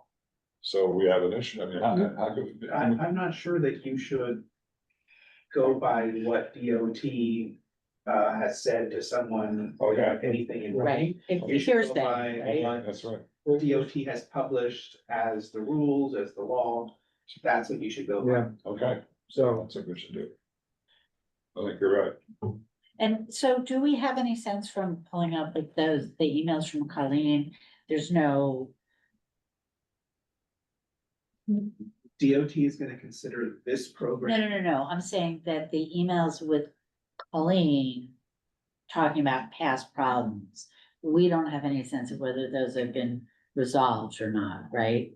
So we have an issue. I mean, how could? I'm not sure that you should go by what DOT has said to someone or anything in writing. You should Here's go that, by right? That's right. what DOT has published as the rules, as the law. That's what you should go by. Yeah, Okay, so that's what we should do. I think you're right. And so do we have any sense from pulling up the emails from Colleen? There's no. DOT is gonna consider this program. No, I'm saying that the emails with Colleen talking about past problems, we don't have any sense of whether those have been resolved or not, right?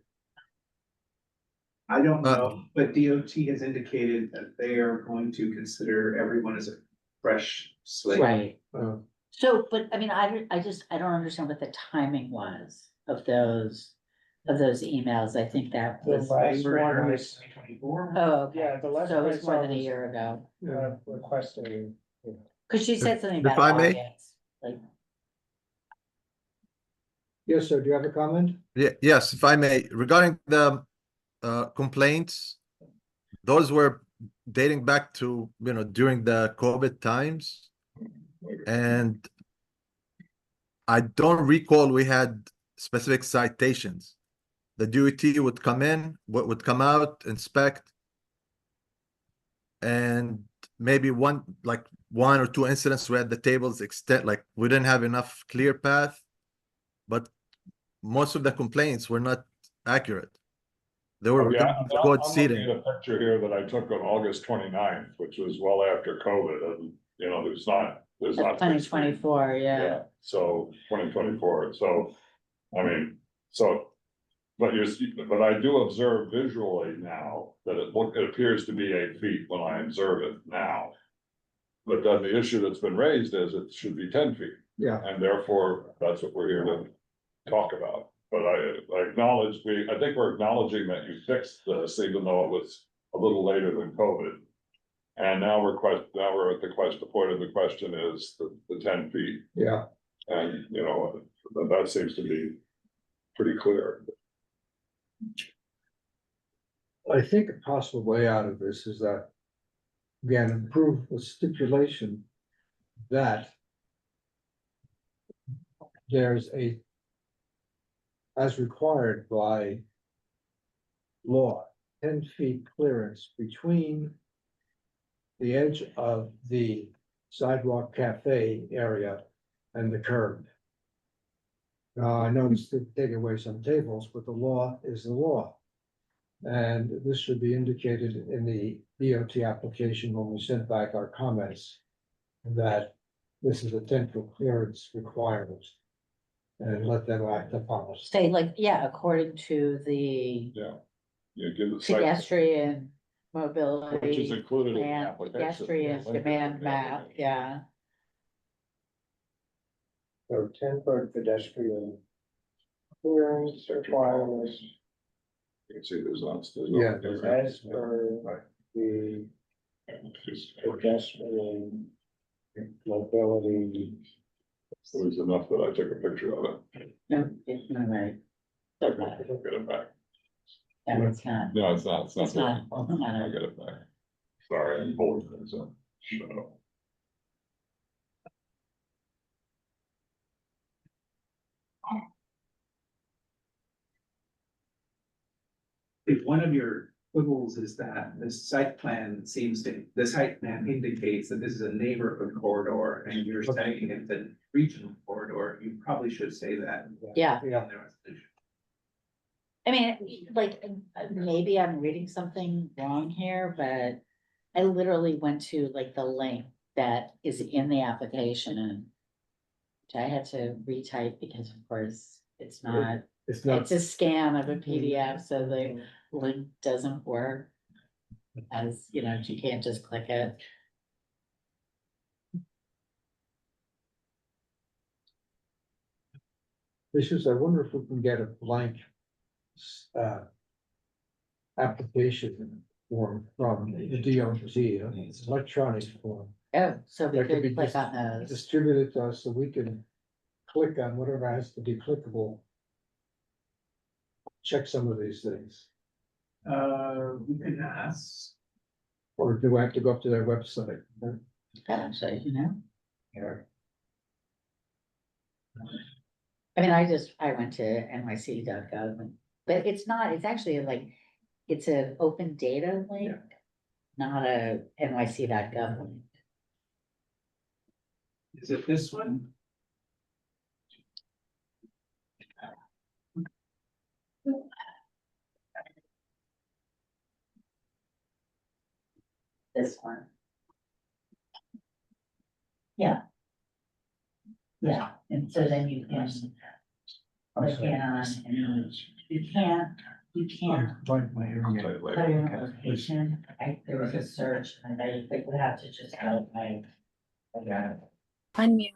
I don't know, but DOT has indicated that they are going to consider everyone as a fresh slate. Right. So, but I mean, I don't understand what the timing was of those emails. I think that The was. last Labor one and was, 2024. Oh, okay. yeah, the last. So it one I was more saw than a was, year ago. Requesting, Cause she said something If about I may? August, like, Yes, sir, do you have a comment? Yeah, yes, if I may, regarding the complaints, those were dating back to, during the COVID times. And I don't recall we had specific citations. The DOT would come in, would come out, inspect. And maybe one or two incidents where the tables extend, like we didn't have enough clear path. But most of the complaints were not accurate. They were Yeah, good I'm looking seating. at a picture here that I took on August 29th, which was well after COVID, and, there's not. 2024, yeah. So 2024, so, I mean, so. But but I do observe visually now that it appears to be 8 feet when I observe it now. But then the issue that's been raised is it should be 10 feet. Yeah. And therefore, that's what we're here to talk about. But I acknowledge, I think we're acknowledging that you fixed this, even though it was a little later than COVID. And now we're at the point of the question is the 10 feet. Yeah. And, that seems to be pretty clear. I think a possible way out of this is that, again, improve the stipulation that there's as required by law, 10 feet clearance between the edge of the sidewalk cafe area and the curb. Now, I noticed they've taken away some tables, but the law is the law. And this should be indicated in the DOT application when we send back our comments, that this is a 10-foot clearance requirement. And let them act upon it. Say according to the Give the site, pedestrian mobility. which is included in the plan, application. pedestrian demand map, yeah. So 10-foot pedestrian clearance requirements. You can see there's not. Yeah, As per the pedestrian mobility. It was enough that I took a picture of it. No, it's not right. I'll get it back. No, it's not. No, it's not. It's not. I'll get it back. Sorry, I'm holding it, so shut up. If one of your quibbles is that the site plan indicates that this is a neighborhood corridor and you're saying it's a regional corridor, you probably should say that. Yeah. in the resolution. I mean, maybe I'm reading something wrong here, but I literally went to the link that is in the application and which I had to retype because of course it's not. It's not. It's a scan of a PDF, so the link doesn't work. As you can't just click it. I wonder if we can get a blank application form from the DOT, it's electronic form. Oh, so we That could could be click on those. distributed to us so we can click on whatever has to be clickable. Check some of these things, We can ask. or do I have to go up to their website? Actually, here. I mean, I went to nyc.gov, but it's actually it's an open data link, not a nyc.gov link. Is it this one? This one. Yeah. Yeah, and so then you can click in on, and you can't Find my area. put in a location. There was a search and I would have to just go I got it. Unmute.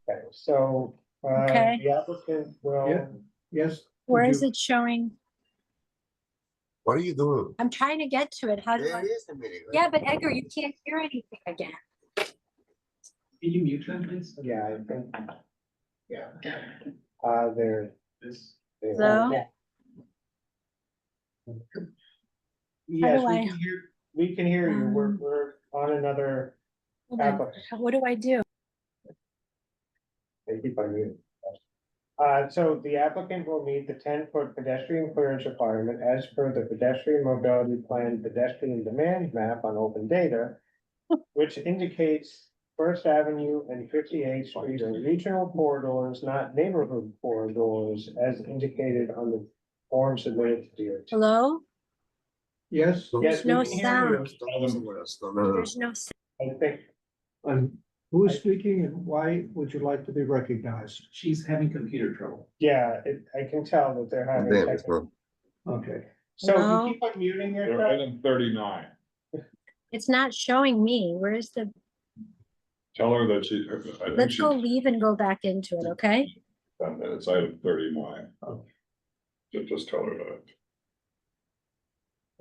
Okay, so, Okay. the applicant will. Yeah. Yes. Where would is you- it showing? What are you doing? I'm trying to get to it. How do There I? is the meeting. right? Yeah, but Edgar, you can't hear anything again. Can you mute them, please? Yeah, I think. Yeah. There. Hello? Yes, do we I- can hear, we can hear you. We're on another Hold on. applicant. What do I do? They keep on muting. So the applicant will meet the 10-foot pedestrian clearance requirement as per the pedestrian mobility plan pedestrian demand map on open data, which indicates First Avenue and 58th Street are regional corridors, not neighborhood corridors, as indicated on the form submitted to DOT. Hello? Yes, Yes, no we can hear you. There's no. I think, and who is speaking and why would you like to be recognized? She's having computer trouble. yeah, I can tell that they're having Damn, technical. Okay, So Hello? you keep on muting They're yourself? item 39. It's not showing me. Where's the, Tell her that she, I think let's she, go leave and go back into it, okay? it's item 39. Just tell her that.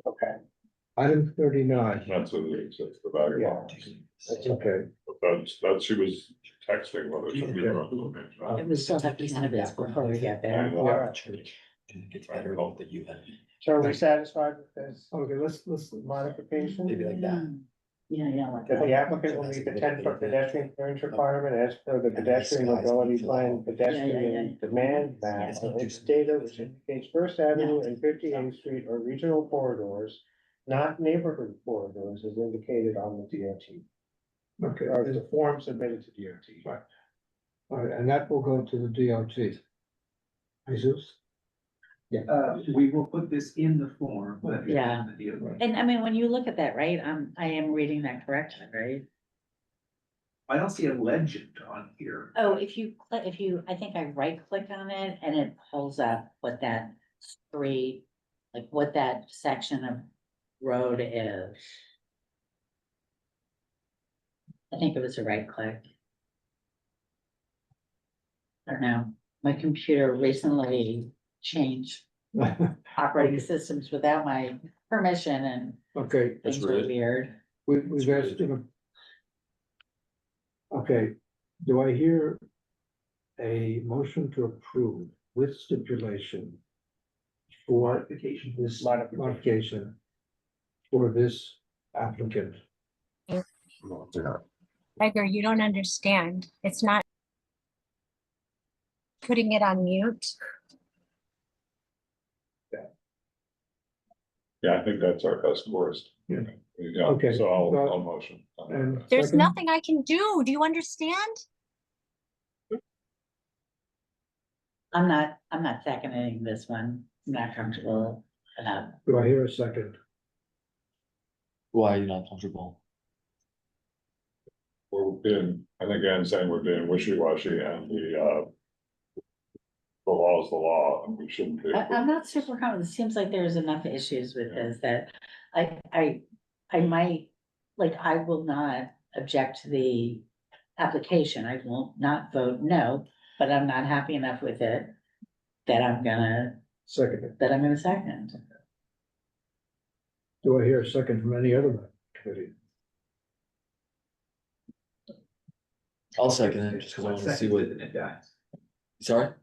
Okay. item 39. That's what it is, it's the value Yeah. box. That's okay. But that's, she was texting whether she was. And we still have candidates before we get there. And, It's better that you have. So are we satisfied with this Okay, let's, modification? like that. Yeah, like That the that. applicant will meet the 10-foot pedestrian clearance requirement as per the pedestrian mobility plan pedestrian demand map on its data, which indicates First Avenue and 58th Street are regional corridors, not neighborhood corridors as indicated on the DOT, okay, or the form submitted to DOT. Right. all right, and that will go to the DOT. Jesus? We will put this in the form. but it's Yeah. in the DOT. And I mean, when you look at that, right, I am reading that correctly, right? I don't see a legend on here. Oh, if you click, I think I right click on it and it pulls up what that street, like what that section of road is. I think it was a right click. I don't know, my computer recently changed operating systems without my permission and Okay, things were weird. we've asked him. Okay, do I hear a motion to approve with stipulation for Modification. this modification for this applicant? Edgar, you don't understand. It's not putting it on mute. Yeah, I think that's our best course. Yeah. Yeah, Okay, so well, I'll motion. And There's second? nothing I can do. Do you understand? I'm not seconding this one. I'm not comfortable enough. Do I hear a second? Why are you not comfortable? We're being, I think Ann's saying we're being wishy-washy and the law is the law and we shouldn't be. I'm not super confident. It seems like there's enough issues with this that I might, like, I will not object to the application. I will not vote no, but I'm not happy enough with it that I'm gonna Second. second. Do I hear a second from any other committee? I'll second it, just because I want to see what, And it dies. sorry?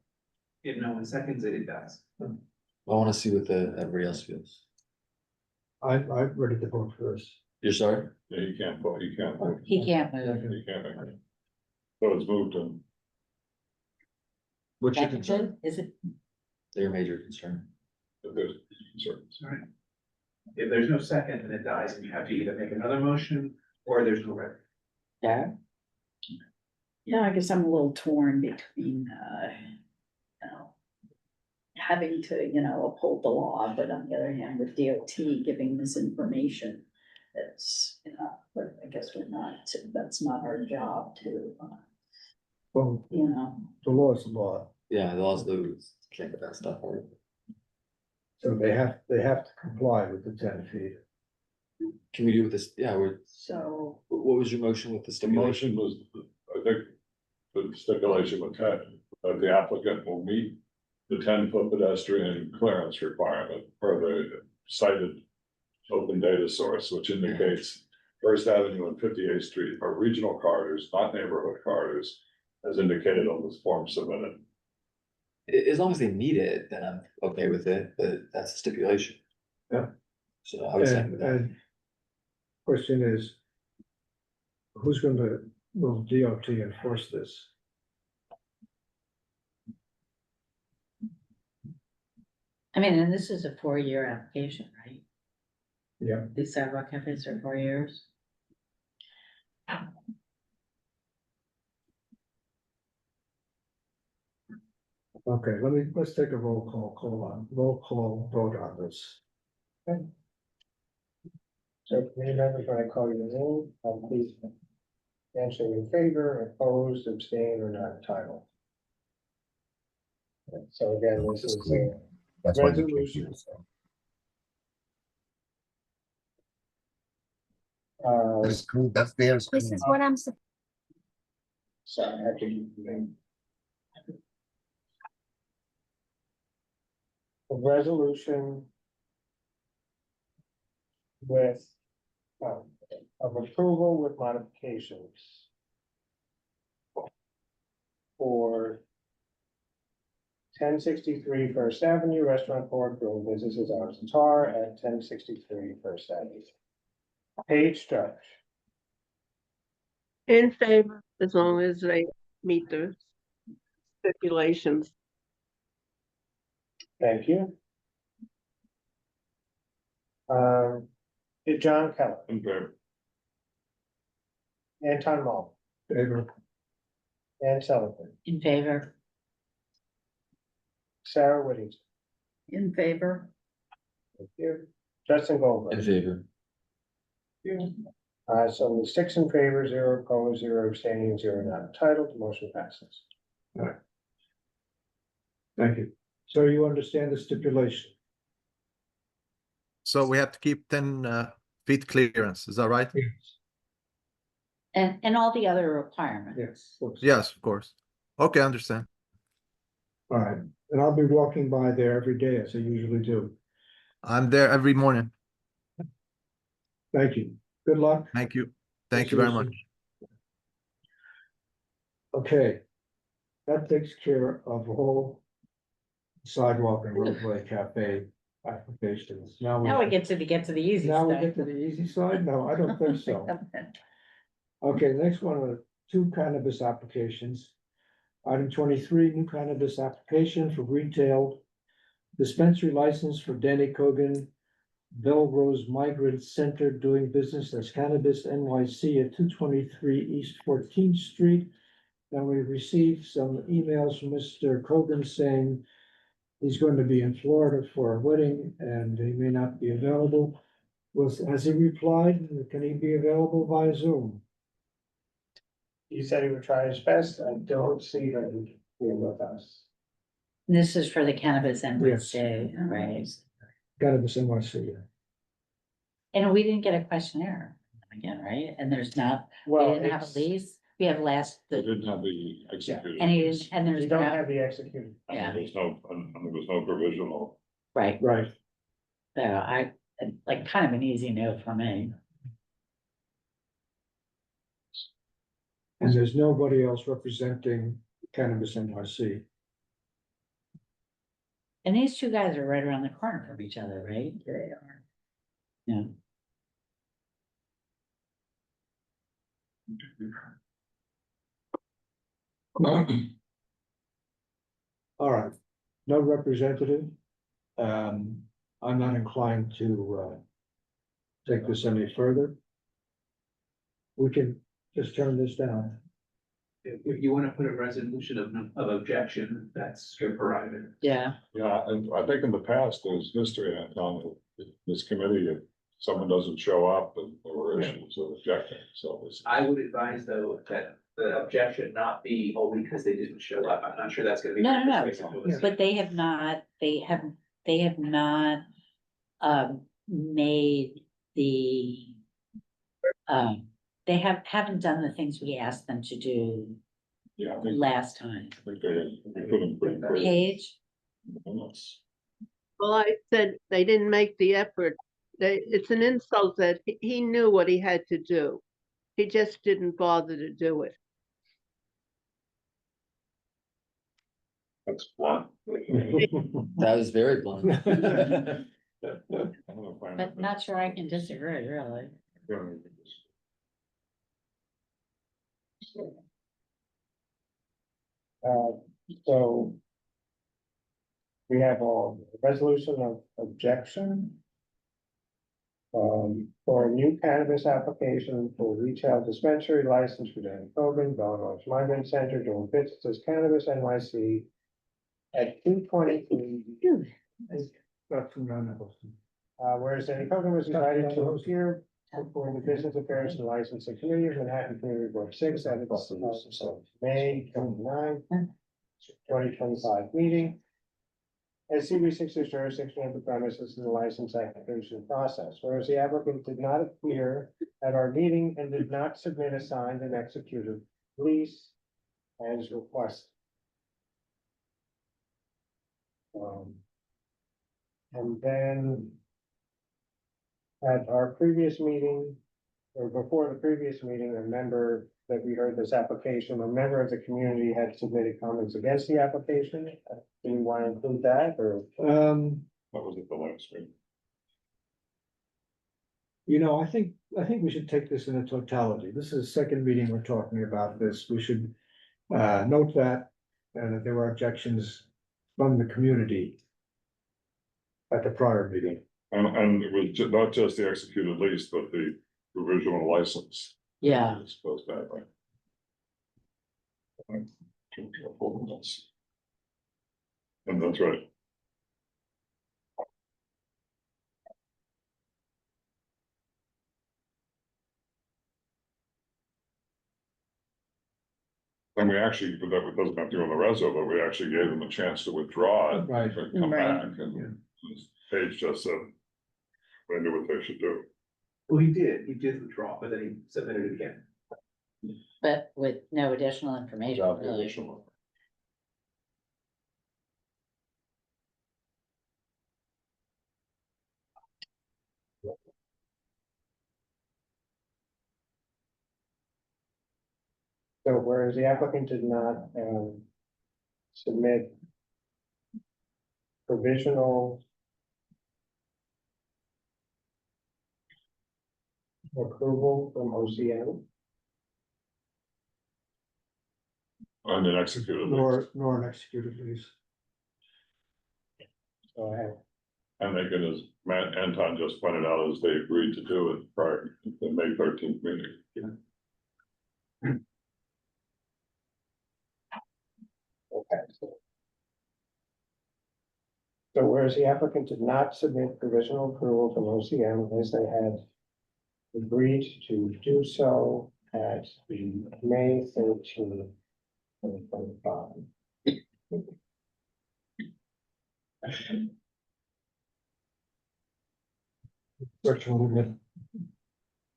If no one seconds it, it dies. I want to see what everybody else feels. I'm ready to vote first. You're sorry? Yeah, you can't vote, you can't. vote. He can't move. You can't make it. So it's moved and What's your Seconded? concern? Is it? Your major concern? if there's concerns. All right. If there's no second, then it dies and you have to either make another motion or there's no record. Yeah. Yeah, I guess I'm a little torn between, having to, uphold the law, but on the other hand, with DOT giving this information, it's, but I guess that's not our job to, Well, the law is the law, Yeah, the laws do, can't get that stuff out. so they have to comply with the 10 feet. Can we do with this? Yeah, so. what was your motion with the The stipulation? motion was, I think, the stipulation with that the applicant will meet the 10-foot pedestrian clearance requirement per the cited open data source, which indicates First Avenue and 58th Street are regional corridors, not neighborhood corridors, as indicated on this form submitted. As long as they need it, then I'm okay with it, but that's a stipulation. Yeah. So I would say And, with that. and question is, who's gonna, will DOT enforce this? I mean, and this is a 4-year application, right? Yeah. These sidewalk cafes are 4 years. Okay, let's take a roll call vote on this. So committee members, when I call your name, please answer in favor, opposed, abstain, or not entitled. So again, this is a That's why you resolution. That's cool, that's theirs. This is what I'm. Sorry, I have to. A resolution with, of approval with modifications for 1063 First Avenue, Restaurant Court, doing business as Hours and Tar at 1063 First Avenue. Page Stretch. In favor, as long as they meet the stipulations. Thank you. John Keller. In favor. Anton Mull. Favor. Ann Sullivan. In favor. Sarah Whittington. In favor. Thank you. Justin Goldberg. In favor. So 6 in favor, 0 opposed, 0 abstaining, 0 not entitled, the motion passes. All right. Thank you. So you understand the stipulation? So we have to keep 10 feet clearance, is that right? And all the other requirements. Yes. Yes, of course. Okay, understand. All right, and I'll be walking by there every day as I usually do. I'm there every morning. Thank you. Good luck. Thank you. Thank you very much. Okay. That takes care of all sidewalk and roadway cafe applications. Now we get to the easy Now we stuff. get to the easy side? No, I don't think so. Okay, next one are 2 cannabis applications. Item 23, new cannabis application for retail dispensary license for Danny Cogan, Belrose Migrant Center, doing business as Cannabis NYC at 223 East 14th Street. And we received some emails from Mr. Cogan saying he's going to be in Florida for a wedding and he may not be available. Has he replied? Can he be available via Zoom? He said he would try his best. I don't see that he's here with us. This is for the cannabis and Yes. right? Cannabis NYC. And we didn't get a questionnaire again, right? And there's not, we Well, didn't have a it's- lease. We have They didn't have the executed. and he didn't, and We there's don't no, have the executed. yeah, There was no provisional. right. Right. So like kind of an easy no for me. And there's nobody else representing Cannabis NYC. And these 2 guys are right around the corner from each other, right? They are. Yeah. All right, no representative. I'm not inclined to take this any further. We can just turn this down. If you want to put a resolution of objection, that's your prerogative. Yeah. Yeah, and I think in the past, there's history on this committee, if someone doesn't show up and there were issues of objecting, so it's. I would advise though that the objection not be only because they didn't show up. I'm not sure that's gonna be. No, persuasive. but they have not made the, they haven't done the things we asked them to do Yeah, I think, last time. I think they put them pretty clear. Paige? Well, I said they didn't make the effort. It's an insult that he knew what he had to do. He just didn't bother to do it. That's blunt. That was very blunt. But not sure I can disagree, really. So we have a resolution of objection for a new cannabis application for retail dispensary license for Dan Cogan, Illinois Migrant Center, doing business as Cannabis NYC at 223. Whereas Danny Cogan was invited to appear before the Business Affairs and Licensing Committee of Manhattan Community Board 6 at its May 29, 2025 meeting. As CB6 is jurisdiction of the premises in the license application process, whereas the applicant did not appear at our meeting and did not submit a signed and executed lease as requested. And then at our previous meeting, or before the previous meeting, a member that we heard this application, a member of the community had submitted comments against the application. Do you want to include that, or? What was it the last week? You know, I think we should take this in a totality. This is the second meeting we're talking about this. We should note that there were objections from the community at the prior meeting. And it was not just the executed lease, but the provisional license. Yeah. Supposed that way. And that's right. And we actually, but that doesn't have to go on the reso, but we actually gave them a chance to withdraw it. Right. and Come Right. back and Paige just said. They knew what they should do. Well, he did withdraw, but then he submitted it again. But with no additional information, really. So whereas the applicant did not, submit provisional approval from OCM. And an executed lease. Nor an executed lease. So I have And they can, as Matt Anton just pointed out, as they agreed to do it prior to the May 13th meeting. Okay. So whereas the applicant did not submit provisional approval from OCM as they had agreed to do so at the May 13th, 2025.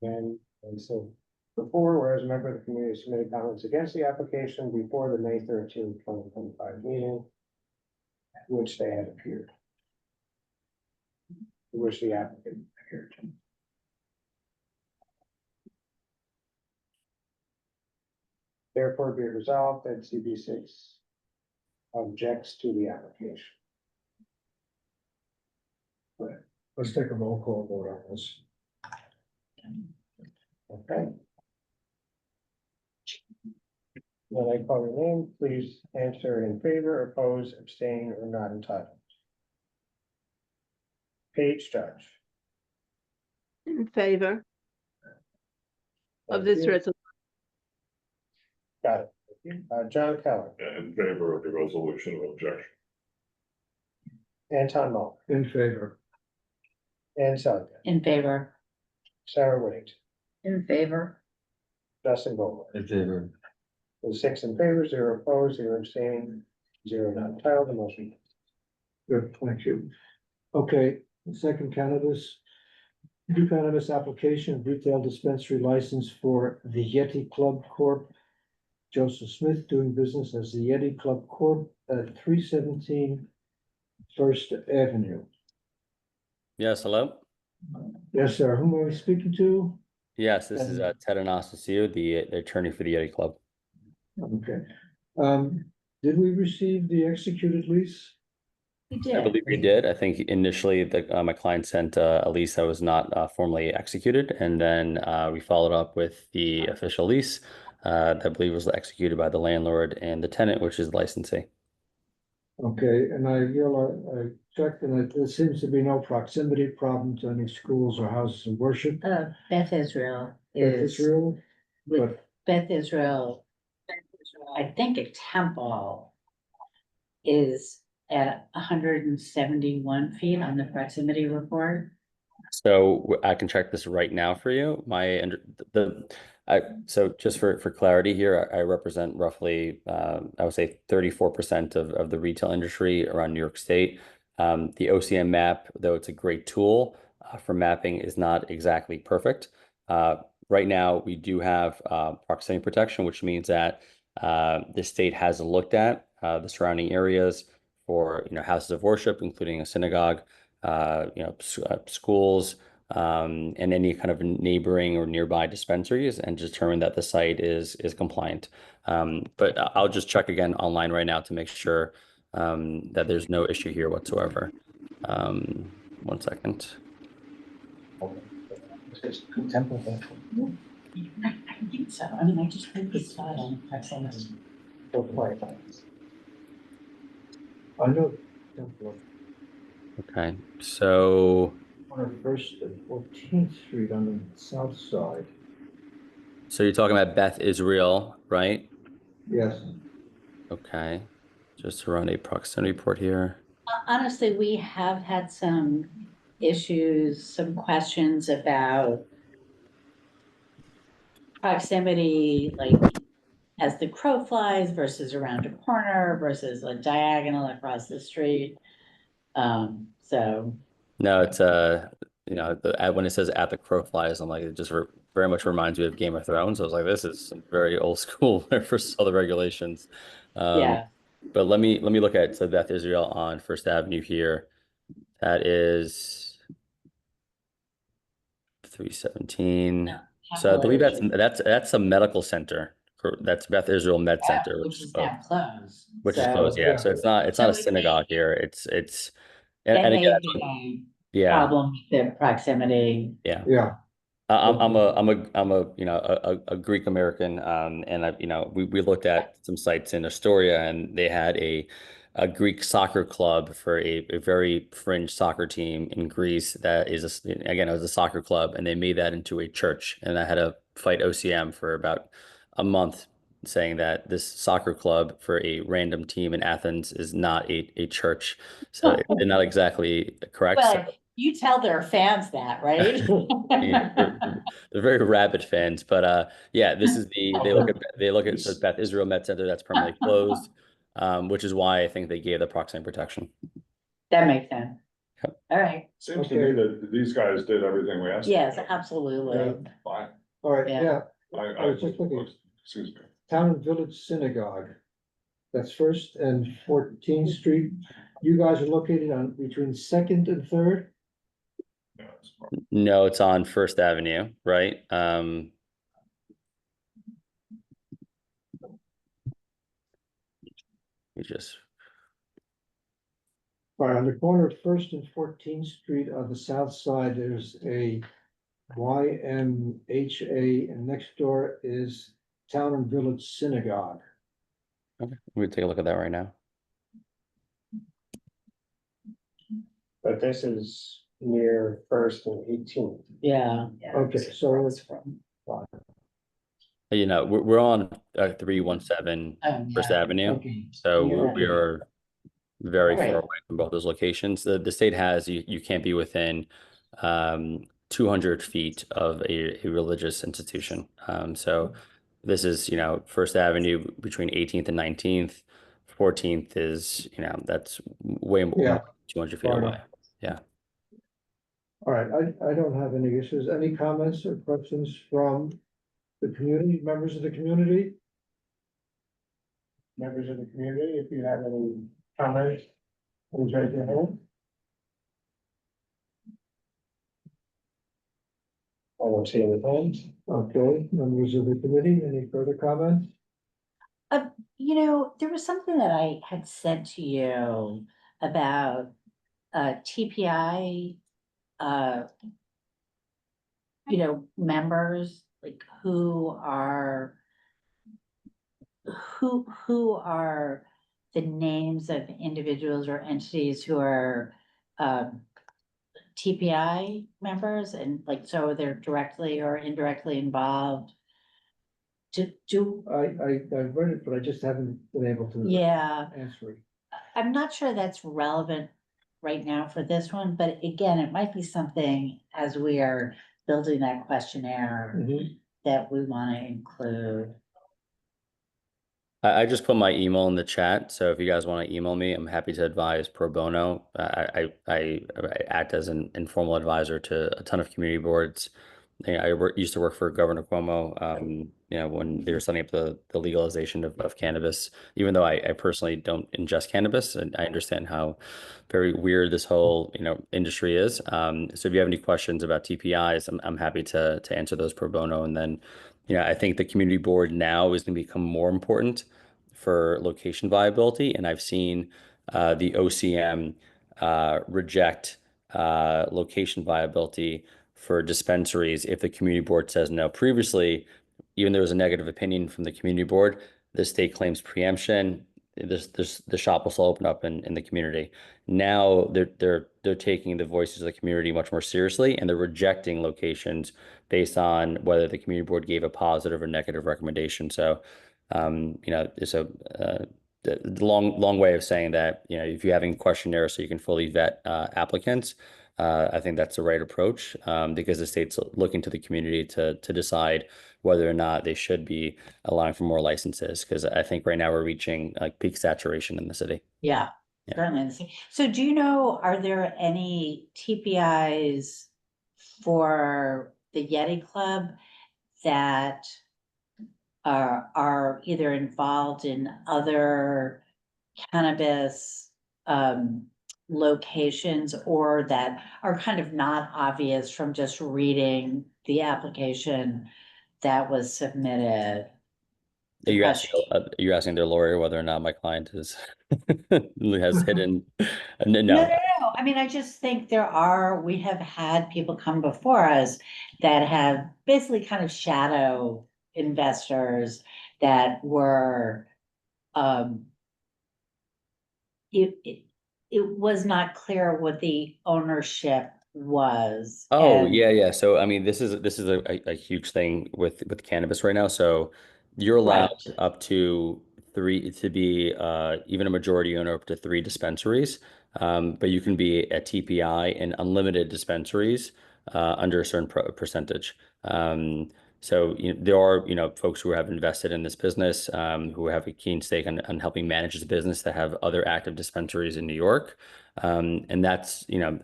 And so before, whereas a member of the community submitted comments against the application before the May 13th, 2025 meeting, at which they had appeared. Which the applicant appeared to. Therefore, be it resolved that CB6 objects to the application. Let's take a roll call vote on this. Okay. When I call your name, please answer in favor, oppose, abstain, or not entitled. Paige Judge. In favor of Thank this you. resolution. Got it. John Keller, In favor of the resolution of objection. Anton Mullen, In favor. Ann Sullivan, In favor. Sarah Whittington, In favor. Justin Goldberg. In favor. With 6 in favor, 0 opposed, 0 abstaining, 0 not entitled, the motion. Good, thank you. Okay, second cannabis. New cannabis application, retail dispensary license for the Yeti Club Corp. Joseph Smith doing business as the Yeti Club Corp. At 317 First Avenue. Yes, hello? Yes, sir. Whom are we speaking to? Yes, this is Ted Anastasio, the attorney for the Yeti Club. Okay. Did we receive the executed lease? I believe we did. I think initially my client sent a lease that was not formally executed, and then we followed up with the official lease that I believe was executed by the landlord and the tenant, which is the licensee. Okay, and I realized, I checked and there seems to be no proximity problem to any schools or houses of worship. Beth Israel Beth is, Israel, with but Beth Israel, I think a temple is at 171 feet on the proximity report. So I can check this right now for you. So just for clarity here, I represent roughly, I would say 34% of the retail industry around New York State. The OCM map, though it's a great tool for mapping, is not exactly perfect. Right now, we do have proximity protection, which means that the state has looked at the surrounding areas for houses of worship, including a synagogue, schools, and any kind of neighboring or nearby dispensaries, and determine that the site is compliant. But I'll just check again online right now to make sure that there's no issue here whatsoever. 1 second. I think so. I mean, I just think it's not on proximity. I know. Okay, so On First and 14th Street on the south side. you're talking about Beth Israel, right? Yes. Okay, just to run a proximity report here. Honestly, we have had some issues, some questions about proximity, like as the crow flies versus around a corner versus a diagonal across the street. So. No, it's when it says "at the crow flies," I'm like, it just very much reminds me of Game of Thrones. I was like, this is very old school for all the regulations. Yeah. But let me look at Beth Israel on First Avenue here. That is 317. So I believe that's a medical center. That's Beth Israel Med Center, Which is now closed. Which is closed, yeah. So it's not a synagogue here. It's That and may again, be a yeah, problem with the proximity. yeah. Yeah. I'm a Greek American, and we looked at some sites in Astoria, and they had a Greek soccer club for a very fringe soccer team in Greece that is again, it was a soccer club, and they made that into a church, and I had to fight OCM for about a month, saying that this soccer club for a random team in Athens is not a church, so they're not exactly correct. Well, you tell their fans that, right? They're very rabid fans, but yeah, this is they look at so Beth Israel Med Center that's permanently closed, which is why I think they gave the proximity protection. That makes sense. All right. Seems to me that these guys did everything we asked. Yes, absolutely. Fine. All right, Yeah. yeah. I was just looking. Excuse me. Town and Village Synagogue. That's First and 14th Street. You guys are located on between Second and Third? No, it's on First Avenue, right? We just All right, on the corner of First and 14th Street on the south side, there's a YMHA, and next door is Town and Village Synagogue. okay. We take a look at that right now. But this is near First and 18th. Yeah. Okay, so it's We're on 317 First Avenue, Okay. so Yeah. we are very Right. far away from both those locations. The state has you can't be within 200 feet of a religious institution. So this is First Avenue between 18th and 19th. 14th is that's way more Yeah. 200 feet Far away. enough. Yeah. All right, I don't have any issues. Any comments or questions from the community, members of the community? Members of the community, if you have any comments, please raise your hand. I don't see any hands. Okay, members of the committee, any further comments? You know, there was something that I had said to you about TPI, you know, members, like who are the names of individuals or entities who are TPI members, and like, so they're directly or indirectly involved. I've read it, but I just haven't been able to. Yeah. Answer it. I'm not sure that's relevant right now for this one, but again, it might be something as we are building that questionnaire that we want to include. I just put my email in the chat, so if you guys want to email me, I'm happy to advise pro bono. I act as an informal advisor to a ton of community boards. I used to work for Governor Cuomo, you know, when they were setting up the legalization of cannabis, even though I personally don't ingest cannabis, and I understand how very weird this whole, you know, industry is. So if you have any questions about TPIs, I'm happy to answer those pro bono. And then, you know, I think the community board now is going to become more important for location viability. And I've seen the OCM reject location viability for dispensaries if the community board says no. Previously, even there was a negative opinion from the community board, the state claims preemption. The shop will still open up in the community. Now they're taking the voices of the community much more seriously, and they're rejecting locations based on whether the community board gave a positive or negative recommendation. So, you know, so the long way of saying that, you know, if you have any questionnaires so you can fully vet applicants, I think that's the right approach, because the state's looking to the community to decide whether or not they should be allowing for more licenses. Because I think right now we're reaching like peak saturation in the city. Yeah, certainly. So do you know, are there any TPIs for the Yeti Club that are either involved in other cannabis locations, or that are kind of not obvious from just reading the application that was submitted? You're asking their lawyer whether or not my client has hidden. No. I mean, I just think we have had people come before us that have basically kind of shadow investors that were, it was not clear what the ownership was. Oh, yeah. So, I mean, this is a huge thing with cannabis right now. So you're allowed up to 3 to be even a majority owner up to 3 dispensaries. But you can be a TPI in unlimited dispensaries under a certain percentage. So there are, you know, folks who have invested in this business, who have a keen stake on helping manage this business, that have other active dispensaries in New York. And that's, you know,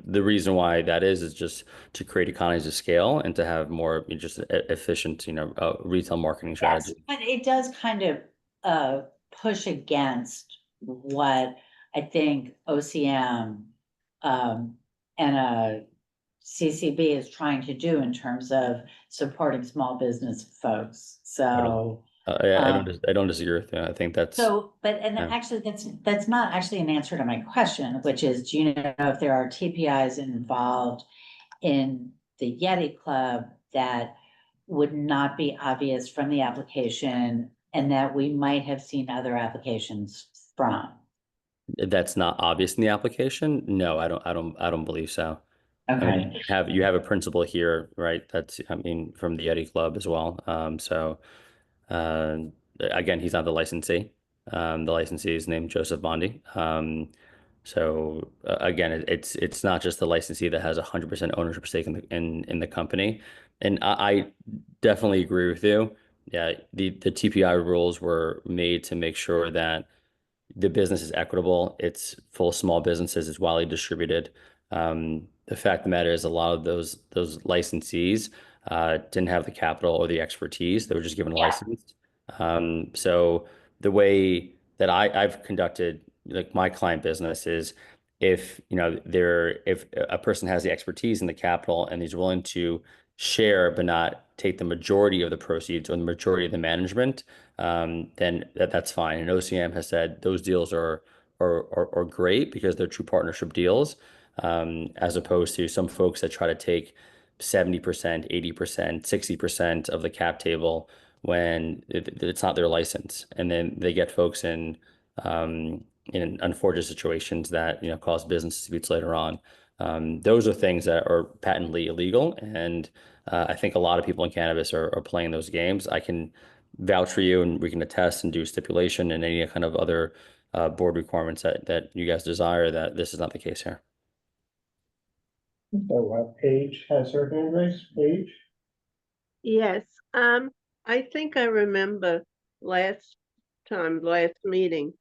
the reason why that is just to create economies of scale and to have more just efficient, you know, retail marketing strategy. Yes, but it does kind of push against what I think OCM and CCB is trying to do in terms of supporting small business folks. So I don't disagree with you. I think that's actually that's not actually an answer to my question, which is, do you know if there are TPIs involved in the Yeti Club that would not be obvious from the application and that we might have seen other applications from? That's not obvious in the application? No, I don't believe so. Okay. I mean, you have a principal here, right? That's, I mean, from the Yeti Club as well. So again, he's not the licensee. The licensee is named Joseph Bondi. So again, it's not just the licensee that has 100% ownership stake in the company. And I definitely agree with you. Yeah, the TPI rules were made to make sure that the business is equitable. It's full of small businesses. It's widely distributed. The fact of the matter is, a lot of those licensees didn't have the capital or the expertise. They were just given a license. So the way that I've conducted like my client business is, if a person has the expertise and the capital and he's willing to share but not take the majority of the proceeds or the majority of the management, then that's fine. And OCM has said those deals are great because they're true partnership deals, as opposed to some folks that try to take 70%, 80%, 60% of the cap table when it's not their license, and then they get folks in unfortunate situations that cause business disputes later on. Those are things that are patently illegal, and I think a lot of people in cannabis are playing those games. I can vouch for you, and we can attest and do stipulation and any kind of other board requirements that you guys desire, that this is not the case here. So Paige has her hand raised. Paige? Yes, I think I remember last meeting,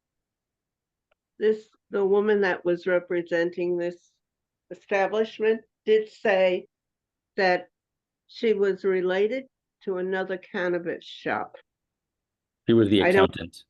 the woman that was representing this establishment did say that she was related to another cannabis shop. He was the I don't- accountant.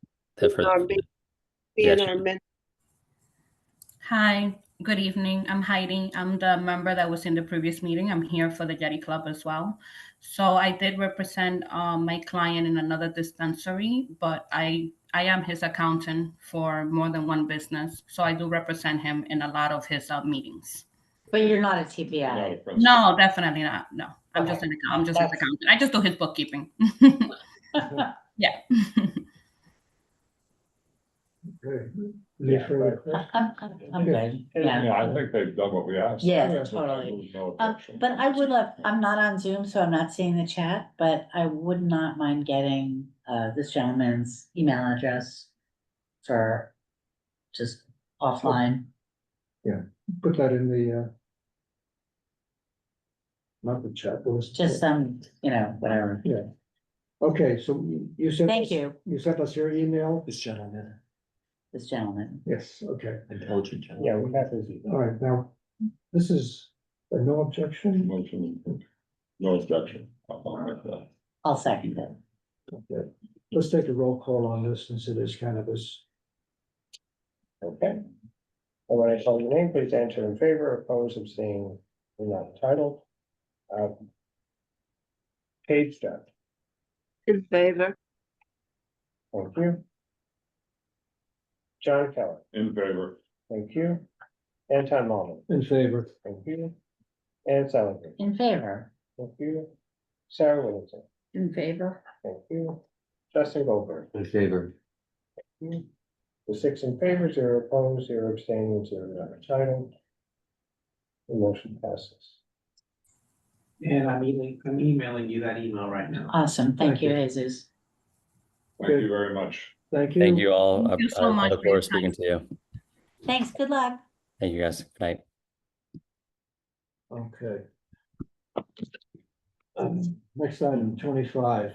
Hi, good evening. I'm Heidi. I'm the member that was in the previous meeting. I'm here for the Jetty Club as well. So I did represent my client in another dispensary, but I am his accountant for more than one business. So I do represent him in a lot of his meetings. But you're not a TPI. No, definitely not. No, I'm just his accountant. I just do his bookkeeping. Yeah. Okay. Any further questions? I'm good. Yeah, Yeah. I think they've done what we asked. Yes, totally. No But objection. I would love, I'm not on Zoom, so I'm not seeing the chat, but I would not mind getting this gentleman's email address for just offline. Yeah, put that in the, not the chat, but Just some, whatever. Yeah. Okay, so you sent. Thank us- you. You sent us your email? This gentleman. This gentleman. Yes, okay. Intelligent gentleman. Yeah, we have his. All right, now, this is a no objection? Motion, no objection. I'll second it. Okay, let's take a roll call on this since it is cannabis. Okay. And when I call your name, please answer in favor, oppose, abstain, you're not entitled. Paige Dunn, In favor. thank you. John Keller, In favor. thank you. Anton Malman, In favor. thank you. Ann Salinger, In favor. thank you. Sarah Whittington, In favor. thank you. Justin Goldberg, In favor. thank you. The 6 in favor, 0 opposed, 0 abstaining, 0 not entitled. The motion passes. And I'm emailing you that email right now. Awesome. Thank Thank you, you. Jesus. Thank you very much. Thank you. Thank you all. Thank you so I much look for your forward to speaking to you. Thanks. Good luck. Thank you, guys. Good night. Okay. Next item, 25.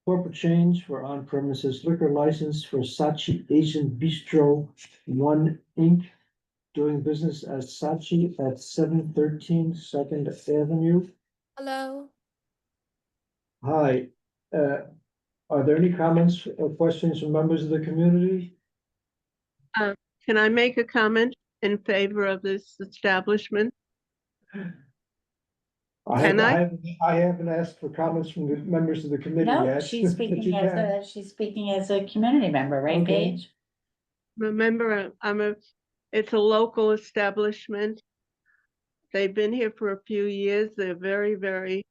Corporate change for on-premises liquor license for Saatchi Asian Bistro One Inc. Doing business as Saatchi at 713 Second Avenue. Hello. Hi, are there any comments or questions from members of the community? Can I make a comment in favor of this establishment? Can I? I haven't asked for comments from the members of the committee No, yet. she's but you speaking can. she's speaking as a community member, right, Okay. Paige? Remember, it's a local establishment. They've been here for a few years. They're very, very,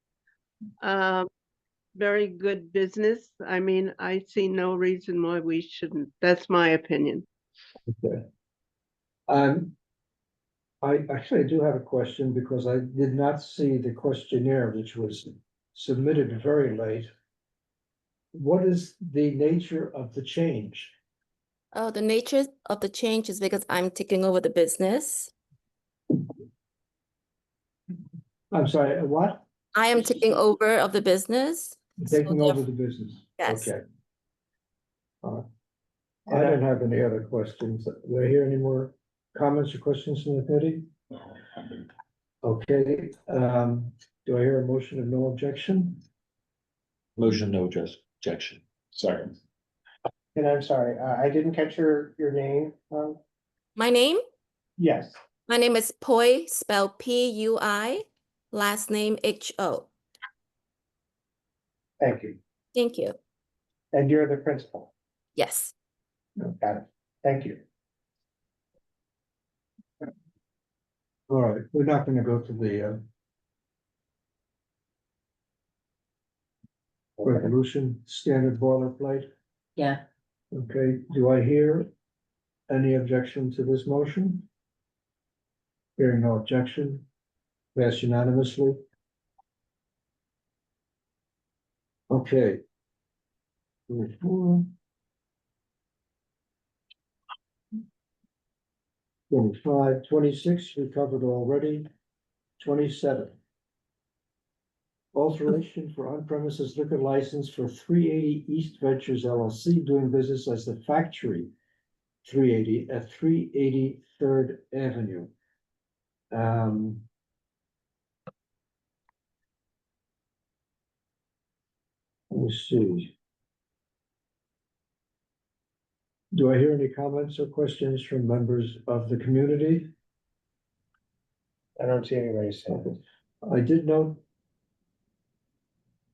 very good business. I mean, I see no reason why we shouldn't. That's my opinion. Okay. I actually do have a question because I did not see the questionnaire, which was submitted very late. What is the nature of the change? Oh, the nature of the change is because I'm taking over the business. I'm sorry, what? I am taking over of the business. Taking So over the business? Yes. Okay. I don't have any other questions. Do I hear any more comments or questions from the committee? Okay, do I hear a motion of no objection? Motion, no objection. Second. And I'm sorry, I didn't catch your name. My name? Yes, My name is Pui, spelled Pui, last name H.O. Thank you. Thank you. And you're the principal. Yes. Got it. Thank you. All right, we're not gonna go to the resolution standard boilerplate. Yeah, Okay, do I hear any objection to this motion? Hearing no objection, passed unanimously. Okay. 24. 25, 26, we covered already. 27. Alteration for on-premises liquor license for 380 East Ventures LLC doing business as the Factory 380 at 380 Third Avenue. Let me see. Do I hear any comments or questions from members of the community? I don't see any raised hand. I did note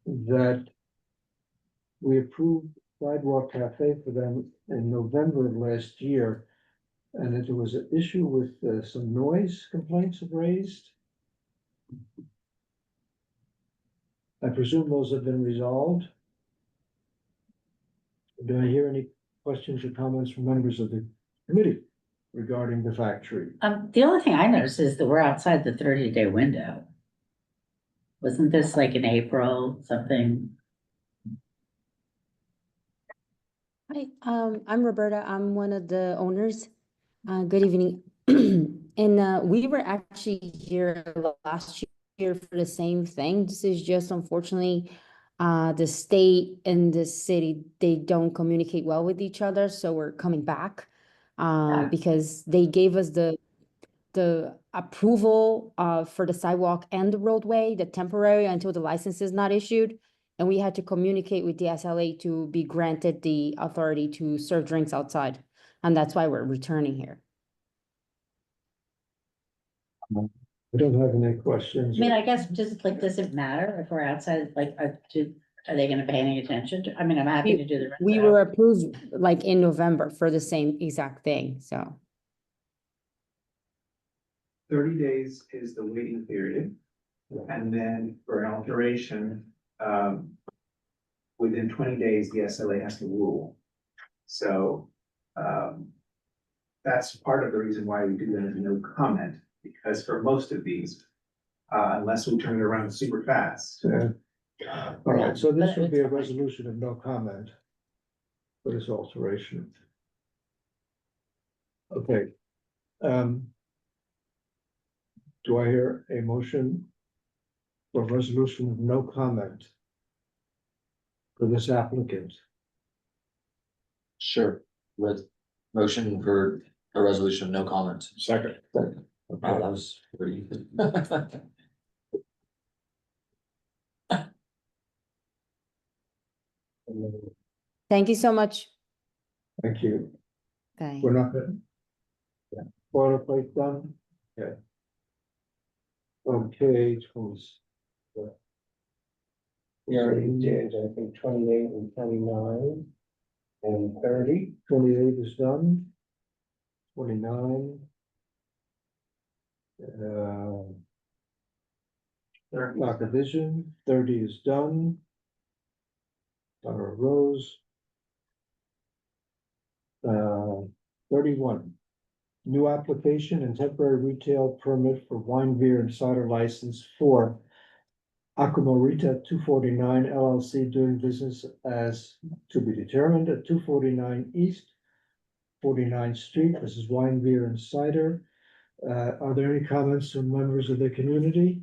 that we approved Sidewalk Cafe for them in November of last year. And that there was an issue with some noise complaints raised. I presume those have been resolved. Do I hear any questions or comments from members of the committee regarding the factory? the only thing I noticed is that we're outside the 30-day window. Wasn't this like in April, something? Hi, I'm Roberta. I'm one of the owners. Good evening. And we were actually here last year for the same thing. This is just unfortunately, the state and the city, they don't communicate well with each other. So we're coming back because they gave us the approval for the sidewalk and the roadway, the temporary until the license is not issued. And we had to communicate with the SLA to be granted the authority to serve drinks outside. And that's why we're returning here. I don't have any questions. I mean, I guess just like, does it matter if we're outside, like, are they gonna pay any attention to, I mean, I'm happy to do the rest. We were approved like in November for the same exact thing, so. 30 days is the waiting period. And then for an alteration, within 20 days, the SLA has to rule. So, that's part of the reason why we do that as no comment, because for most of these, unless we turn it around super fast. All right, so this would be a resolution of no comment for this alteration. Okay. Do I hear a motion for resolution of no comment for this applicant? Sure, with motion for a resolution of no comment. Second. Wow, that was pretty. Thank you so much. Thank you. Thanks. We're not good. Yeah. Boilerplate done? Okay. Okay, We already did, I think, 28 and 29 and 30. 28 is done. 29. Not division, 30 is done. Rose. 31. New application and temporary retail permit for wine, beer, and cider license for Aquamarita 249 LLC doing business as to be determined at 249 East 49th Street. This is wine, beer, and cider. Are there any comments from members of the community?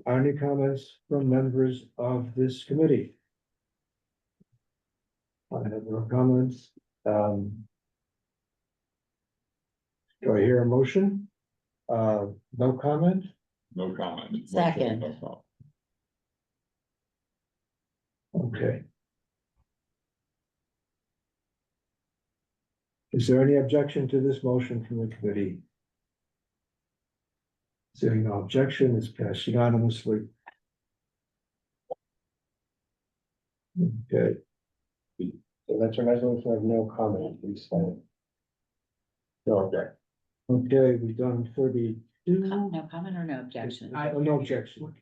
Any comments from members of this committee? I have no comments. Do I hear a motion? No comment? No comment. Second. Okay. Is there any objection to this motion from the committee? Seeing no objection, it's passed unanimously. Okay, So that's a resolution of no comment, please say. No object. okay, we've done 32. No comment or no objection? No objection.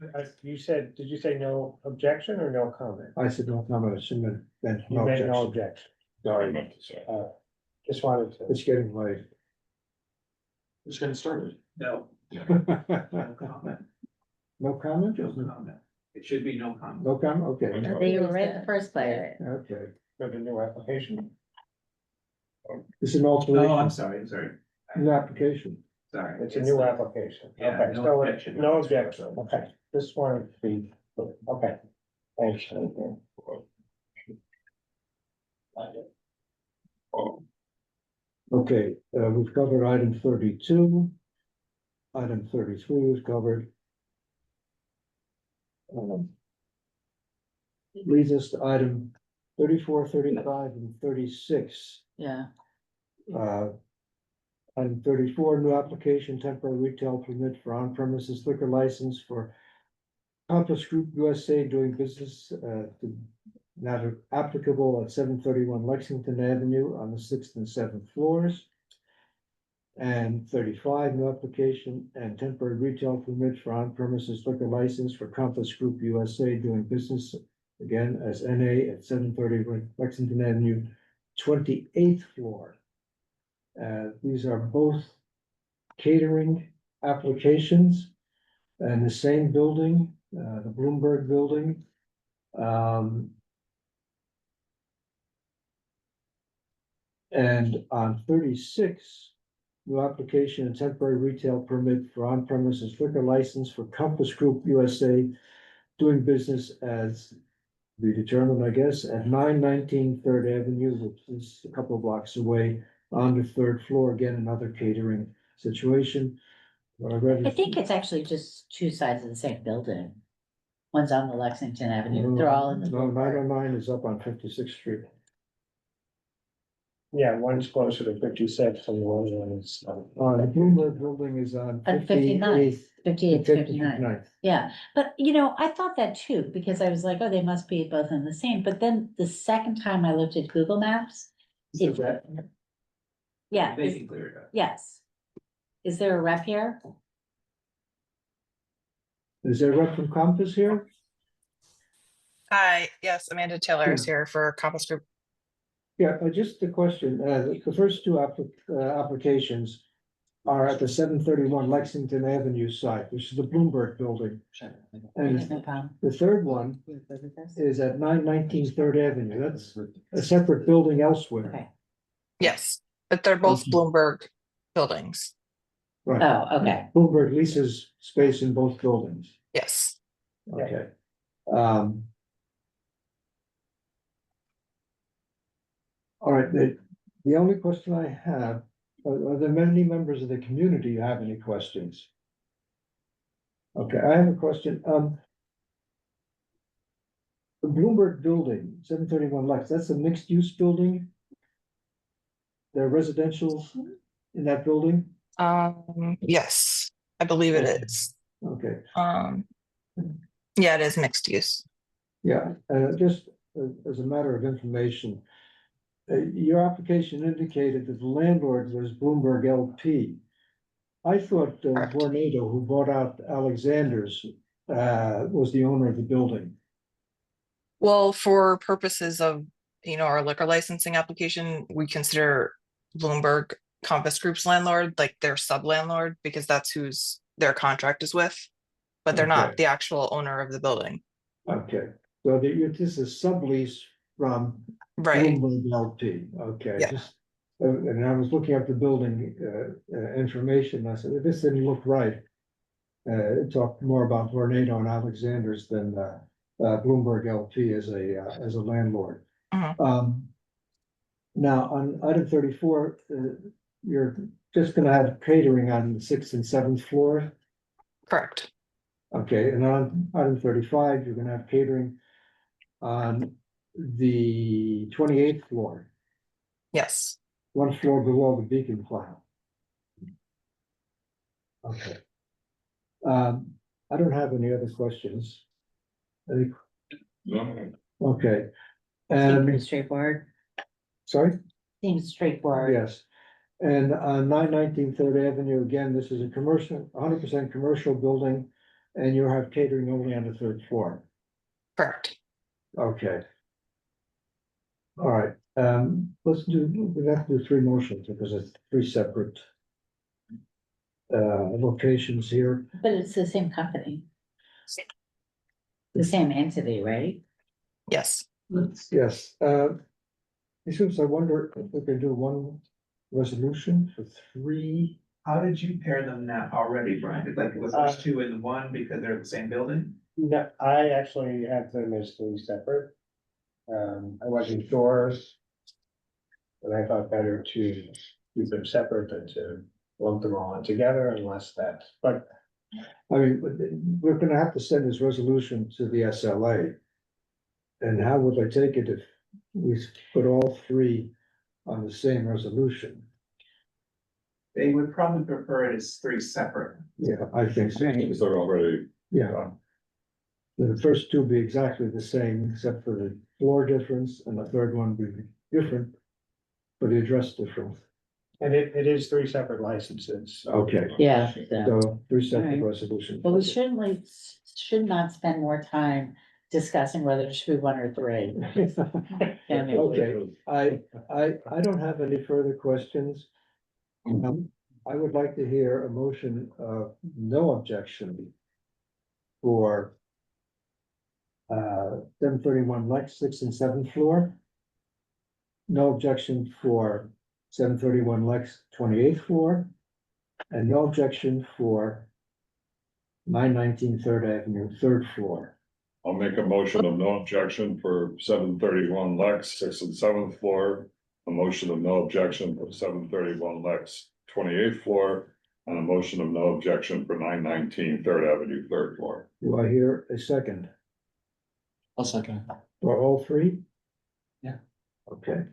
You said, did you say no objection or no comment? I said no comment, I shouldn't have meant You no made no objection. objection. Sorry about this. Just wanted to. It's getting late. It's getting started. No. No comment. comment? Just no comment. It should be no comment. No comment, okay. They were right the first place. Okay, For the new application. it's an alteration. Oh, I'm sorry. New application. Sorry. It's a new application. Yeah, Okay, no so objection. no objection. Okay, just wanted to be, okay. Thanks. Okay, we've covered item 32. Item 33 was covered. Leads us to item 34, 35, and 36. Yeah. Item 34, new application, temporary retail permit for on-premises liquor license for Compass Group USA doing business, not applicable at 731 Lexington Avenue on the 6th and 7th floors. And 35, new application and temporary retail permit for on-premises liquor license for Compass Group USA doing business again as NA at 730 Lexington Avenue, 28th floor. These are both catering applications and the same building, the Bloomberg building. And on 36, new application and temporary retail permit for on-premises liquor license for Compass Group USA doing business as be determined, I guess, at 919 Third Avenue, which is a couple of blocks away on the 3rd floor. Again, another catering situation. I think it's actually just two sides of the same building. One's on the Lexington Avenue. They're all in the. No, 909 is up on 56th Street. Yeah, one's closer to 56 and the one is. The Bloomberg building is on At 59th, 58th, 59th. 59th. Yeah, but I thought that too, because I was like, oh, they must be both in the same, but then the second time I looked at Google Maps. Yeah. They can clear it up. Yes. Is there a rep here? Is there a rep from Compass here? Hi, yes, Amanda Taylor is here for Compass Group. Yeah, just a question. The first two applications are at the 731 Lexington Avenue site, which is the Bloomberg building. And No problem. the third one is at 919 Third Avenue. That's a separate building elsewhere. Okay. Yes, but they're both Bloomberg buildings. Right. Oh, okay. Bloomberg leases space in both buildings. Yes. Okay. All right, the only question I have, are there many members of the community who have any questions? Okay, I have a question. The Bloomberg building, 731 Lex, that's a mixed use building? There are residential in that building? Yes, I believe it is. Okay, Yeah, it is mixed use. yeah, just as a matter of information. Your application indicated that the landlord was Bloomberg LP. I thought Vornado, who bought out Alexander's, was the owner of the building. Well, for purposes of, our liquor licensing application, we consider Bloomberg Compass Group's landlord, like their sub-landlord, because that's who's their contract is with, but they're not Okay. the actual owner of the building. Okay, so this is sublease from Right. Bloomberg LP, okay. Yeah. Just, and I was looking up the building information, I said, this didn't look right. It talked more about Vornado and Alexander's than Bloomberg LP as a landlord. Now, on item 34, you're just gonna have catering on the 6th and 7th floor? Correct. Okay, and on item 35, you're gonna have catering on the 28th floor, Yes. one floor below the Beacon Plaza. Okay. I don't have any other questions. Any, okay, Seems pretty and, straightforward. sorry? Seems straightforward. Yes, and 919 Third Avenue, again, this is a commercial, 100% commercial building, and you have catering only on the third floor. Correct. Okay. All right, let's do, we have to do three motions because it's three separate locations here. But it's the same company. The same entity, right? Yes. Yes, Issues, I wonder if we could do one resolution for three. How did you pair them now already, Brian? Like, was there's two in one because they're the same building? No, I actually have them as three separate. I wasn't sure. And I thought better to keep them separate than to lump them all in together unless that's, but. I mean, we're gonna have to send this resolution to the SLA. And how would I take it if we put all three on the same resolution? They would probably prefer it as three separate. Yeah, I think so. Because they're already. Yeah. The first two be exactly the same, except for the floor difference, and the third one be different, but the address different. And it is three separate licenses. Okay. Yeah. So three separate Alright. resolutions. Well, we should not spend more time discussing whether it should be one or three. Okay, I don't have any further questions. I would like to hear a motion of no objection for 731 Lex, 6th and 7th floor. No objection for 731 Lex, 28th floor. And no objection for 919 Third Avenue, 3rd floor. I'll make a motion of no objection for 731 Lex, 6th and 7th floor. A motion of no objection for 731 Lex, 28th floor. And a motion of no objection for 919 Third Avenue, 3rd floor. Do I hear a second? I'll second. For all three? Yeah. Okay.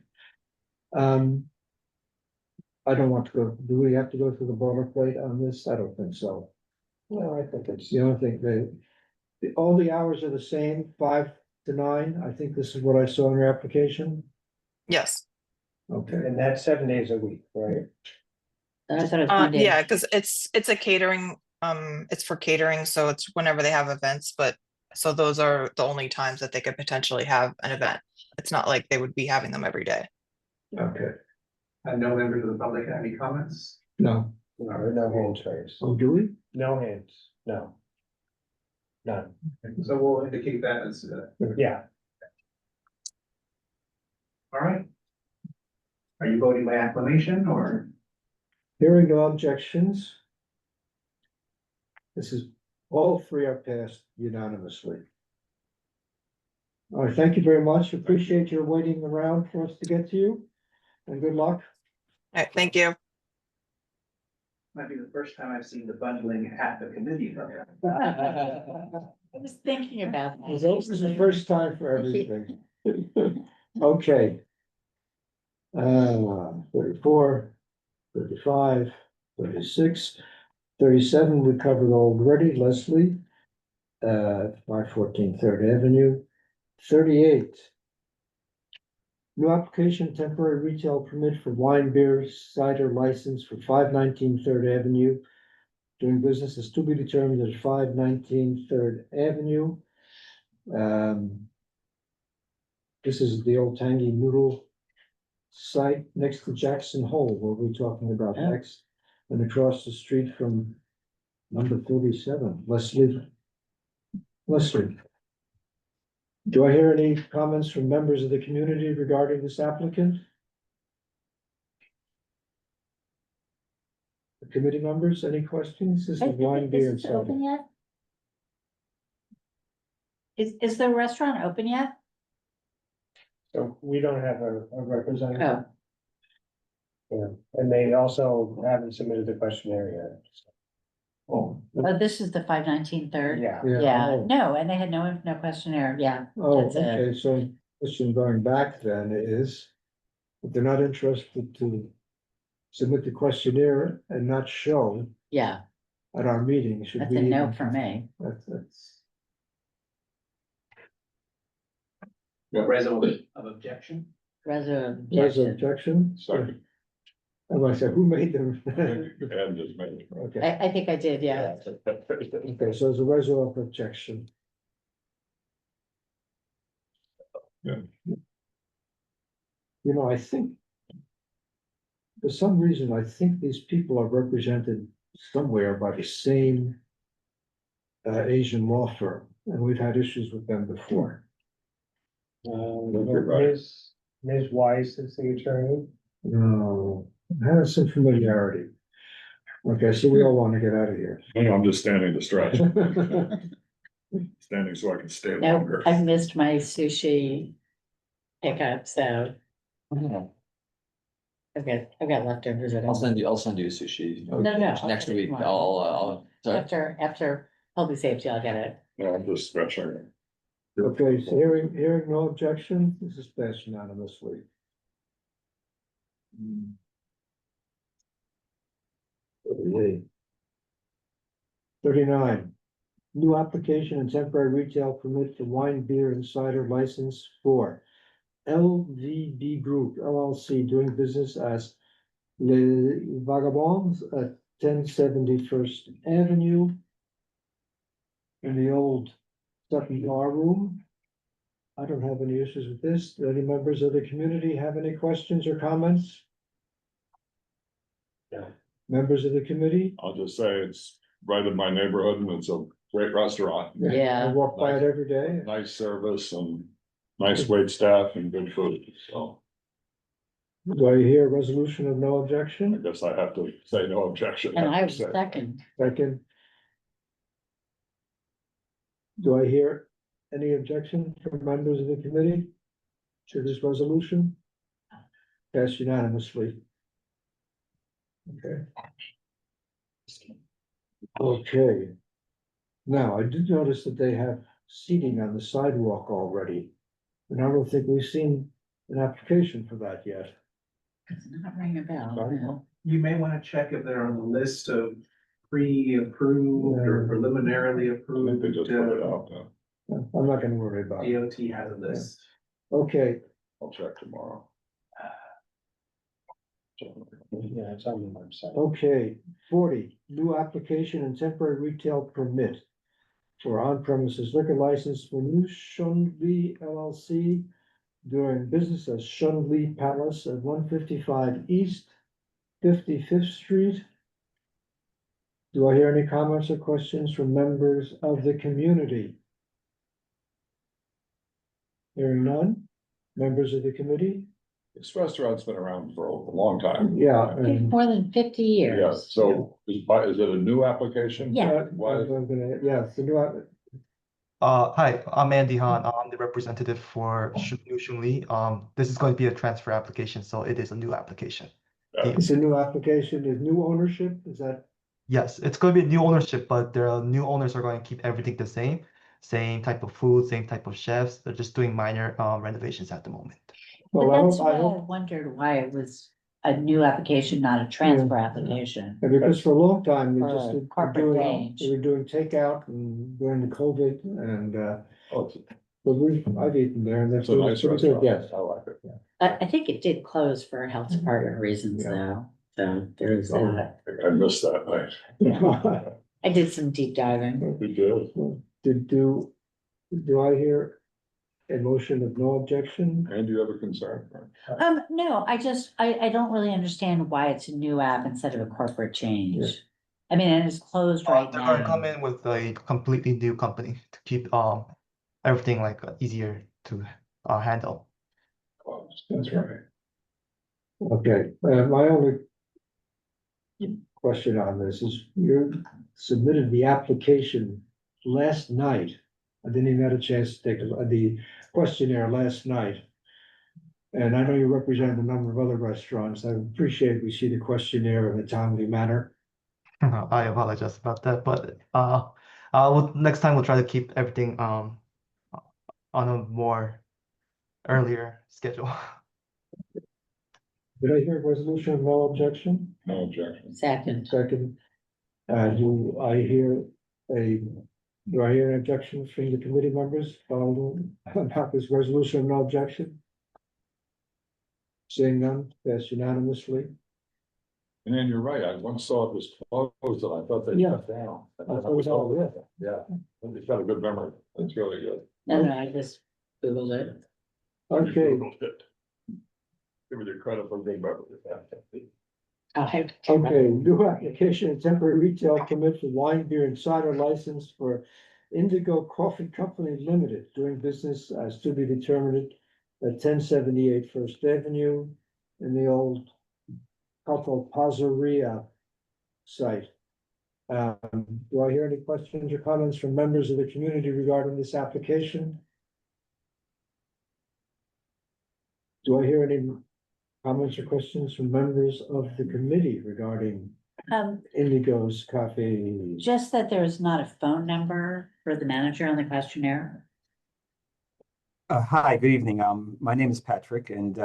I don't want to go, do we have to go through the boilerplate on this? I don't think so. No, I think it's. You don't think all the hours are the same, 5 to 9? I think this is what I saw in your application. Yes. Okay, And that's 7 days a week, right? I thought it was one day. Yeah, because it's a catering, it's for catering, so it's whenever they have events, but so those are the only times that they could potentially have an event. It's not like they would be having them every day. okay, No members of the public have any comments? no, No hands raised. oh, do we? No hands, no. None, So we'll indicate that as, yeah. all right. Are you voting by acclamation or? Hearing no objections. This is, all three are passed unanimously. All right, thank you very much. Appreciate your waiting around for us to get to you. And good luck. All right, thank you. Might be the first time I've seen the bundling at the committee. I was thinking about that. This is the first time for everything. Okay. 34, 35, 36, 37, we covered already, Leslie. 514 Third Avenue. 38. New application, temporary retail permit for wine, beer, cider license for 519 Third Avenue. Doing business is to be determined at 519 Third Avenue. This is the old Tangy Noodle site next to Jackson Hole, what we're talking about Yeah. next. And across the street from number 37, Leslie. Do I hear any comments from members of the community regarding this applicant? The committee members, any questions? This is wine, beer, and Is it cider. open yet? Is the restaurant open yet? So we don't have a representative. Oh, Yeah, and they also haven't submitted the questionnaire yet. Oh, oh, this is the 519 third? Yeah. Yeah, oh. no, and they had no questionnaire, yeah. Oh, That's it. okay, so question going back then is, if they're not interested to submit the questionnaire and not show, Yeah, at our meeting, should That's we? a no even- for me. That's, Resolution of objection. there's Resolution. an objection. Second. And I said, who made them? And just made. Okay, I think I did, yeah. okay, so there's a resolution of objection. Yeah. You know, I think. For some reason, I think these people are represented somewhere by the same. Asian law firm, and we've had issues with them before. Ms. Weiss is the attorney. No, has some familiarity. Okay, so we all want to get out of here. No, I'm just standing to stretch. Standing so I can stay No, longer. I missed my sushi pickup, so. I've got leftovers at I'll home. I'll send you sushi. No, no, I'll Next send it week, tomorrow. sorry. After public safety, I'll get it. No, I'm just stretching. Okay, so hearing no objection, this is passed unanimously. Okay. 39, new application and temporary retail permit for wine, beer, and cider license for LVB Group LLC doing business as Les Vagabonds at 1071st Avenue in the old Sutton Bar Room. I don't have any issues with this. Do any members of the community have any questions or comments? Yeah. Members of the committee? I'll just say it's right in my neighborhood and it's a great restaurant. I walk by it every day. Nice service and nice wait staff and good food, so Do I hear a resolution of no I objection? guess I have to say no objection. And I have was to say. second. Second. Do I hear any objection from members of the committee to this resolution? Passed unanimously. Okay. Okay. Now, I did notice that they have seating on the sidewalk already. And I don't think we've seen an application for that yet. It's not ringing a bell. no. You may want to check if they're on the list of pre-approved or preliminarily I think approved. they just put it out there. I'm not gonna worry about it. DOT has a list. Okay, I'll check tomorrow. Yeah, it's on the website. okay, 40, new application and temporary retail permit for on-premises liquor license for New Shunli LLC doing business as Shunli Palace at 155 East 55th Street. Do I hear any comments or questions from members of the community? Hearing none, members of the committee? This restaurant's been around for a long time. Yeah. More than 50 years. Yeah, so is it a new application? Yeah. Why? Yeah, it's the new, Hi, I'm Andy Han. I'm the representative for New Shunli. This is going to be a transfer application, so it is a new application. it's a new application, is new ownership, is that? Yes, it's going to be new ownership, but the new owners are going to keep everything the same. Same type of food, same type of chefs. They're just doing minor renovations at the moment. But Well, that's I why I hope, wondered why it was a new application, not a transfer application. and because for a long time, we For just a were corporate doing, range. we were doing takeout and during the COVID and, Oh, it's but I've eaten there and that's. a nice pretty good, restaurant. yes. I like it. I think it did close for health department reasons though, so there's that. I missed that night. I did some deep diving. We did. Do I hear a motion of no objection? And do you have a concern? No, I don't really understand why it's a new app instead of a corporate change. I mean, and it's closed right They're going to now. come in with a completely new company to keep everything like easier to handle. That's right. Okay, my only question on this is you submitted the application last night. I didn't even have a chance to take the questionnaire last night. And I know you represent a number of other restaurants. I appreciate we see the questionnaire in a timely manner. I apologize about that, but next time we'll try to keep everything on a more earlier schedule. Did I hear a resolution of no objection? No objection. Second. Second. Do I hear an objection from the committee members about this resolution, no objection? Seeing none, passed unanimously. And then you're right, I once saw it was closed and I thought they Yeah. shut down. I thought it was all good. Yeah, it's got a good memory, it's really good. No, I just Googled it. Okay, Give me the credit for good memory. okay, new application, of temporary retail permit for wine, beer and cider license for Indigo Coffee Company Limited, doing business as to be determined at 1078 First Avenue in the old Coco Pizzeria site. Do I hear any questions or comments from members of the community regarding this application? Do I hear any comments or questions from members of the committee regarding Indigo's Coffee? Just that there's not a phone number for the manager on the questionnaire. Hi, good evening. My name is Patrick and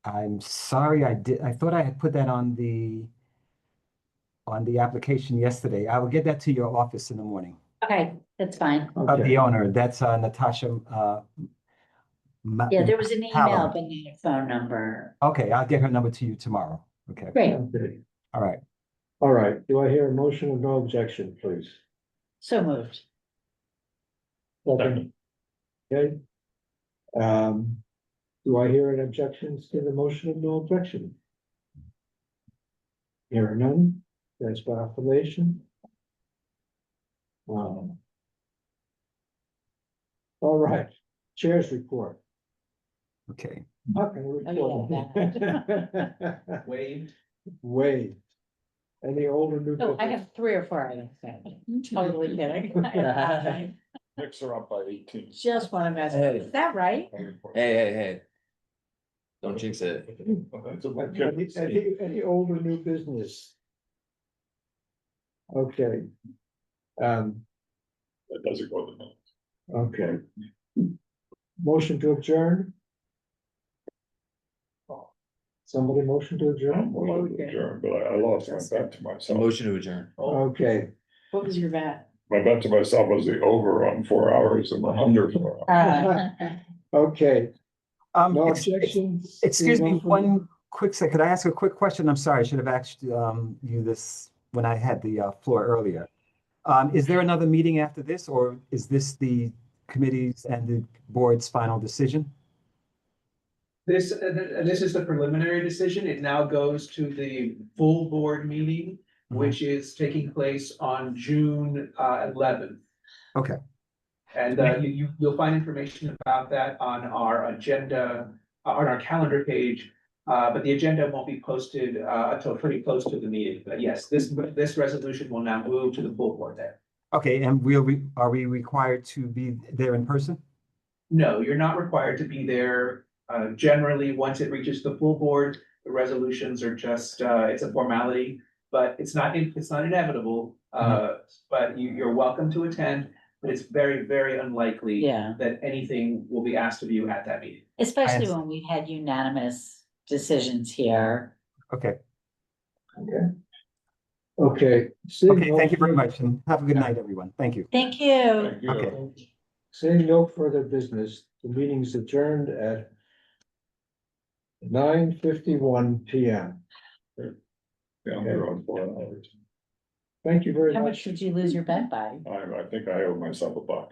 I'm sorry I thought I had put that on the application yesterday. I will get that to your office in the morning. Okay, that's fine. Of the owner, that's Natasha. Yeah, there was an email, Hallam. but not a phone number. Okay, I'll get her number to you tomorrow. Okay. Great, Okay. All right. All right, do I hear a motion of no objection, please? so moved. Second. Okay. Do I hear an objection to the motion of no objection? Here are none, that's by affirmation. All right, chair's report. Okay. How can I report? Waived. Wade. Any older new? Oh, I business? have 3 or 4 items. Totally kidding. Mix her up by 18. Just want to mess with you. Is that right? Hey. Don't jinx it. Any older new business? Okay. That doesn't go to the. Okay. Motion to adjourn? Somebody motion to adjourn? But I lost my bet to myself. Motion to adjourn. Okay, What was your bet? My bet to myself was the over on 4 hours and the under 4 hours. okay. No Ex- objections? Excuse me, Seeing none from- one quick second. Could I ask a quick question? I'm sorry, I should have asked you this when I had the floor earlier. Is there another meeting after this, or is this the committee's and the board's final decision? This is the preliminary decision. It now goes to the full board meeting, which is taking place on June 11th. Okay. And you'll find information about that on our agenda, on our calendar page. But the agenda won't be posted until pretty close to the meeting. But yes, this resolution will now move to the full board there. Okay, and are we required to be there in person? No, you're not required to be there. Generally, once it reaches the full board, the resolutions are just, it's a formality, but it's not inevitable. But you're welcome to attend, but it's very, very unlikely Yeah. that anything will be asked of you at that meeting. Especially when we had unanimous decisions here. Okay. Okay. Okay, thank you very much, and have a good night, everyone. Thank you. Thank you. Okay. Seeing no further business, the meeting is adjourned at 9:51 PM. Yeah, we're on 4 hours. Thank you very How much. much did you lose your bet by? I think I owe myself $1.